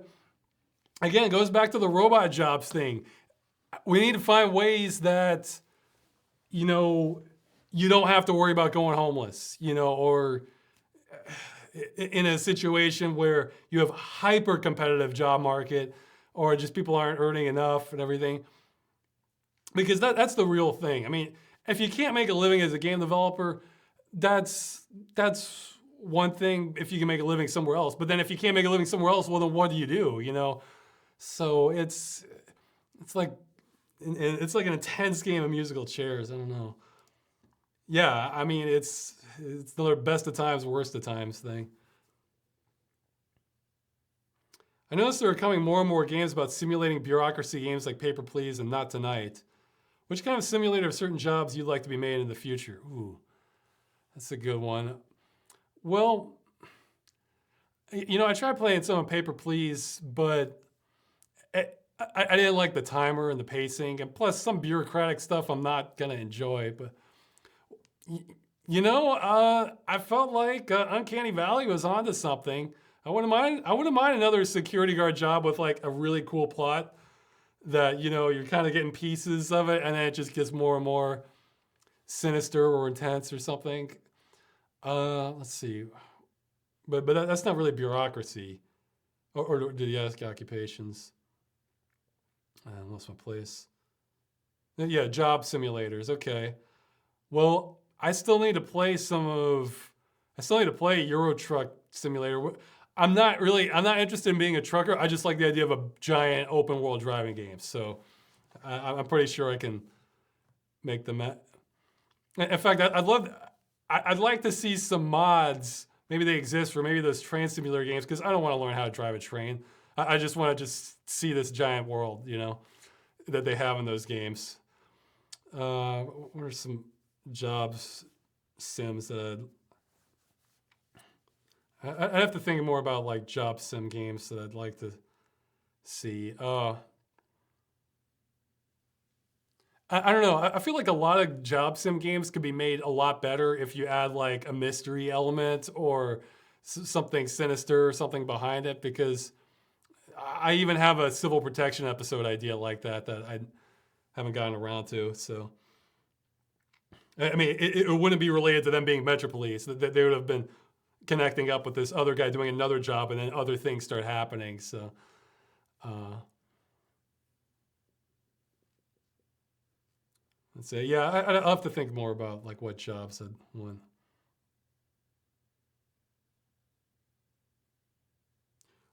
again, it goes back to the robot jobs thing. We need to find ways that, you don't have to worry about going homeless, or in a situation where you have hyper competitive job market or just people aren't earning enough and everything. Because that's the real thing. I mean, if you can't make a living as a game developer, that's one thing if you can make a living somewhere else. But then if you can't make a living somewhere else, well, then what do you do, So it's like an intense game of musical chairs. I don't know. Yeah, I mean, it's the best of times, worst of times thing. I noticed there are coming more and more games about simulating bureaucracy games like Paper Please and Not Tonight. Which kind of simulator of certain jobs you'd like to be made in the future? Ooh, that's a good one. Well, I tried playing some of Paper Please, but I didn't like the timer and the pacing, and plus some bureaucratic stuff I'm not gonna enjoy. But I felt like Uncanny Valley was onto something. I wouldn't mind another security guard job with like a really cool plot that you're kind of getting pieces of it, and then it just gets more and more sinister or intense or something. Let's see, but that's not really bureaucracy, or did you ask occupations? I lost my place. Yeah, job simulators. Okay. Well, I still need to play Euro Truck Simulator. I'm not interested in being a trucker. I just like the idea of a giant open world driving game. So I'm pretty sure I can make them. In fact, I'd like to see some mods. Maybe they exist for maybe those train simulator games, because I don't want to learn how to drive a train. I just want to just see this giant world, that they have in those games. What are some jobs sims that I'd have to think more about, like job sim games that I'd like to see. I don't know. I feel like a lot of job sim games could be made a lot better if you add like a mystery element or something sinister or something behind it, because I even have a civil protection episode idea like that I haven't gotten around to. So, I mean, it wouldn't be related to them being Metro Police. They would have been connecting up with this other guy doing another job, and then other things start happening. So, let's say, yeah, I'll have to think more about like what jobs I'd want.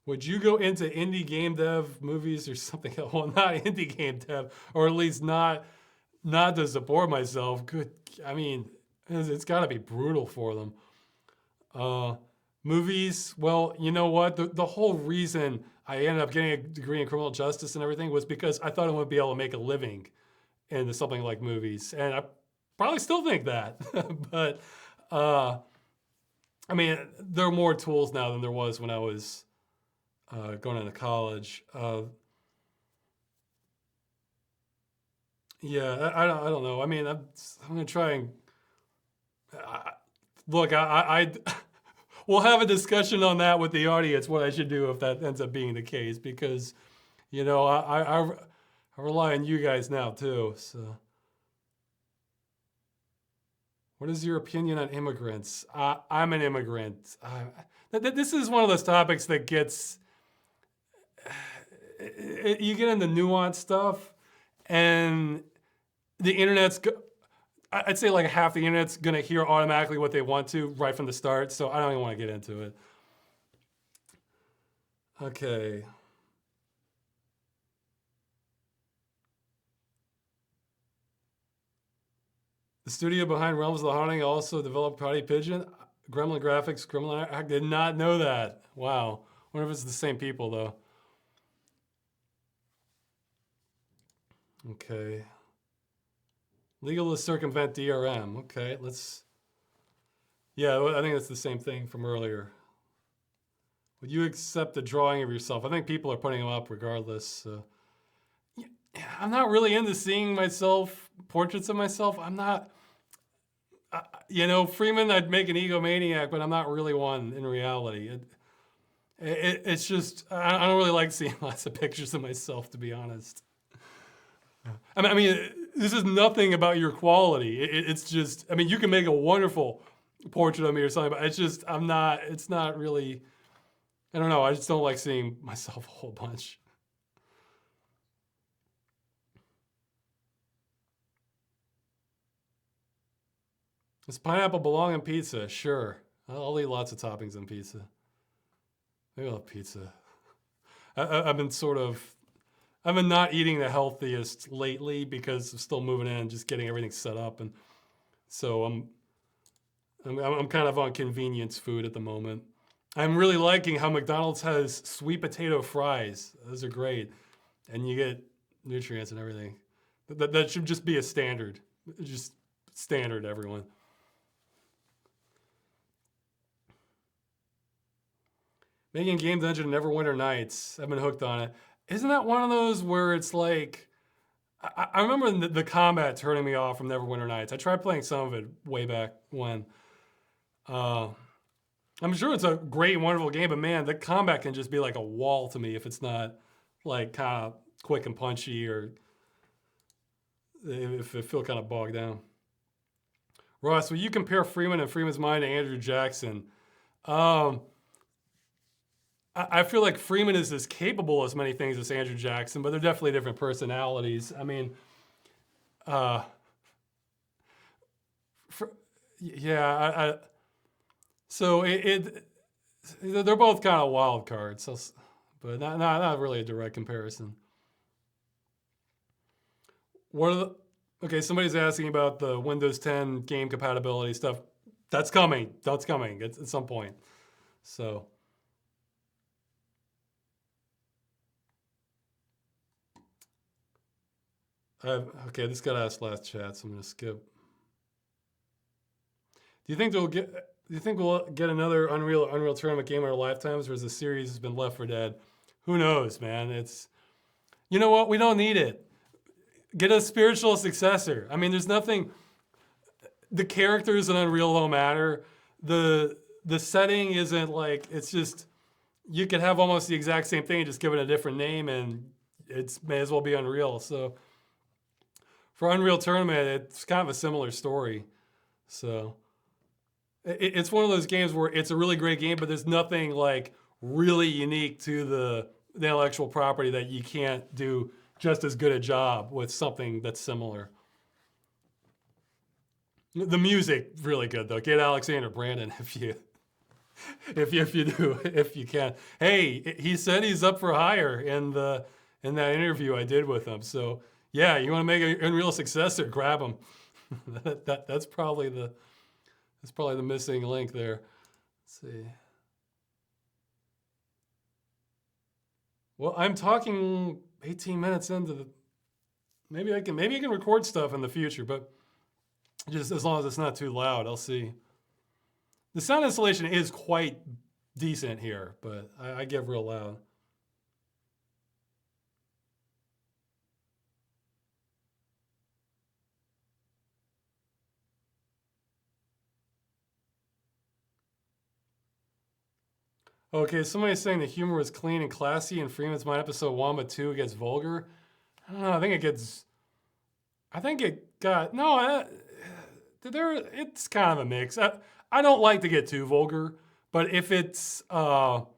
Would you go into indie game dev movies or something else? Well, not indie game dev, or at least not to support myself. Good. I mean, it's got to be brutal for them. Movies, well, you know what? The whole reason I ended up getting a degree in criminal justice and everything was because I thought I would be able to make a living into something like movies. And I probably still think that. But, I mean, there are more tools now than there was when I was going into college. Yeah, I don't know. I mean, I'm gonna try and look. We'll have a discussion on that with the audience. What I should do if that ends up being the case, because I rely on you guys now too. So, what is your opinion on immigrants? I'm an immigrant. This is one of those topics that gets you get into nuanced stuff, and the internet's. I'd say like half the internet's gonna hear automatically what they want to right from the start, so I don't even want to get into it. Okay. The studio behind Realms of the Haunting also developed Potty Pigeon, Gremlin Graphics, Gremlin. I did not know that. Wow. I wonder if it's the same people though. Okay. Legal to circumvent DRM. Okay, let's. Yeah, I think that's the same thing from earlier. Would you accept a drawing of yourself? I think people are putting them up regardless. I'm not really into seeing myself, portraits of myself. I'm not. Freeman, I'd make an egomaniac, but I'm not really one in reality. It's just, I don't really like seeing lots of pictures of myself, to be honest. I mean, this is nothing about your quality. It's just, I mean, you can make a wonderful portrait of me or something, but it's not really, I don't know. I just don't like seeing myself a whole bunch. Does pineapple belong in pizza? Sure. I'll eat lots of toppings on pizza. Maybe I'll have pizza. I've been I've been not eating the healthiest lately because I'm still moving in, just getting everything set up, and so I'm kind of on convenience food at the moment. I'm really liking how McDonald's has sweet potato fries. Those are great, and you get nutrients and everything. That should just be a standard, just standard, everyone. Making Game Dungeon and Neverwinter Nights. I've been hooked on it. Isn't that one of those where it's like, I remember the combat turning me off from Neverwinter Nights. I tried playing some of it way back when. I'm sure it's a great, wonderful game, but man, the combat can just be like a wall to me if it's not like kind of quick and punchy, or if it feel kind of bogged down. Ross, will you compare Freeman and Freeman's Mind to Andrew Jackson? I feel like Freeman is as capable as many things as Andrew Jackson, but they're definitely different personalities. I mean, yeah, so they're both kind of wild cards, so, but not really a direct comparison. What are the, okay, somebody's asking about the Windows 10 game compatibility stuff. That's coming. That's coming at some point. So. Okay, this got asked last chat, so I'm gonna skip. Do you think we'll get another Unreal Tournament game in our lifetimes, or has the series been left for dead? Who knows, man? You know what? We don't need it. Get a spiritual successor. I mean, there's nothing. The characters in Unreal don't matter. The setting isn't like, it's just, you could have almost the exact same thing, just give it a different name, and it may as well be Unreal. So for Unreal Tournament, it's kind of a similar story. So it's one of those games where it's a really great game, but there's nothing like really unique to the intellectual property that you can't do just as good a job with something that's similar. The music really good though. Get Alexander Brandon if you can. Hey, he said he's up for hire in that interview I did with him. So yeah, you want to make an Unreal successor? Grab him. That's probably the missing link there. Let's see. Well, I'm talking 18 minutes into the. Maybe I can record stuff in the future, but just as long as it's not too loud, I'll see. The sound installation is quite decent here, but I get real loud. Okay, somebody's saying the humor was clean and classy in Freeman's Mind episode 1, but 2 gets vulgar. I don't know. I think it got no. It's kind of a mix. I don't like to get too vulgar, but if it's so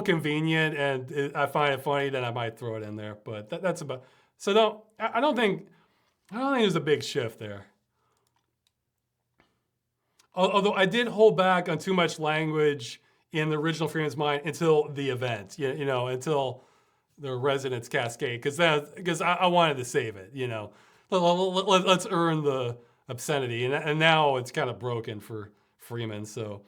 convenient and I find it funny, then I might throw it in there. But that's about. So I don't think there's a big shift there. Although I did hold back on too much language in the original Freeman's Mind until the event, until the Resonance Cascade, because I wanted to save it, Let's earn the obscenity, and now it's kind of broken for Freeman, so.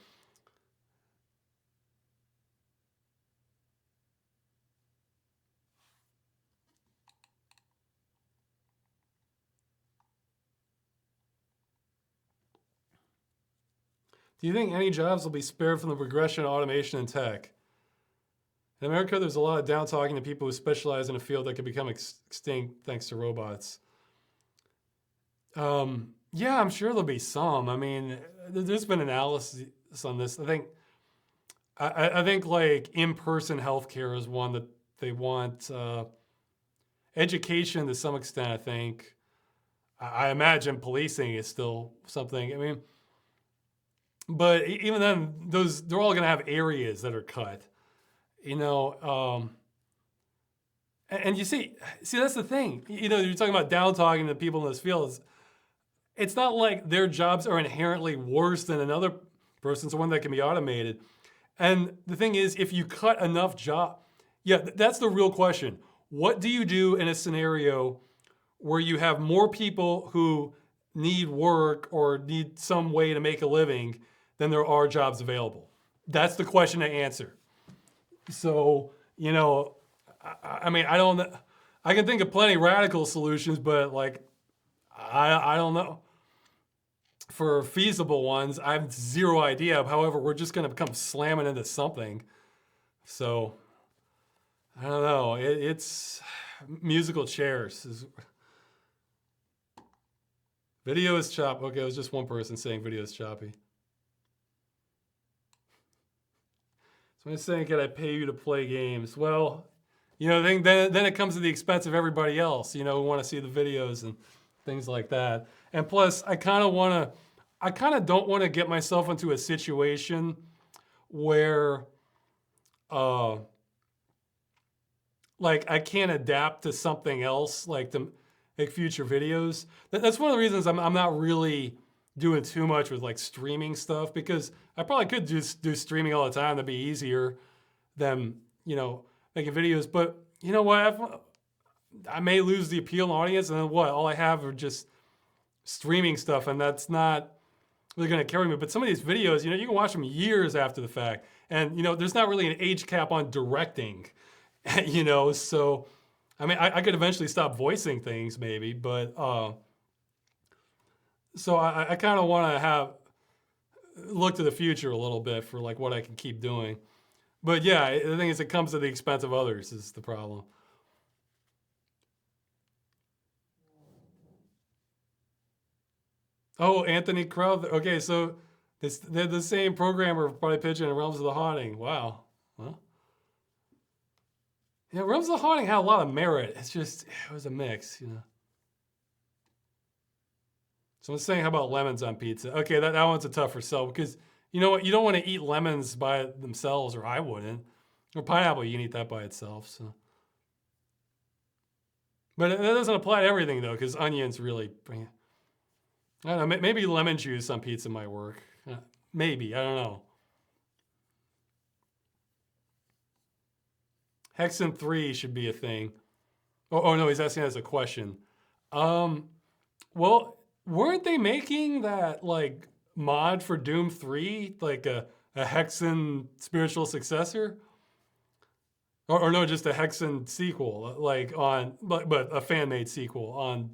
Do you think any jobs will be spared from the progression of automation and tech? In America, there's a lot of down talking to people who specialize in a field that could become extinct thanks to robots. Yeah, I'm sure there'll be some. I mean, there's been analysis on this. I think like in-person healthcare is one that they want. Education to some extent, I think. I imagine policing is still something. I mean, but even then, they're all going to have areas that are cut. You know, and you see, that's the thing. You know, you're talking about down talking to people in this field. It's not like their jobs are inherently worse than another person's, one that can be automated. And the thing is, if you cut enough that's the real question. What do you do in a scenario where you have more people who need work or need some way to make a living than there are jobs available? That's the question to answer. So, you know, I mean, I don't know. I can think of plenty of radical solutions, but like, I don't know. For feasible ones, I have zero idea. However, we're just going to come slamming into something. So, I don't know. It's musical chairs. Video is choppy. Okay, it was just one person saying video is choppy. Someone's saying, can I pay you to play games? Well, you know, then it comes to the expense of everybody else, you know, who want to see the videos and things like that. And plus, I kind of don't want to get myself into a situation where, like, I can't adapt to something else, like to make future videos. That's one of the reasons I'm not really doing too much with like streaming stuff, because I probably could just do streaming all the time. That'd be easier than, you know, making videos. But you know what? I may lose the appeal in the audience, and then what? All I have are just streaming stuff, and that's not really going to carry me. But some of these videos, you know, you can watch them years after the fact, and you know, there's not really an age cap on directing, you know. So, I mean, I could eventually stop voicing things, maybe, but so I kind of want to look to the future a little bit for like what I can keep doing. But yeah, the thing is, it comes at the expense of others is the problem. Oh, Anthony Crowd. Okay, so they're the same programmer for Party Pigeon and Realms of the Haunting. Wow. Well, yeah, Realms of the Haunting had a lot of merit. It's just, it was a mix, you know. Someone's saying, how about lemons on pizza? Okay, that one's a tougher sell, because you know what? You don't want to eat lemons by themselves, or I wouldn't. Or pineapple, you can eat that by itself. So, but that doesn't apply to everything though, because onions really bring it. I don't know. Maybe lemon juice on pizza might work. Maybe, I don't know. Hexen 3 should be a thing. Oh no, he's asking as a question. Well, weren't they making that like mod for Doom 3, like a Hexen spiritual successor? Or no, just a Hexen sequel, like on, but a fan-made sequel on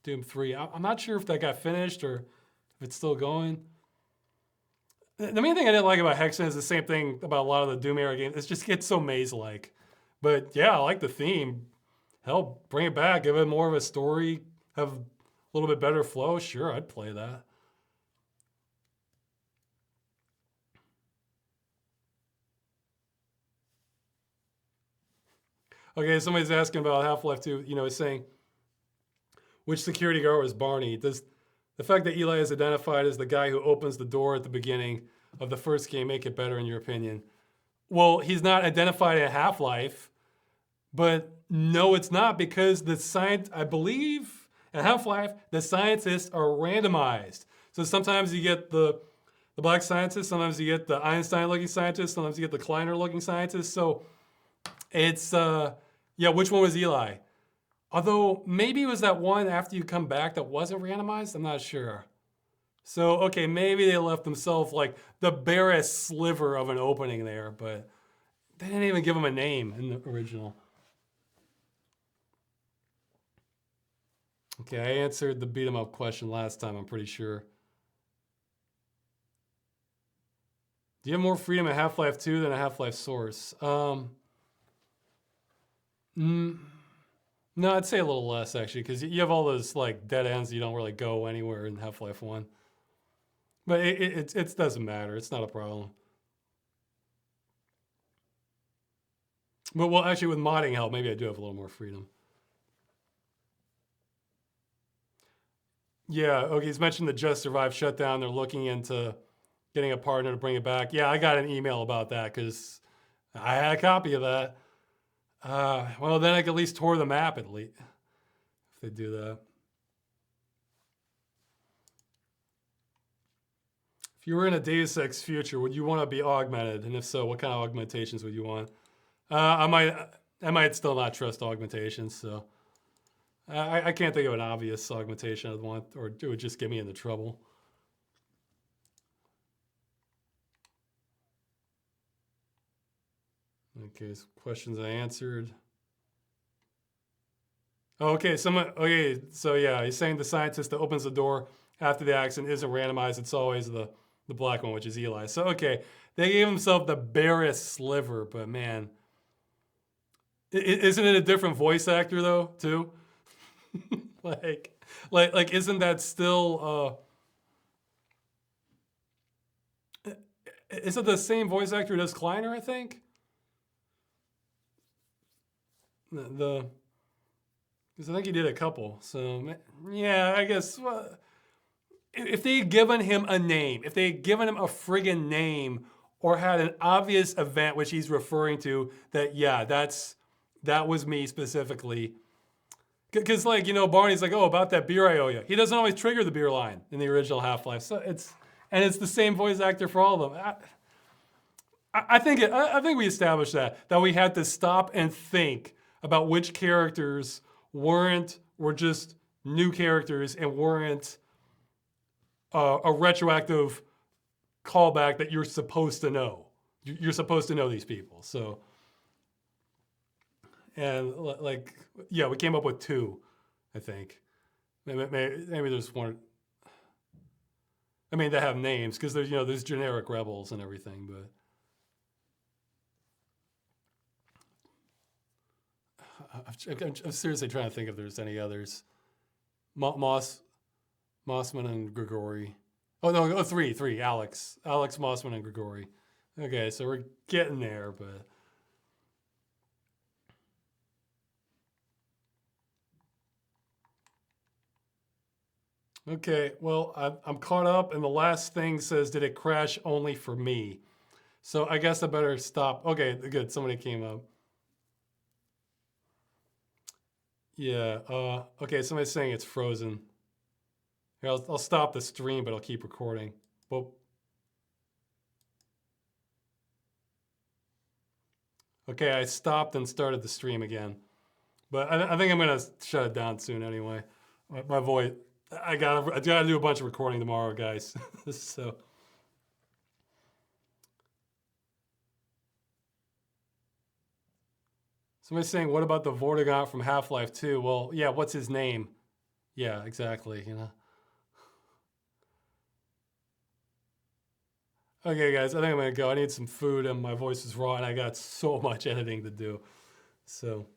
Doom 3. I'm not sure if that got finished or if it's still going. The main thing I didn't like about Hexen is the same thing about a lot of the Doom era games. It just gets so maze-like. But yeah, I like the theme. Hell, bring it back. Give it more of a story. Have a little bit better flow. Sure, I'd play that. Okay, somebody's asking about Half-Life 2. You know, he's saying, which security guard was Barney? Does the fact that Eli is identified as the guy who opens the door at the beginning of the first game make it better in your opinion? Well, he's not identified in Half-Life, but no, it's not, because I believe in Half-Life, the scientists are randomized. So sometimes you get the black scientist, sometimes you get the Einstein-looking scientist, sometimes you get the Kleiner-looking scientist. So it's, yeah, which one was Eli? Although maybe it was that one after you come back that wasn't randomized. I'm not sure. So, okay, maybe they left themselves like the barest sliver of an opening there, but they didn't even give him a name in the original. Okay, I answered the beat 'em up question last time, I'm pretty sure. Do you have more freedom in Half-Life 2 than a Half-Life Source? No, I'd say a little less actually, because you have all those like dead ends. You don't really go anywhere in Half-Life 1. But it doesn't matter. It's not a problem. But well, actually, with modding help, maybe I do have a little more freedom. Yeah, okay. He's mentioned the Just Survive shutdown. They're looking into getting a partner to bring it back. Yeah, I got an email about that because I had a copy of that. Well, then I could at least tour the map at least if they do that. If you were in a Deus Ex future, would you want to be augmented? And if so, what kind of augmentations would you want? I might still not trust augmentations, so I can't think of an obvious augmentation I'd want, or it would just get me into trouble. Okay, so questions I answered. Oh, okay, okay, so yeah, he's saying the scientist that opens the door after the accident isn't randomized. It's always the black one, which is Eli. So, okay, they gave himself the barest sliver, but man, isn't it a different voice actor though, too? like, isn't that still, is it the same voice actor who does Kleiner, I think? Because I think he did a couple. So, yeah, I guess, well, if they had given him a name, if they had given him a friggin' name or had an obvious event which he's referring to that, yeah, that was me specifically. Because, like, you know, Barney's like, oh, about that beer I owe you. He doesn't always trigger the beer line in the original Half-Life. So it's the same voice actor for all of them. I think we established that we had to stop and think about which characters were just new characters and weren't a retroactive callback that you're supposed to know. You're supposed to know these people. So, and like, yeah, we came up with two, I think. Maybe there's one. I mean, they have names because there's generic rebels and everything, but. I'm seriously trying to think if there's any others. Mossman and Grigori. Oh no, three. Alex, Mossman, and Grigori. Okay, so we're getting there, but. Okay, well, I'm caught up, and the last thing says, did it crash only for me? So I guess I better stop. Okay, good. Somebody came up. Yeah. Okay. Somebody's saying it's frozen. Here, I'll stop the stream, but I'll keep recording. Well, okay, I stopped and started the stream again, but I think I'm gonna shut it down soon anyway. My voice. I gotta do a bunch of recording tomorrow, guys. So. Somebody's saying, what about the Vortigaunt from Half-Life 2? Well, yeah, what's his name? Yeah, exactly, Okay, guys, I think I'm gonna go. I need some food and my voice is raw and I got so much editing to do. So,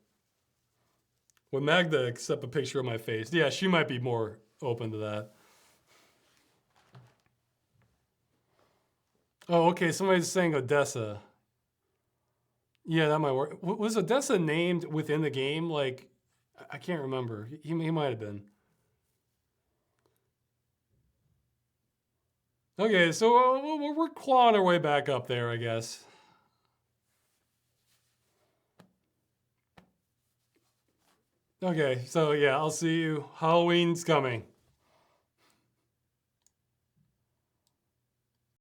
would Magda accept a picture of my face? Yeah, she might be more open to that. Oh, okay, somebody's saying Odessa. Yeah, that might work. Was Odessa named within the game? Like, I can't remember. He might have been. Okay, so we're clawing our way back up there, I guess. Okay, so yeah, I'll see you. Halloween's coming.